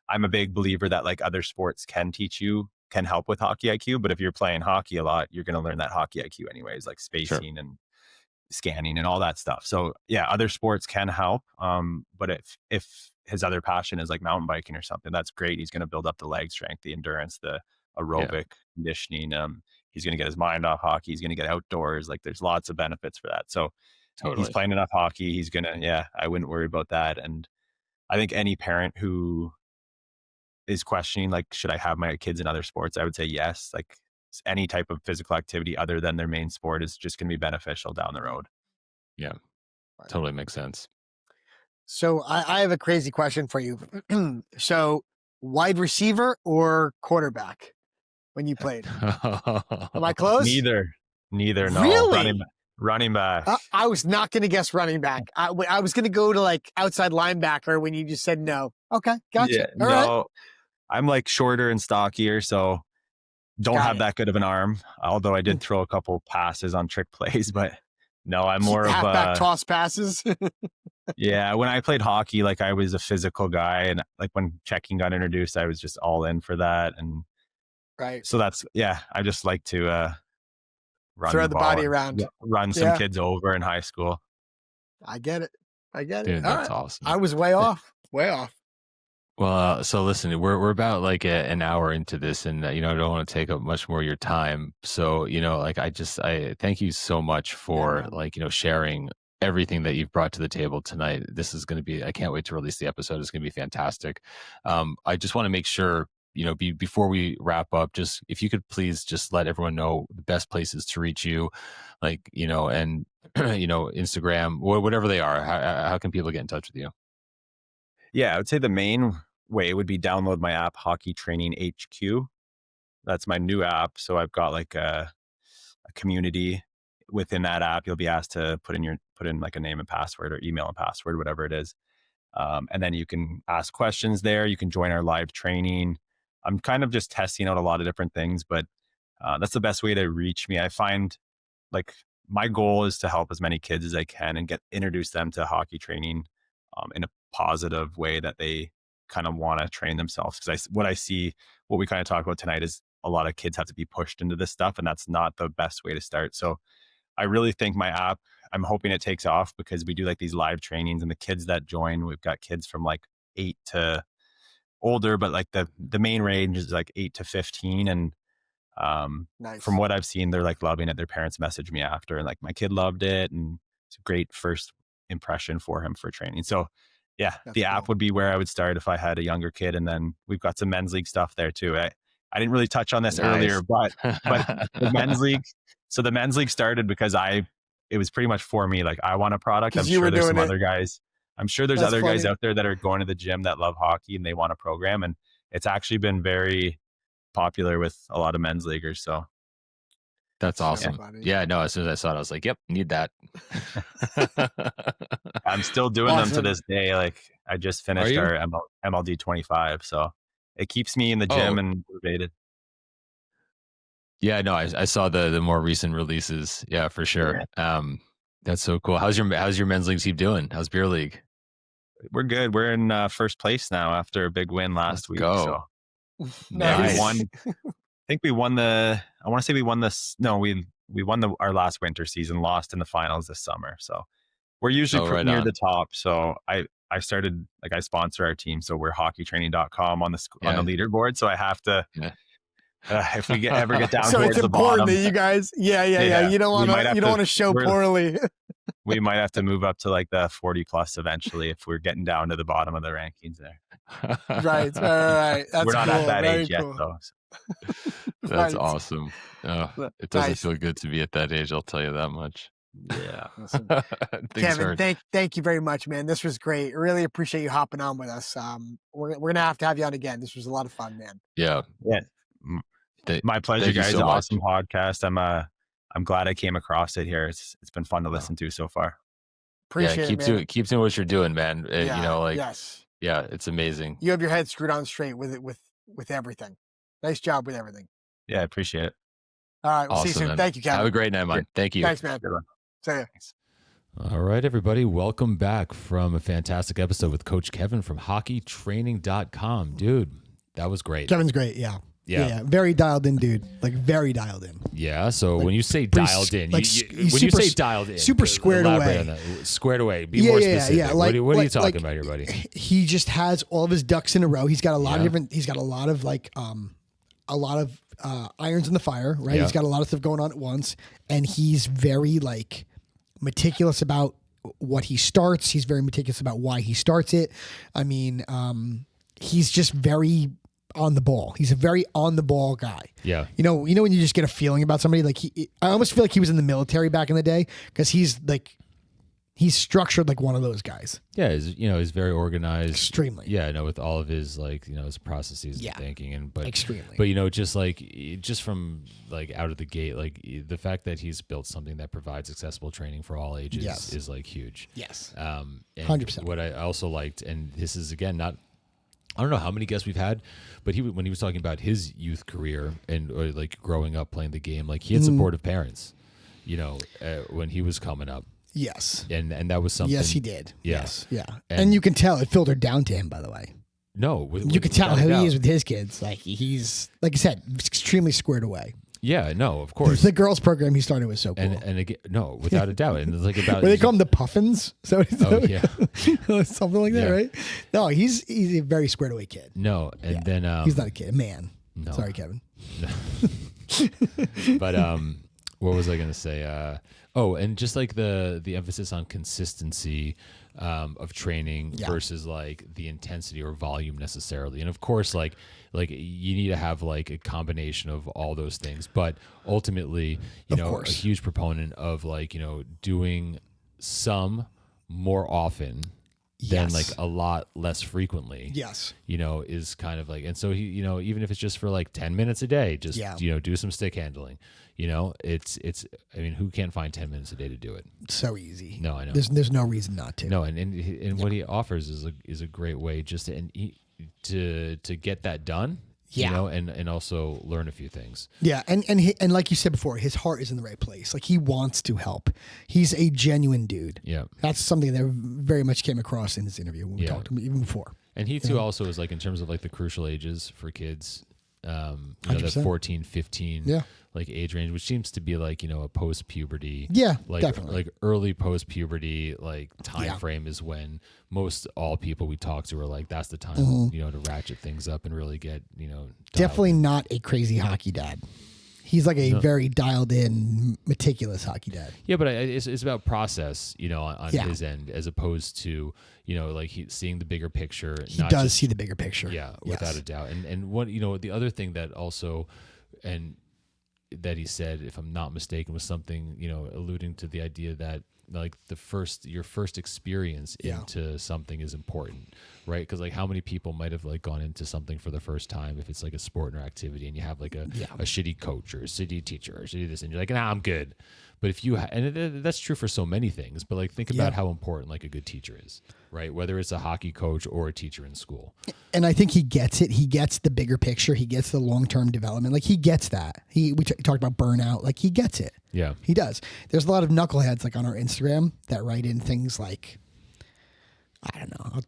I'm a big believer that like other sports can help with hockey IQ, but if you're playing hockey a lot, you're going to learn that hockey IQ anyways, like Sure. spacing and scanning and all that stuff. So yeah, other sports can help. But if his other passion is like mountain biking or something, that's great. He's going to build up the leg strength, the endurance, the aerobic conditioning. He's going to get his mind off hockey. He's going to get outdoors. Like there's lots of benefits for that. So he's Totally. playing enough hockey. He's going to, I wouldn't worry about that. And I think any parent who is questioning, like, should I have my kids in other sports? I would say yes. Like any type of physical activity other than their main sport is just going to be beneficial down the road. Yeah, totally makes sense. So I have a crazy question for you. So wide receiver or quarterback when you played? Am I close? Neither. No. Really? Running back. I was not going to guess running back. I was going to go to like outside linebacker when you just said no. Okay, gotcha. Yeah, All no, right. I'm like shorter and stockier, so don't Got have it. that good of an arm. Although I did throw a couple passes on trick plays, but no, I'm more of halfback toss passes. Yeah, when I played hockey, like I was a physical guy, and like when checking got introduced, I was just all in for that, and Right. so that's I just like to run Throw the ball body and around. run some Yeah. kids over in high school. I get it. Dude, All that's right. awesome. I was way off. Way off. Well, so listen, we're about like an hour into this, and I don't want to take up much more of your time. So like I thank you so much for man. like sharing everything that you've brought to the table tonight. This is going to be, I can't wait to release the episode. It's going to be fantastic. I just want to make sure before we wrap up, just if you could please just let everyone know the best places to reach you, like and Instagram, whatever they are. How can people get in touch with you? Yeah, I would say the main way would be download my app, Hockey Training HQ. That's my new app. So I've got like a community within that app. You'll be asked to put in like a name and password or email and password, whatever it is. And then you can ask questions there. You can join our live training. I'm kind of just testing out a lot of different things, but that's the best way to reach me. I find like my goal is to help as many kids as I can and introduce them to hockey training in a positive way that they kind of want to train themselves. Because what we kind of talked about tonight is a lot of kids have to be pushed into this stuff, and that's not the best way to start. So I really think my app, I'm hoping it takes off because we do like these live trainings, and the kids that join, we've got kids from like 8 to older, but like the main range is like 8 to 15. And Nice. from what I've seen, they're like loving it. Their parents message me after and like, my kid loved it, and it's a great first impression for him for training. So Yeah, That's the cool. app would be where I would start if I had a younger kid, and then we've got some men's league stuff there too. I didn't really touch on this earlier, but the men's league. So the men's league started because it was pretty much for me. Like, I want a product. I'm sure there's some other guys. I'm sure there's other guys out there that are going to the gym that love hockey and they want a program, and it's actually been very popular with a lot of men's leaguers. So that's awesome. Yeah, no, as soon as I saw it, I was like, yep, need that. I'm still doing them to this day. Like, I just finished our MLD 25. So it keeps me in the gym and motivated. Yeah, no, I saw the more recent releases. Yeah, for sure. Yeah. That's so cool. How's your men's league team doing? How's beer league? We're good. We're in first place now after a big win last week. Go. So nice. We won. I think we won the. I want to say we won this. No, we won our last winter season. Lost in the finals this summer. So we're usually near the top. So I started, like, I sponsor our team, so we're hockeytraining.com on the leaderboard. So I have to. Yeah. If we ever get down so towards the bottom, it's important that you guys, you don't want to show poorly. We might have to move up to like the 40 plus eventually if we're getting down to the bottom of the rankings there. Right. That's we're not cool. at that Very age cool. yet, though. So. That's awesome. It doesn't feel good to be at that age, I'll tell you that much. Yeah. Awesome. Kevin, thank you very much, man. This was great. Really appreciate you hopping on with us. We're gonna have you on again. This was a lot of fun, man. Yeah. My pleasure, guys. So awesome podcast. I'm glad I came across it here. It's been fun to listen to so far. Appreciate it. Keep doing what you're doing, man. Yes. Yeah, it's amazing. You have your head screwed on straight with everything. Nice job with everything. Yeah, I appreciate it. All right, we'll see you soon. Man. Thank you, Kevin. Have a great night, man. Thank you. Thanks, man. See ya. All right, everybody. Welcome back from a fantastic episode with Coach Kevin from hockeytraining.com. Dude, that was great. Kevin's great. Yeah. Very dialed in, dude. Like, very dialed in. Yeah. So when you say dialed in, like, when you say dialed in, super squared away. Squared away. Be more specific. Yeah. Like, what are you talking about here, buddy? He just has all of his ducks in a row. He's got a lot of different. He's got a lot of irons in the fire. Right. Yeah. He's got a lot of stuff going on at once, and he's very meticulous about what he starts. He's very meticulous about why he starts it. I mean, he's just very on the ball. He's a very on the ball guy. Yeah. You know when you just get a feeling about somebody, I almost feel like he was in the military back in the day, because he's structured like one of those guys. Yeah. He's very organized. Extremely. Yeah. With all of his his processes and thinking extremely. But just from out of the gate, the fact that he's built something that provides accessible training for all ages is huge. Yes. 100%. What I also liked, and this is again I don't know how many guests we've had, but when he was talking about his youth career and growing up playing the game, he had supportive parents, when he was coming up. Yes. And that was something. Yes, he did. Yeah. Yes. Yeah. And you can tell it filtered down to him, by the way. No. You can tell how he is with his kids. He's, like I said, extremely squared away. Yeah, no, of course. The girls program he started was so cool. And again, no, without a doubt. And it's about where they call him the Puffins. So yeah. Something like that, right? No, he's a very squared away kid. No, and then he's not a kid, a man. No. Sorry, Kevin. But what was I gonna say? And just the emphasis on consistency of training versus the intensity or volume necessarily. And of course, you need to have a combination of all those things. But ultimately, a huge proponent of doing some more often than a lot less frequently. Yes. Is kind of and so he, even if it's just for 10 minutes a day, just do some stick handling. It's I mean, who can't find 10 minutes a day to do it? So easy. No, I know. There's no reason not to. No, and what he offers is a great way just to get that done. And also learn a few things. Yeah, and like you said before, his heart is in the right place. He wants to help. He's a genuine dude. Yeah, that's something that very much came across in this interview when we talked to him even before. And he too also is in terms of the crucial ages for kids. The 14, 15 age range, which seems to be a post puberty. Yeah, definitely. Early post puberty time frame is when most all people we talk to are that's the time to ratchet things up and really get definitely not a crazy hockey dad. He's like a very dialed in, meticulous hockey dad. Yeah, but it's about process, on his end, as opposed to, like seeing the bigger picture. He does see the bigger picture. Yeah, without a doubt. And what, the other thing that also, and that he said, if I'm not mistaken, was something, alluding to the idea that like your first experience into something is important, right? Because like how many people might have like gone into something for the first time if it's like a sport or activity, and you have like a shitty coach or a shitty teacher or shitty this, and you're like, nah, I'm good. But if you and that's true for so many things, but like think about how important like a good teacher is, right? Whether it's a hockey coach or a teacher in school. And I think he gets it. He gets the bigger picture. He gets the long-term development. Like he gets that. We talked about burnout. Like he gets it. Yeah, he does. There's a lot of knuckleheads like on our Instagram that write in things like, I don't know,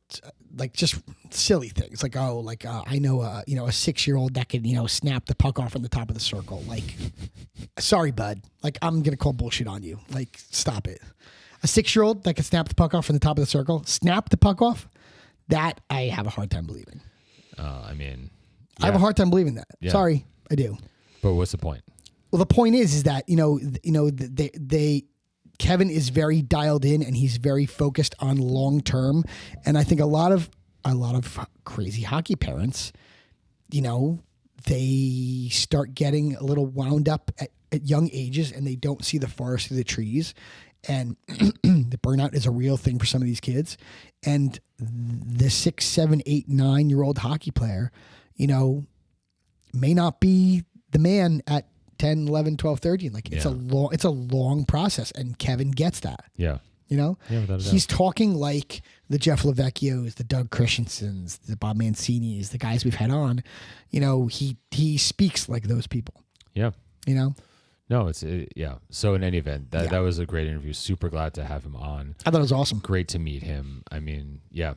like just silly things like, I know a 6-year-old that could, snap the puck off from the top of the circle. Like, sorry, bud. Like, I'm going to call bullshit on you. Like, stop it. A 6-year-old that could snap the puck off from the top of the circle, snap the puck off, that I have a hard time believing. I have a hard time believing that. Yeah. Sorry, I do. But what's the point? Well, the point is that, Kevin is very dialed in and he's very focused on long term. And I think a lot of crazy hockey parents, they start getting a little wound up at young ages and they don't see the forest through the trees. And the burnout is a real thing for some of these kids. And the 6, 7, 8, 9-year-old hockey player, may not be the man at 10, 11, 12, 13. Like it's a long process, and Kevin gets that. Yeah. Without a doubt. He's talking like the Jeff Lecvecchios, the Doug Christensens, the Bob Mancinis, the guys we've had on. He speaks like those people. Yeah. No, it's yeah. So in any event, that was a great interview. Super glad to have him on. I thought it was awesome. Great to meet him. I mean, yeah.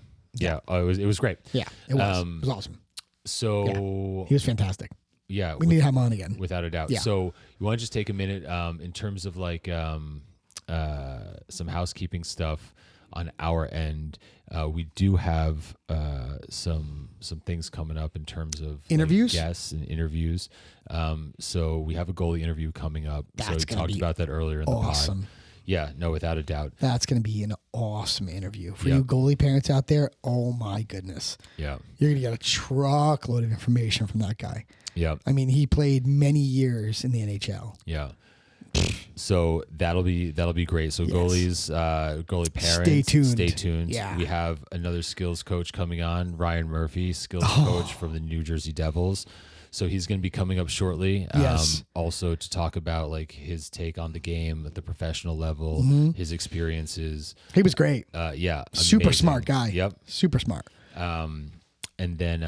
Oh, it was great. Yeah, it was. It was awesome. So he was fantastic. Yeah, we need to have him on again, without a doubt. Yeah. So you want to just take a minute in terms of like some housekeeping stuff on our end. We do have some things coming up in terms of interviews, like guests and interviews. So we have a goalie interview coming up. So we talked about that earlier in the pod. Yeah, no, without a doubt. That's going to be an awesome interview for you goalie parents out there. Oh my goodness. Yeah. You're going to get a truckload of information from that guy. Yeah. I mean, he played many years in the NHL. Yeah. So that'll be great. So goalies, goalie parents, stay tuned. Yeah. We have another skills coach coming on, Ryan Murphy, skills coach from the New Jersey Devils. So he's going to be coming up shortly. Yes. Also to talk about like his take on the game at the professional level, his experiences. He was great. Yeah. Super amazing. smart guy. Yep. Super smart. And then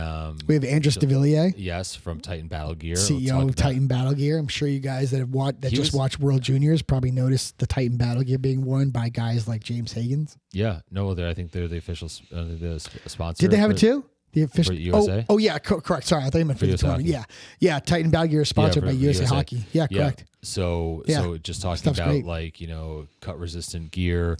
we have Andres de Villiers. Yes, from Titan Battle Gear. CEO of Titan Battle Gear. I'm sure you guys that have watched World Juniors probably noticed the Titan Battle Gear being worn by guys like James Higgins. Yeah. No, I think they're the official the sponsor. Did they have it too? The official for USA? Oh yeah, correct. Sorry, I thought you meant for the tournament. Yeah. Titan Battle Gear is sponsored by USA Hockey. Yeah, correct. So just talking Stuff's about great. like cut resistant gear,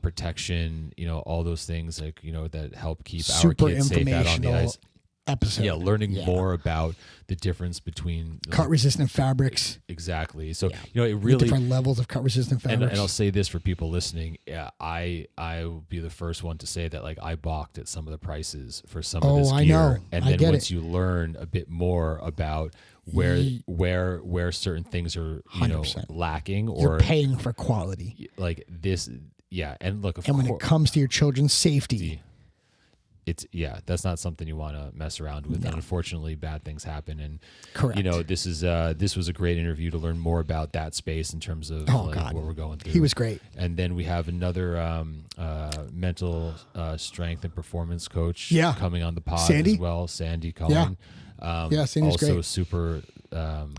protection, all those things like that help keep our kids safe out on the ice. Episode. Yeah, learning more about the difference between cut resistant fabrics. Exactly. So it really different levels of cut resistant fabrics. And I'll say this for people listening. Yeah, I will be the first one to say that like I balked at some of the prices for some of this gear. I know. And then once you learn a bit more about where certain things are 100%. lacking, or you're paying for quality. Like this, and look, and when it comes to your children's safety. It's that's not something you want to mess around with. No. And unfortunately, bad things happen. And correct. This was a great interview to learn more about that space in terms of what we're going through. He was great. And then we have another mental strength and performance coach coming on the pod as well, Sandy Cullen. Sandy's also great. super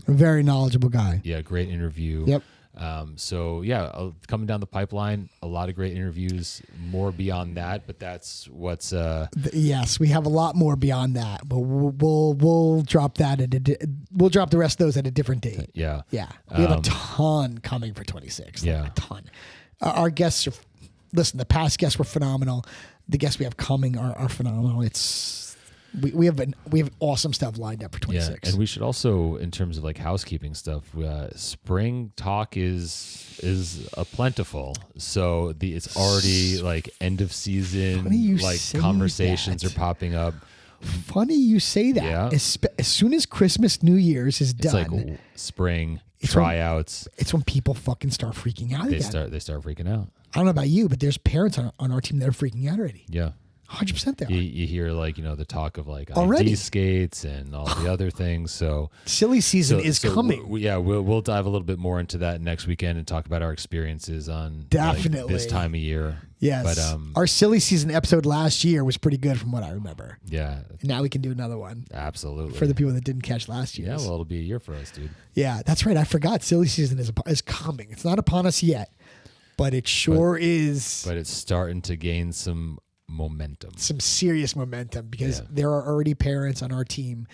very knowledgeable guy. Yeah, great interview. Yep. Coming down the pipeline, a lot of great interviews, more beyond that, but that's what's yes, we have a lot more beyond that, but we'll drop that we'll drop the rest of those at a different date. We have a ton coming for 26. A ton. Our guests the past guests were phenomenal. The guests we have coming are phenomenal. We have awesome stuff lined up for 26. Yeah, and we should also, in terms of like housekeeping stuff, spring talk is a plentiful. So it's already like end of season, like conversations are popping up. Funny you say that. Yeah. As soon as Christmas, New Year's is It's done, like spring tryouts. it's when people fucking start freaking out They again. start freaking out. I don't know about you, but there's parents on our team that are freaking out already. Yeah. 100% there. You hear like, the talk of like Already. ID skates and all the other things. So Silly season is coming. We'll dive a little bit more into that next weekend and talk about our experiences on Definitely. like, this time of year. Yes. But our silly season episode last year was pretty good from what I remember. yeah, And now we can do another one absolutely. for the people that didn't catch last year. Yeah, well, it'll be a year for us, dude. Yeah, that's right. I forgot. Silly season is coming. It's not upon us yet, but it sure is. But it's starting to gain some momentum. Some serious momentum because there are already parents on our team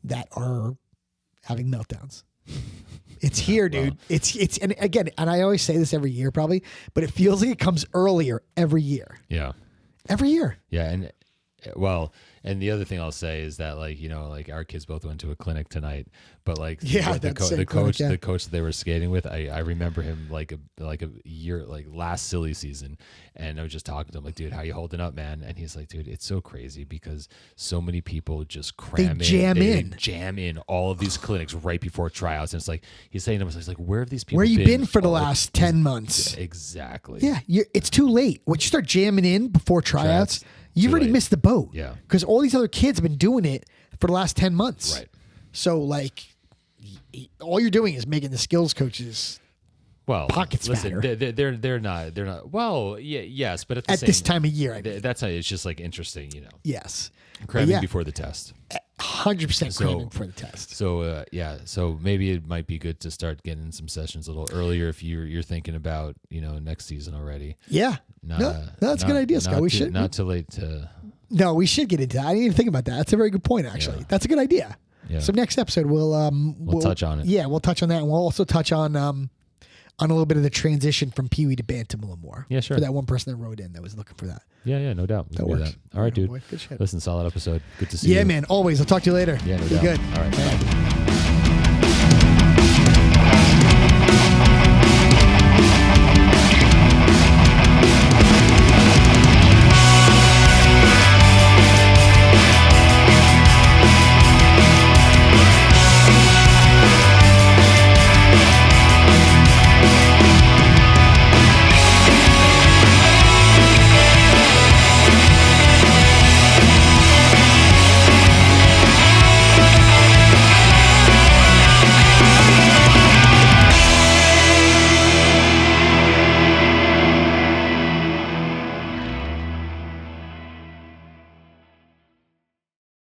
that are having meltdowns. It's here, dude. It's and again, and I always say this every year probably, but it feels like it comes earlier every year. Yeah. Every year. Yeah, and the other thing I'll say is that like our kids both went to a clinic tonight, but like the coach that they were skating with, I remember him like a year, like last silly season, and I was just talking to him like, dude, how you holding up, man? And he's like, dude, it's so crazy because so many people just they jam in all of these clinics right before tryouts, and it's like he's saying to him, he's like, where have these people? Where you been for the last 10 months? Exactly. Yeah, it's too late. Once you start jamming in before tryouts you've already missed the boat. Yeah. Because all these other kids have been doing it for the last 10 months. Right. So, like, all you're doing is making the skills coaches pockets fatter. They're not. Well, yes, but at this time of year, that's how it's just like interesting, Yes. Cramming before the test. 100% cramming for the test. So so maybe it might be good to start getting some sessions a little earlier if you're thinking about next season already. Yeah. That's a good idea, Scott. We should not too late to. No, we should get into that. I didn't even think about that. That's a very good point, actually. That's a good idea. Yeah. So next episode we'll touch on it. Yeah, we'll touch on that, and we'll also touch on a little bit of the transition from Pee Wee to Bantam a little more. Yeah, sure. For that one person that wrote in that was looking for that. Yeah, no doubt. That works. All right, dude. Boy, good shit. Listen, solid episode. Good to see you. Yeah, man. Always. I'll talk to you later. Yeah, no Be doubt. good. All right. Bye.